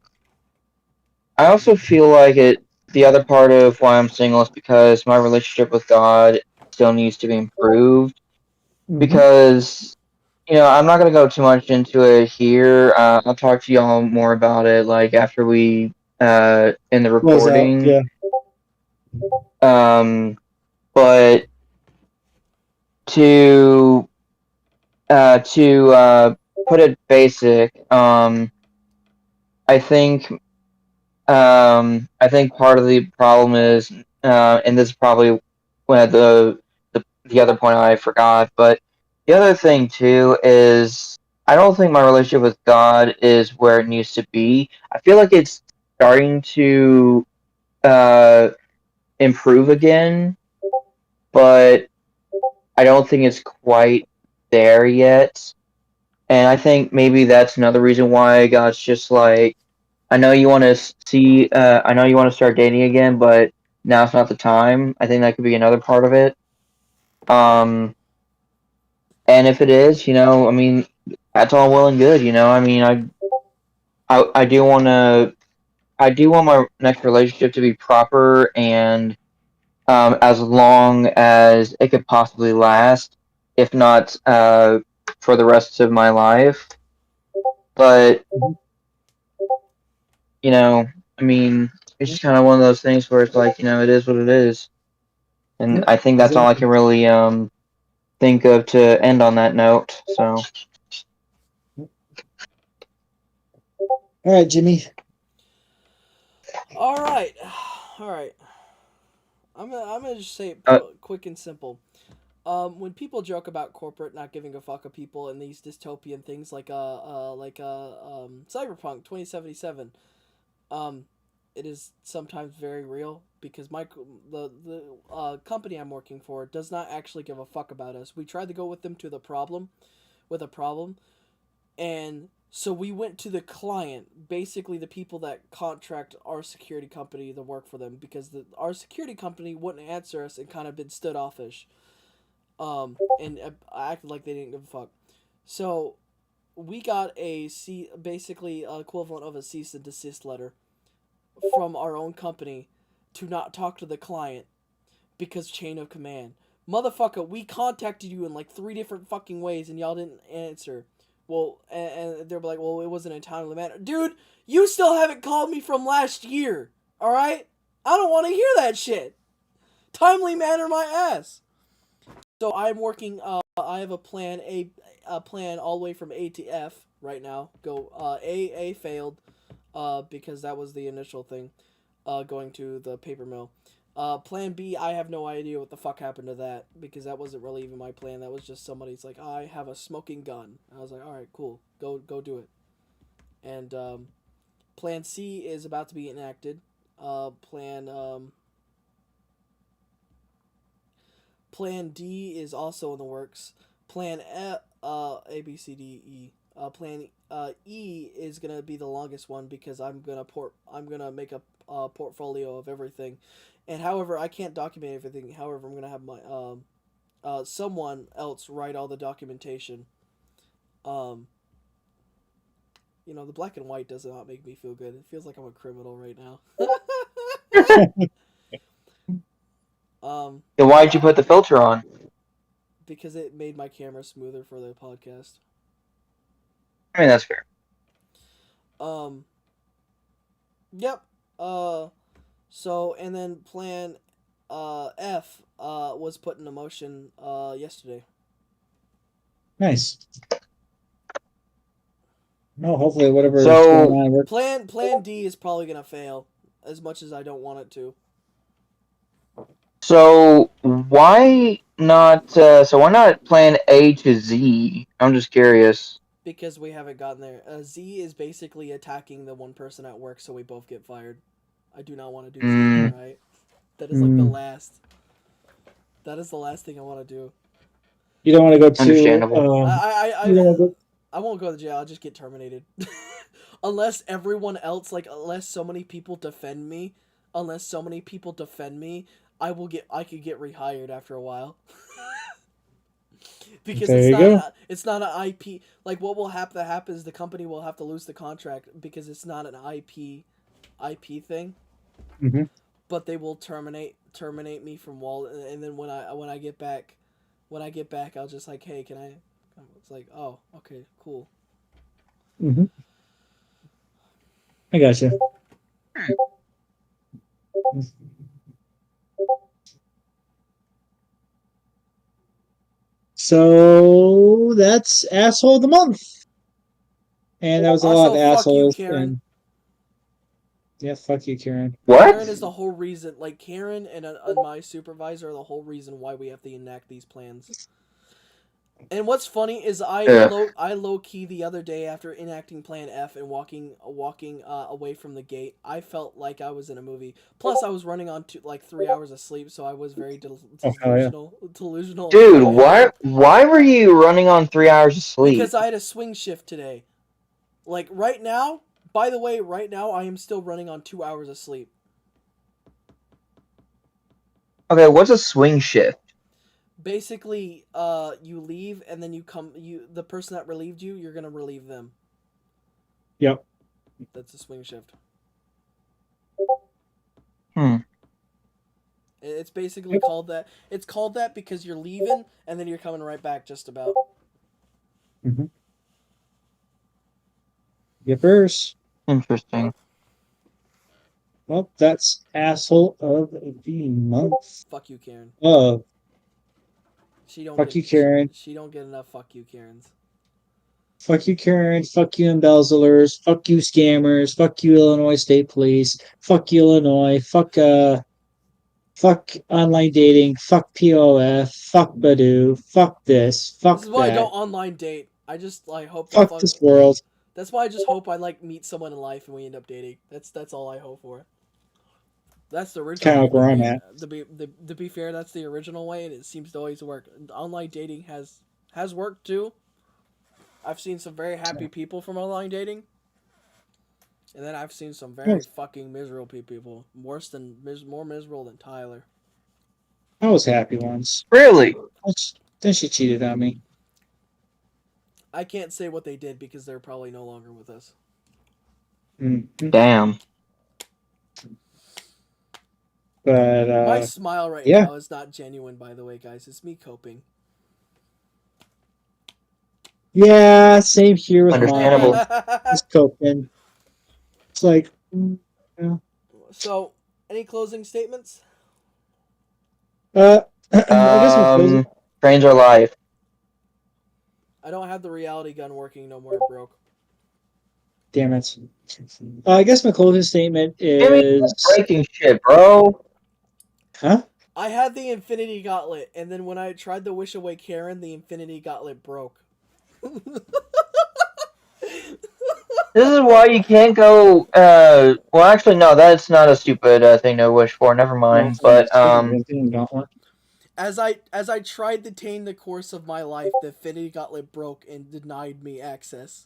also feel like the other part of why I'm single is because my relationship with God still needs to be improved. mhm, Because I'm not gonna go too much into it here. I'll talk to y'all more about it like after we in the close out. recording. Yeah. Um, but to put it basic, I think I think part of the problem is, and this is probably one of the other point I forgot, but the other thing too is I don't think my relationship with God is where it needs to be. I feel like it's starting to uh, improve again, but I don't think it's quite there yet. And I think maybe that's another reason why God's just like, I know you want to I know you want to start dating again, but now's not the time. I think that could be another part of it. Um, and if it is, I mean, that's all well and good. I mean, I do I do want my next relationship to be proper and as long as it could possibly last, if not for the rest of my life. But I mean, it's just kind of one of those things where it's like, it is what it is, and Yep, I think that's all I exactly. can really think of to end on that note. So, All right, Jimmy. All right, all right. I'm gonna just say it uh, quick and simple. When people joke about corporate not giving a fuck of people and these dystopian things like Cyberpunk 2077, um, it is sometimes very real because the company I'm working for does not actually give a fuck about us. We tried to go with them to the problem, with a problem, and so we went to the client, basically the people that contract our security company to work for them, because our security company wouldn't answer us and kind of been stood offish, and acted like they didn't give a fuck. So we got basically equivalent of a cease and desist letter from our own company to not talk to the client because chain of command. Motherfucker, we contacted you in like 3 different fucking ways and y'all didn't answer. Well, and they're like, well, it wasn't in a timely manner. Dude, you still haven't called me from last year, alright? I don't want to hear that shit. Timely manner my ass. So I'm working, I have a plan, a plan all the way from A to F right now. A failed, because that was the initial thing, going to the paper mill. Plan B, I have no idea what the fuck happened to that, because that wasn't really even my plan. That was just somebody's like, I have a smoking gun. I was like, alright, cool, go do it. And, Plan C is about to be enacted. Plan D is also in the works. Plan A, B, C, D, E. Plan E is gonna be the longest one because I'm gonna make a portfolio of everything, and however I can't document everything. However, I'm gonna have my someone else write all the documentation. The black and white does not make me feel good. It feels like I'm a criminal right now. then why'd you put the filter on? Because it made my camera smoother for the podcast. I mean, that's fair. Yep. So and then Plan F was put into motion yesterday. Nice. No, hopefully whatever So- is going on works. Plan D is probably gonna fail, as much as I don't want it to. So why not? So why not plan A to Z? I'm just curious. Because we haven't gotten there. Z is basically attacking the one person at work, so we both get fired. I do not want to do Z. Right? That is like the last. That is the last thing I want to do. You don't want to go to. Understandable. You don't wanna go- I won't go to jail. I'll just get terminated. Unless everyone else, unless so many people defend me, I could get rehired after a while. Because it's not an IP. Like what will happen is the company will have to lose the contract because it's not an IP thing. Mm-hmm. But they will terminate me from Wall, and then when I get back, I'll just like, hey, can I? It's like, oh, okay, cool. Mm-hmm. I gotcha. So that's asshole of the month. And that was a lot of Also, fuck you, assholes. Karen. And yeah, fuck you, Karen. What? Karen is the whole reason. Like Karen and my supervisor are the whole reason why we have to enact these plans. And what's funny is I low key the other day after enacting Plan F and walking away from the gate, I felt like I was in a movie. Plus, I was running on 3 hours of sleep, so I was very delusional. Dude, why were you running on 3 hours of sleep? Because I had a swing shift today. Like right now, by the way, right now I am still running on 2 hours of sleep. Okay, what's a swing shift? Basically, you leave and then the person that relieved you, you're gonna relieve them. Yep. That's a swing shift. It's basically called that. It's called that because you're leaving and then you're coming right back just about. Mm-hmm. Yippers. Interesting. Well, that's asshole of the month. Fuck you, Karen. Fuck you, Karen. She don't get enough fuck you, Karens. Fuck you, Karen. Fuck you, embezzlers. Fuck you, scammers. Fuck you, Illinois State Police. Fuck you, Illinois. Fuck online dating. Fuck POF. Fuck Badoo. Fuck this. Fuck This is why I that. don't online date. I just hope Fuck this world. That's why I just hope I meet someone in life and we end up dating. That's all I hope for. That's the original. Kind of like where I'm at. To be fair, that's the original way, and it seems to always work. Online dating has worked too. I've seen some very happy people from online dating, and then I've seen some very fucking miserable people. More miserable than Tyler. I was happy once. Really? Then she cheated on me. I can't say what they did because they're probably no longer with us. Mm-hmm. Damn. But my smile right yeah. now is not genuine, by the way, guys. It's me coping. Yeah, same here with Understandable. mine. Just coping. It's like, yeah. So, any closing statements? I guess my closing. Trains are live. I don't have the reality gun working no more. It broke. Damn it. I guess my closing statement is. Breaking shit, bro. Huh? I had the Infinity Gauntlet, and then when I tried to wish away Karen, the Infinity Gauntlet broke. This is why you can't go. Well, actually, no. That's not a stupid thing to wish for. Never mind. But As I tried to tame the course of my life, the Infinity Gauntlet broke and denied me access.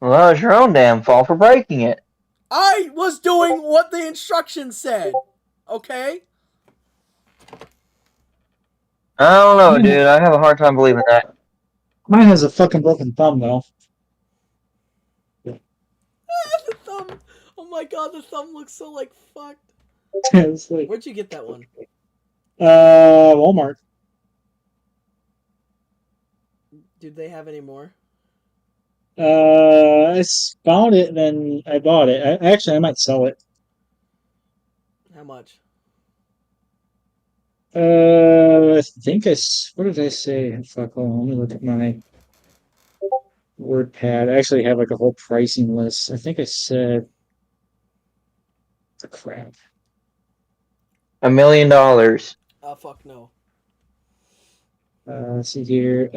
Well, it's your own damn fault for breaking it. I was doing what the instructions said. Okay? I don't know, dude. I have a hard time believing that. Mine has a fucking broken thumb, though. The thumb. Oh my god, the thumb looks so fucked. It's like, Where'd you get that one? Walmart. Did they have any more? I found it and then I bought it. I might sell it. How much? I think what did I say? Fuck, hold on, let me look at my WordPad. I actually have a whole pricing list. I think I said, crap. $1 million. Oh, fuck no. Let's see here.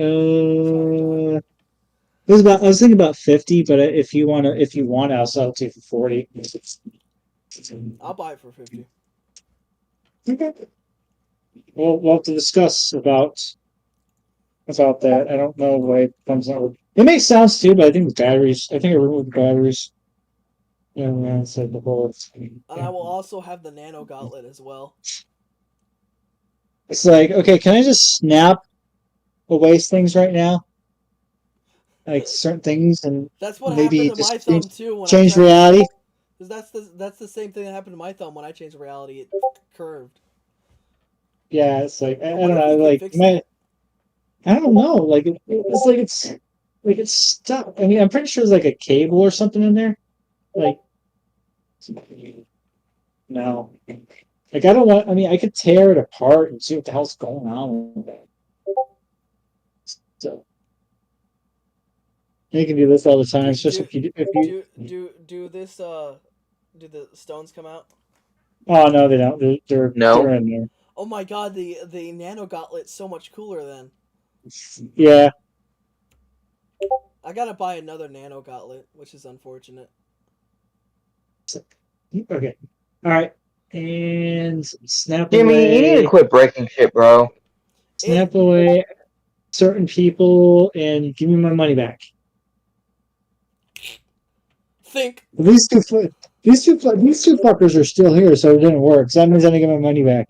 I was thinking about 50, but if you want, I'll sell it to you for 40. I'll buy it for 50. Okay. We'll have to discuss about that. I don't know why it comes out. It makes sounds too, but I think the batteries. I think I removed the batteries. Yeah, said the bullets. And I will also have the Nano Gauntlet as well. It's like, okay, can I just snap away things right now? Like certain things, and that's what maybe happened to my just thumb too. When change reality. Because that's the same thing that happened to my thumb when I changed reality. It curved. Yeah, it's like I don't wonder if know, we like can fix that. I don't know, like it's stuck. I mean, I'm pretty sure there's like a cable or something in there. Like, no. Like, I don't want. I mean, I could tear it apart and see what the hell's going on with it. So you can do this all the time, especially if you. Do this do the stones come out? Oh no, they don't. They're No. in there. Oh my god, the nano gauntlet's so much cooler then. Yeah. I gotta buy another nano gauntlet, which is unfortunate. Okay. All right. And snap Jimmy, away. you need to quit breaking shit, bro. Snap away certain people and give me my money back. Think. These two fuckers are still here, so it didn't work. So that means I didn't get my money back.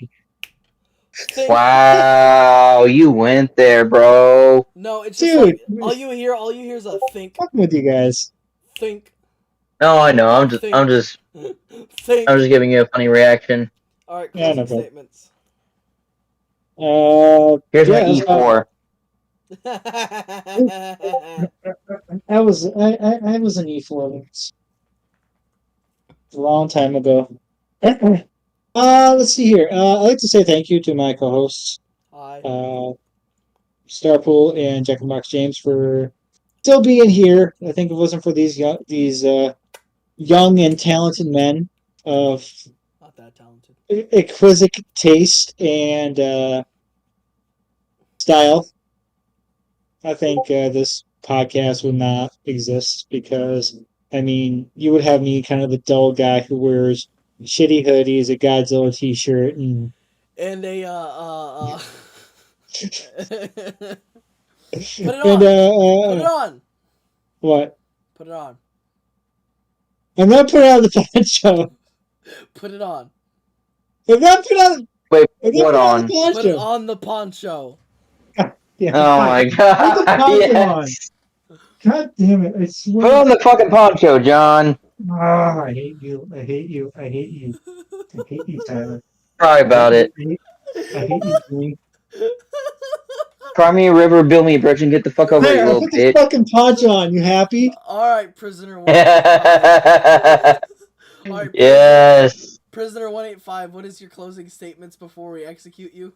Think. Wow, you went there, bro. No, it's just Dude. like all you hear is a think. Fucking with you guys. Think. No, I know. I'm just Think. giving you a funny reaction. Alright, Yeah, closing no statements. Here's my that's E4. I was an E4 once. A long time ago. Let's see here. I'd like to say thank you to my co-hosts, Hi. Starpool and Jack and Box James, for still being here. I think if it wasn't for these young and talented men of Not that talented. exquisite taste and style, I think this podcast would not exist because, I mean, you would have me kind of the dull guy who wears shitty hoodies, a Godzilla t-shirt, and And a Put it on. and Put it on. what? Put it on. I'm not putting on the poncho. Put it on. I'm not putting on. Wait, I'm not what putting on? the Put it poncho. on the poncho. Yeah. Oh my Put the god. poncho Yes. on. God damn it! I swear. Put on the fucking poncho, John. Oh, I hate you. I hate you. I hate you. I hate you, Tyler. Cry about it. I hate you, Jimmy. Cry me a river, build me a bridge, and get the fuck over it, There, you I little put this bitch. fucking poncho on. You happy? Alright, prisoner 185. Alright, Yes. prisoner 185, what is your closing statements before we execute you?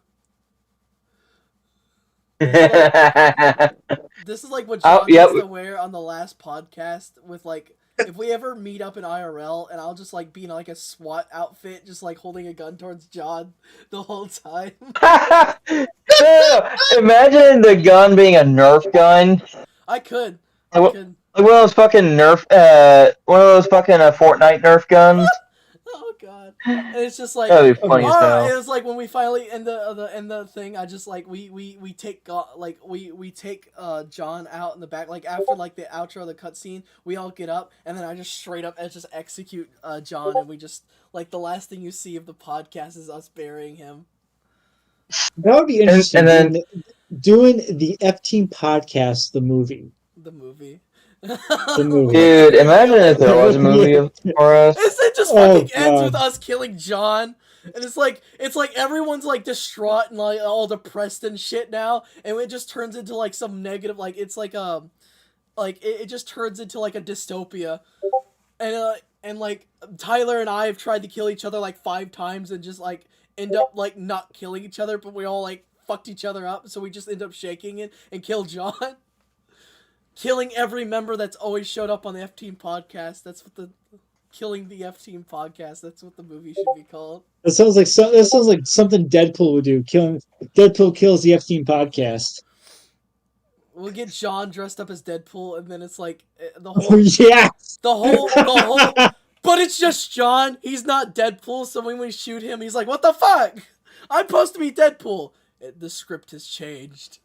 This is like what John yep. used to wear on the last podcast with like, if we ever meet up in IRL and I'll just like be in like a SWAT outfit, just like holding a gun towards John the whole time. No, imagine the gun being a Nerf gun. I could. Like I could. one of those fucking Fortnite Nerf guns. Oh god. And it's just like, That'd be funny as alright, hell. it was like when we finally end the thing, I just like we take John out in the back, like after like the outro of the cutscene, we all get up and then I just straight up and just execute John, and we just like the last thing you see of the podcast is us burying him. That would be interesting. And then- doing the F Team podcast, the movie. The movie. The movie. Dude, imagine if there was a movie for us. It just Oh, fucking ends God. with us killing John. And it's like everyone's like distraught and like all depressed and shit now, and it just turns into like some negative, like it's like it just turns into like a dystopia. And like Tyler and I have tried to kill each other like 5 times and just like end up like not killing each other, but we all like fucked each other up, so we just end up shaking it and kill John. Killing every member that's always showed up on the F Team podcast. That's what killing the F Team podcast. That's what the movie should be called. That sounds like something Deadpool would do. Deadpool kills the F Team podcast. We'll get John dressed up as Deadpool, and then it's like the Oh whole, yeah. the whole. But it's just John. He's not Deadpool. So when we shoot him, he's like, "What the fuck? I'm supposed to be Deadpool." The script has changed.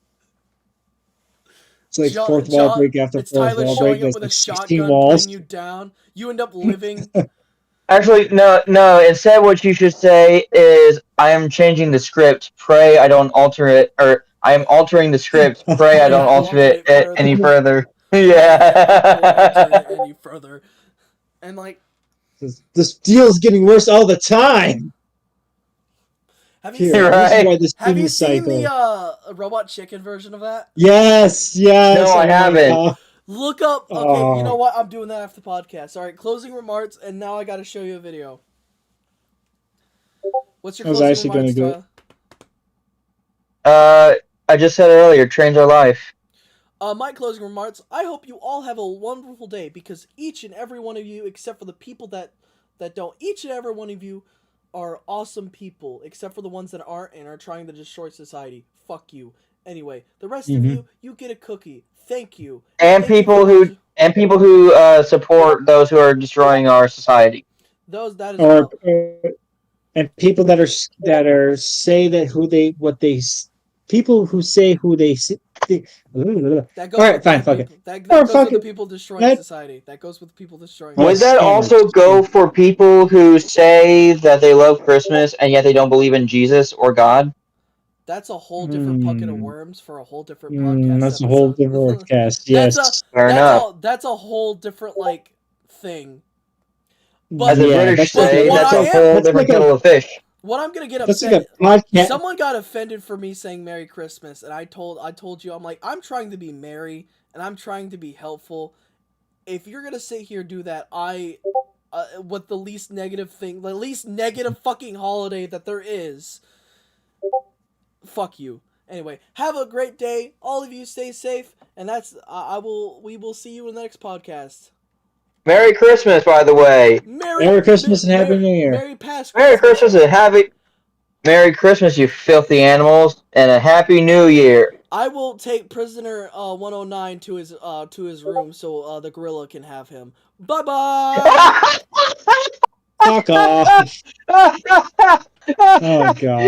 It's like John- fourth wall John- break after It's fourth Tyler wall showing break. up That's with a like 16 shotgun, walls. putting you down. You end up living. Actually, no. Instead, what you should say is, "I am changing the script. Pray I don't alter it," or "I am altering the script. Pray I don't alter it any further." Yeah. Any further, and like, This deal's getting worse all the time. have you Here, seen, Right. this is why this have thing you is seen psycho. the Robot Chicken version of that? Yes. No, I haven't. God. Look up. Okay, Oh. you know what? I'm doing that after the podcast. All right, closing remarks, and now I got to show you a video. What's your I was closing actually gonna remarks, go- Tyler? I just said earlier, trains are life. My closing remarks. I hope you all have a wonderful day because each and every one of you, except for the people that don't, each and every one of you are awesome people, except for the ones that aren't and are trying to destroy society. Fuck you. Anyway, the rest of Mhm. you get a cookie. Thank you. And Thank you people for who watching. support those who are destroying our society. That as Or well. and people that are say that people who say who they see. That goes All right, with fine, the fuck it. people. That Or goes with fuck the it. people destroying That- society. That goes with the people destroying. Yeah, Would that scammers. also go for people who say that they love Christmas and yet they don't believe in Jesus or God? That's a whole different bucket of worms for a whole different podcast That's episode. a whole different cast. Yes. Fair enough. That's a whole different like thing. As the British that's say, what that's I a am- whole that's different like a- kettle of fish. What I'm gonna get That's upset. like a podcast. Someone got offended for me saying Merry Christmas, and I told you, I'm like, I'm trying to be merry and I'm trying to be helpful. If you're gonna sit here and do that, with the least negative thing, the least negative fucking holiday that there is, fuck you. Anyway, have a great day. All of you stay safe, and we will see you in the next podcast. Merry Christmas, by the way. Merry Christmas and Happy New Year. Merry past Merry Christmas and Merry Christmas, you filthy animals, and a Happy New Year. I will take prisoner 109 to his room so the gorilla can have him. Bye bye. Fuck off. Oh god.